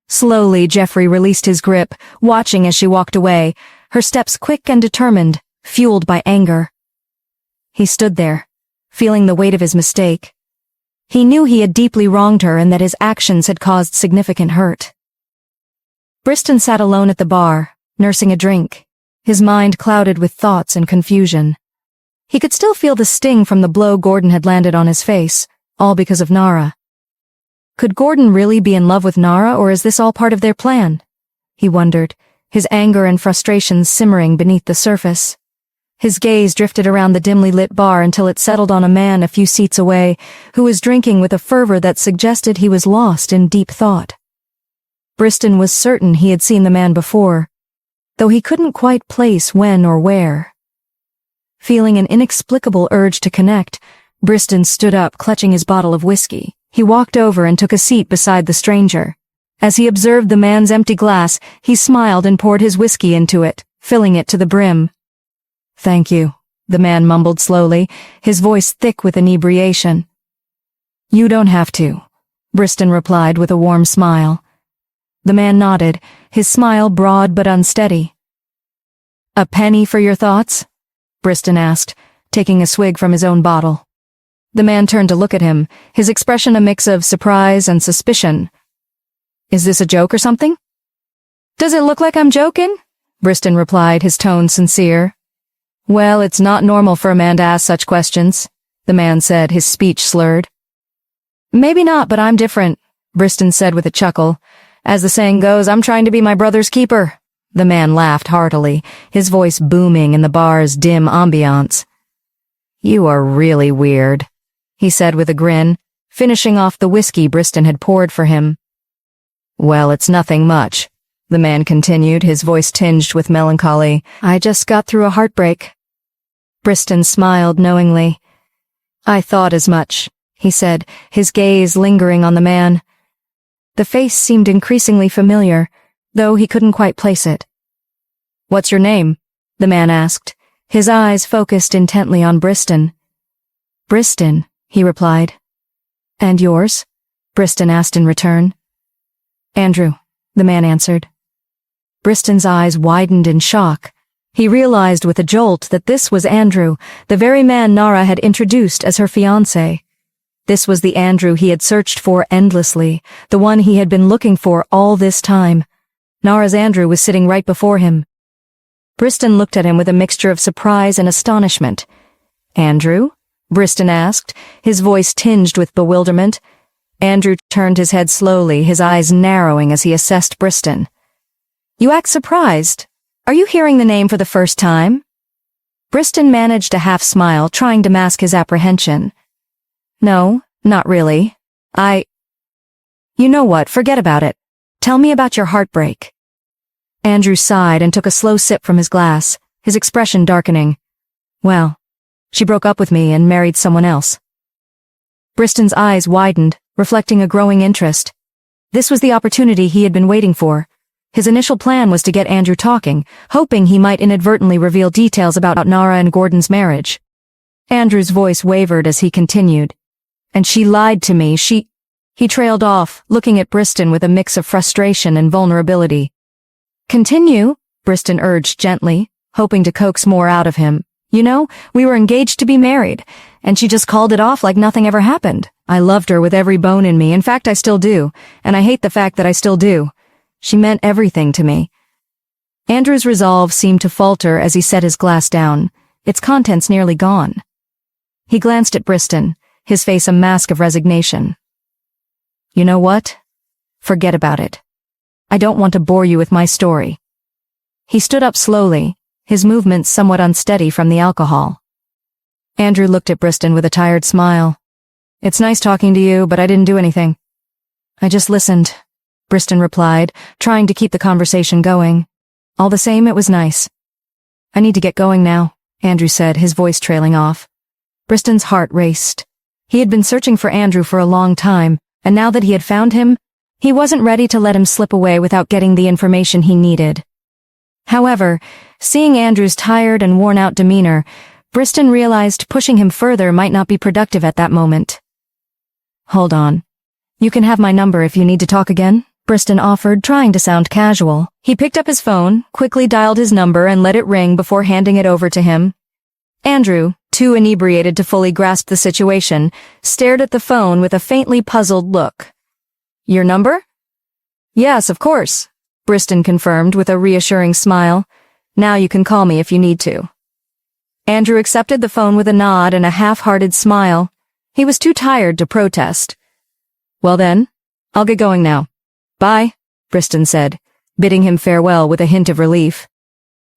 Slowly, Jeffrey released his grip, watching as she walked away, her steps quick and determined, fueled by anger. He stood there, feeling the weight of his mistake. He knew he had deeply wronged her and that his actions had caused significant hurt. Briston sat alone at the bar, nursing a drink, his mind clouded with thoughts and confusion. He could still feel the sting from the blow Gordon had landed on his face, all because of Nara. Could Gordon really be in love with Nara, or is this all part of their plan? He wondered, his anger and frustration simmering beneath the surface. His gaze drifted around the dimly lit bar until it settled on a man a few seats away, who was drinking with a fervor that suggested he was lost in deep thought. Briston was certain he had seen the man before, though he couldn't quite place when or where. Feeling an inexplicable urge to connect, Briston stood up, clutching his bottle of whiskey. He walked over and took a seat beside the stranger. As he observed the man's empty glass, he smiled and poured his whiskey into it, filling it to the brim. "Thank you," the man mumbled slowly, his voice thick with inebriation. "You don't have to," Briston replied with a warm smile. The man nodded, his smile broad but unsteady. "A penny for your thoughts?" Briston asked, taking a swig from his own bottle. The man turned to look at him, his expression a mix of surprise and suspicion. "Is this a joke or something?" "Does it look like I'm joking?" Briston replied, his tone sincere. "Well, it's not normal for a man to ask such questions," the man said, his speech slurred. "Maybe not, but I'm different," Briston said with a chuckle. "As the saying goes, I'm trying to be my brother's keeper." The man laughed heartily, his voice booming in the bar's dim ambiance. "You are really weird," he said with a grin, finishing off the whiskey Briston had poured for him. "Well, it's nothing much," the man continued, his voice tinged with melancholy. "I just got through a heartbreak." Briston smiled knowingly. "I thought as much," he said, his gaze lingering on the man. The face seemed increasingly familiar, though he couldn't quite place it. "What's your name?" the man asked, his eyes focused intently on Briston. "Briston," he replied. "And yours?" Briston asked in return. "Andrew," the man answered. Briston's eyes widened in shock. He realized with a jolt that this was Andrew, the very man Nara had introduced as her fiancé. This was the Andrew he had searched for endlessly, the one he had been looking for all this time. Nara's Andrew was sitting right before him. Briston looked at him with a mixture of surprise and astonishment. "Andrew?" Briston asked, his voice tinged with bewilderment. Andrew turned his head slowly, his eyes narrowing as he assessed Briston. "You act surprised. Are you hearing the name for the first time?" Briston managed a half smile, trying to mask his apprehension. "No, not really. You know what, forget about it. Tell me about your heartbreak." Andrew sighed and took a slow sip from his glass, his expression darkening. "Well, she broke up with me and married someone else." Briston's eyes widened, reflecting a growing interest. This was the opportunity he had been waiting for. His initial plan was to get Andrew talking, hoping he might inadvertently reveal details about Nara and Gordon's marriage. Andrew's voice wavered as he continued. "And she lied to me, He trailed off, looking at Briston with a mix of frustration and vulnerability. "Continue," Briston urged gently, hoping to coax more out of him. "You know, we were engaged to be married, and she just called it off like nothing ever happened. I loved her with every bone in me, in fact I still do, and I hate the fact that I still do. She meant everything to me." Andrew's resolve seemed to falter as he set his glass down, its contents nearly gone. He glanced at Briston, his face a mask of resignation. "You know what? Forget about it. I don't want to bore you with my story." He stood up slowly, his movements somewhat unsteady from the alcohol. Andrew looked at Briston with a tired smile. It's nice talking to you, but I didn't do anything. I just listened, Briston replied, trying to keep the conversation going. All the same, it was nice. I need to get going now, Andrew said, his voice trailing off. Briston's heart raced. He had been searching for Andrew for a long time, and now that he had found him, he wasn't ready to let him slip away without getting the information he needed. However, seeing Andrew's tired and worn-out demeanor, Briston realized pushing him further might not be productive at that moment. Hold on. You can have my number if you need to talk again, Briston offered, trying to sound casual. He picked up his phone, quickly dialed his number and let it ring before handing it over to him. Andrew, too inebriated to fully grasp the situation, stared at the phone with a faintly puzzled look. Your number? Yes, of course, Briston confirmed with a reassuring smile. Now you can call me if you need to. Andrew accepted the phone with a nod and a half-hearted smile. He was too tired to protest. Well then, I'll get going now. Bye, Briston said, bidding him farewell with a hint of relief.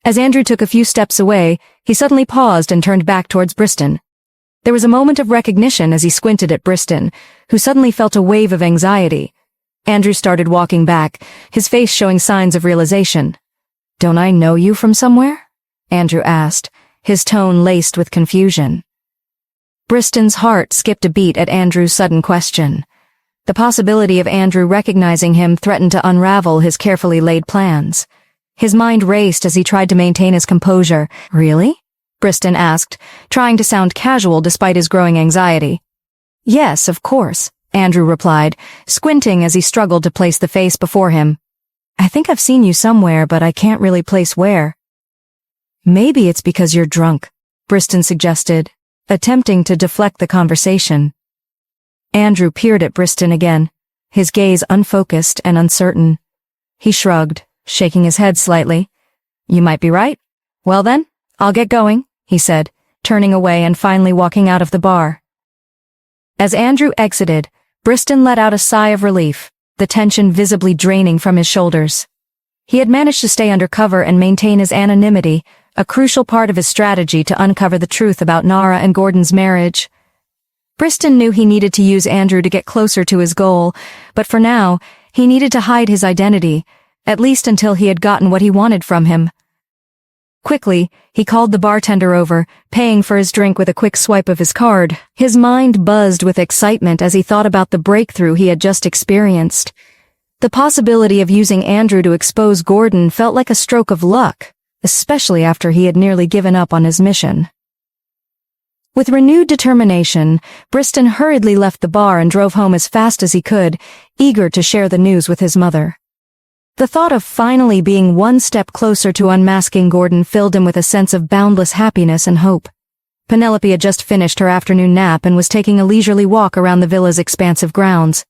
As Andrew took a few steps away, he suddenly paused and turned back towards Briston. There was a moment of recognition as he squinted at Briston, who suddenly felt a wave of anxiety. Andrew started walking back, his face showing signs of realization. Don't I know you from somewhere? Andrew asked, his tone laced with confusion. Briston's heart skipped a beat at Andrew's sudden question. The possibility of Andrew recognizing him threatened to unravel his carefully laid plans. His mind raced as he tried to maintain his composure. Really? Briston asked, trying to sound casual despite his growing anxiety. Yes, of course, Andrew replied, squinting as he struggled to place the face before him. I think I've seen you somewhere, but I can't really place where. Maybe it's because you're drunk, Briston suggested, attempting to deflect the conversation. Andrew peered at Briston again, his gaze unfocused and uncertain. He shrugged, shaking his head slightly. You might be right. Well then, I'll get going, he said, turning away and finally walking out of the bar. As Andrew exited, Briston let out a sigh of relief, the tension visibly draining from his shoulders. He had managed to stay under cover and maintain his anonymity, a crucial part of his strategy to uncover the truth about Nara and Gordon's marriage. Briston knew he needed to use Andrew to get closer to his goal, but for now, he needed to hide his identity, at least until he had gotten what he wanted from him. Quickly, he called the bartender over, paying for his drink with a quick swipe of his card. His mind buzzed with excitement as he thought about the breakthrough he had just experienced. The possibility of using Andrew to expose Gordon felt like a stroke of luck, especially after he had nearly given up on his mission. With renewed determination, Briston hurriedly left the bar and drove home as fast as he could, eager to share the news with his mother. The thought of finally being one step closer to unmasking Gordon filled him with a sense of boundless happiness and hope. Penelope had just finished her afternoon nap and was taking a leisurely walk around the villa's expansive grounds.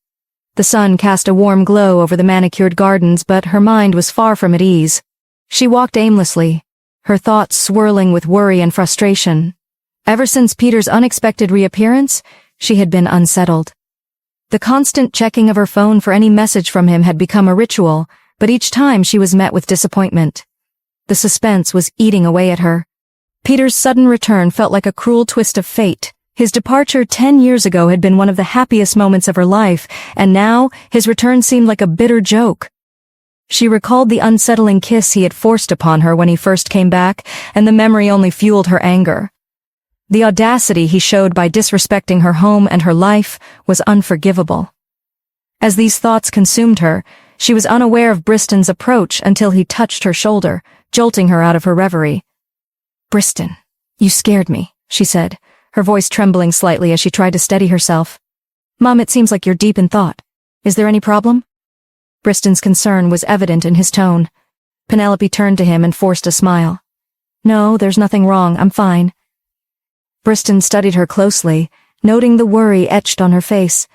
The sun cast a warm glow over the manicured gardens, but her mind was far from at ease. She walked aimlessly, her thoughts swirling with worry and frustration. Ever since Peter's unexpected reappearance, she had been unsettled. The constant checking of her phone for any message from him had become a ritual, but each time she was met with disappointment. The suspense was eating away at her. Peter's sudden return felt like a cruel twist of fate. His departure 10 years ago had been one of the happiest moments of her life, and now his return seemed like a bitter joke. She recalled the unsettling kiss he had forced upon her when he first came back, and the memory only fueled her anger. The audacity he showed by disrespecting her home and her life was unforgivable. As these thoughts consumed her, she was unaware of Briston's approach until he touched her shoulder, jolting her out of her reverie. Briston, you scared me, she said, her voice trembling slightly as she tried to steady herself. Mom, it seems like you're deep in thought. Is there any problem? Briston's concern was evident in his tone. Penelope turned to him and forced a smile. No, there's nothing wrong, I'm fine. Briston studied her closely, noting the worry etched on her face.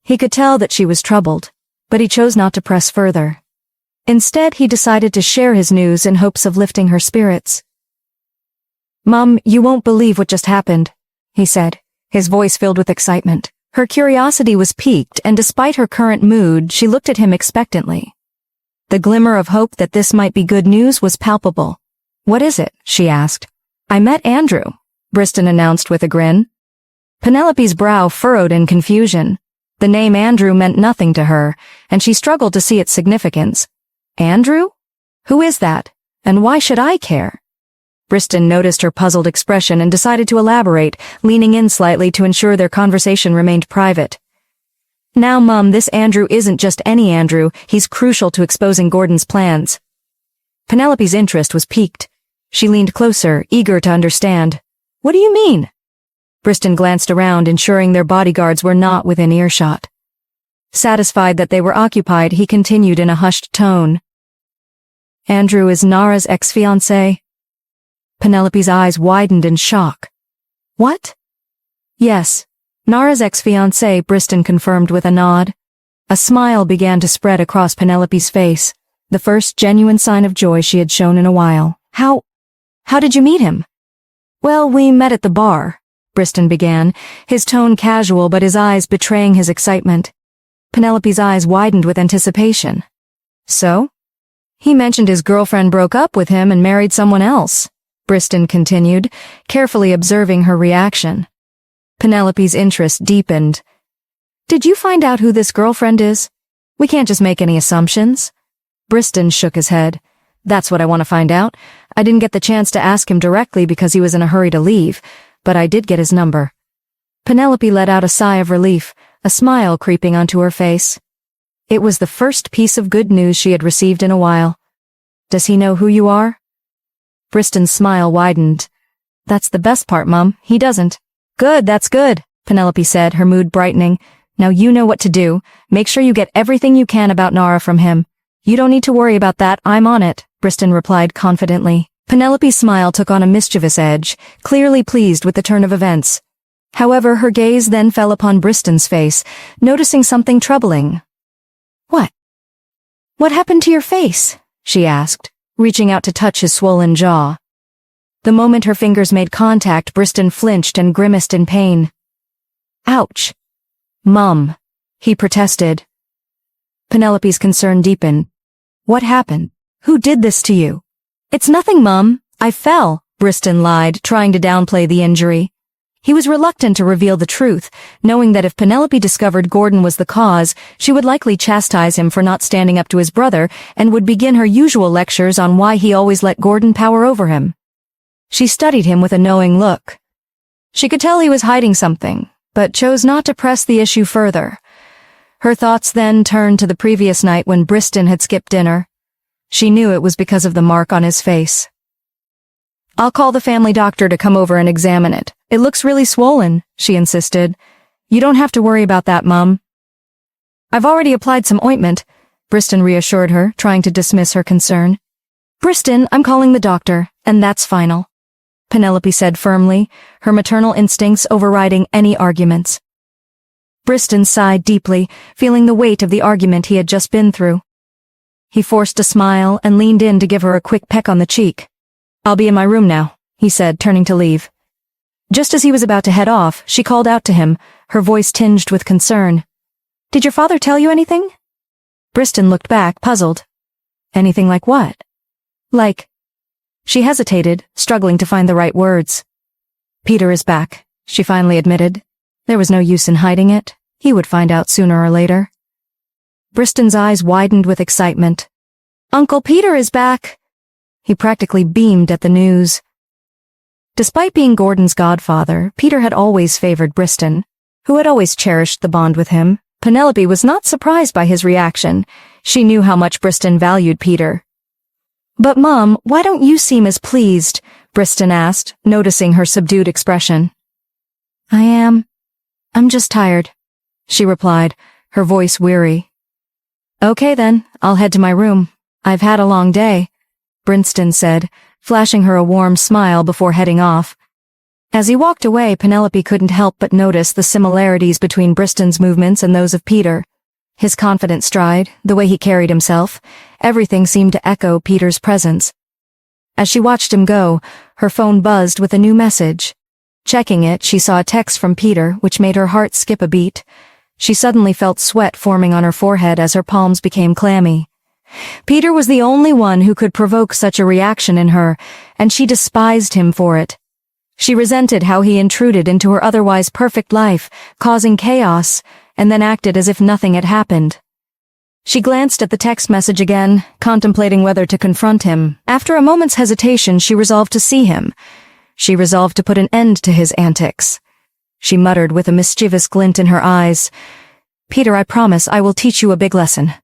He could tell that she was troubled, but he chose not to press further. Instead, he decided to share his news in hopes of lifting her spirits. Mom, you won't believe what just happened, he said, his voice filled with excitement. Her curiosity was piqued, and despite her current mood, she looked at him expectantly. The glimmer of hope that this might be good news was palpable. What is it? She asked. I met Andrew, Briston announced with a grin. Penelope's brow furrowed in confusion. The name Andrew meant nothing to her, and she struggled to see its significance. Andrew? Who is that? And why should I care? Briston noticed her puzzled expression and decided to elaborate, leaning in slightly to ensure their conversation remained private. Now, Mum, this Andrew isn't just any Andrew, he's crucial to exposing Gordon's plans. Penelope's interest was piqued. She leaned closer, eager to understand. What do you mean? Briston glanced around, ensuring their bodyguards were not within earshot. Satisfied that they were occupied, he continued in a hushed tone. Andrew is Nara's ex-fiancé? Penelope's eyes widened in shock. What? Yes, Nara's ex-fiancé, Briston confirmed with a nod. A smile began to spread across Penelope's face, the first genuine sign of joy she had shown in a while. How did you meet him? Well, we met at the bar, Briston began, his tone casual but his eyes betraying his excitement. Penelope's eyes widened with anticipation. So? He mentioned his girlfriend broke up with him and married someone else, Briston continued, carefully observing her reaction. Penelope's interest deepened. Did you find out who this girlfriend is? We can't just make any assumptions. Briston shook his head. That's what I want to find out. I didn't get the chance to ask him directly because he was in a hurry to leave, but I did get his number. Penelope let out a sigh of relief, a smile creeping onto her face. It was the first piece of good news she had received in a while. Does he know who you are? Briston's smile widened. That's the best part, Mum. He doesn't. Good, that's good, Penelope said, her mood brightening. Now you know what to do. Make sure you get everything you can about Nara from him. You don't need to worry about that, I'm on it, Briston replied confidently. Penelope's smile took on a mischievous edge, clearly pleased with the turn of events. However, her gaze then fell upon Briston's face, noticing something troubling. What? What happened to your face? She asked, reaching out to touch his swollen jaw. The moment her fingers made contact, Briston flinched and grimaced in pain. Ouch. Mum, he protested. Penelope's concern deepened. What happened? Who did this to you? It's nothing, Mum. I fell, Briston lied, trying to downplay the injury. He was reluctant to reveal the truth, knowing that if Penelope discovered Gordon was the cause, she would likely chastise him for not standing up to his brother and would begin her usual lectures on why he always let Gordon power over him. She studied him with a knowing look. She could tell he was hiding something, but chose not to press the issue further. Her thoughts then turned to the previous night when Briston had skipped dinner. She knew it was because of the mark on his face. I'll call the family doctor to come over and examine it. It looks really swollen, she insisted. You don't have to worry about that, Mum. I've already applied some ointment, Briston reassured her, trying to dismiss her concern. Briston, I'm calling the doctor, and that's final, Penelope said firmly, her maternal instincts overriding any arguments. Briston sighed deeply, feeling the weight of the argument he had just been through. He forced a smile and leaned in to give her a quick peck on the cheek. I'll be in my room now, he said, turning to leave. Just as he was about to head off, she called out to him, her voice tinged with concern. Did your father tell you anything? Briston looked back, puzzled. Anything like what? Like... She hesitated, struggling to find the right words. Peter is back, she finally admitted. There was no use in hiding it. He would find out sooner or later. Briston's eyes widened with excitement. Uncle Peter is back! He practically beamed at the news. Despite being Gordon's godfather, Peter had always favored Briston, who had always cherished the bond with him. Penelope was not surprised by his reaction. She knew how much Briston valued Peter. But Mum, why don't you seem as pleased? Briston asked, noticing her subdued expression. I'm just tired, she replied, her voice weary. Okay then, I'll head to my room. I've had a long day, Briston said, flashing her a warm smile before heading off. As he walked away, Penelope couldn't help but notice the similarities between Briston's movements and those of Peter. His confident stride, the way he carried himself, everything seemed to echo Peter's presence. As she watched him go, her phone buzzed with a new message. Checking it, she saw a text from Peter, which made her heart skip a beat. She suddenly felt sweat forming on her forehead as her palms became clammy. Peter was the only one who could provoke such a reaction in her, and she despised him for it. She resented how he intruded into her otherwise perfect life, causing chaos, and then acted as if nothing had happened. She glanced at the text message again, contemplating whether to confront him. After a moment's hesitation, she resolved to see him. She resolved to put an end to his antics. She muttered with a mischievous glint in her eyes, "Peter, I promise I will teach you a big lesson."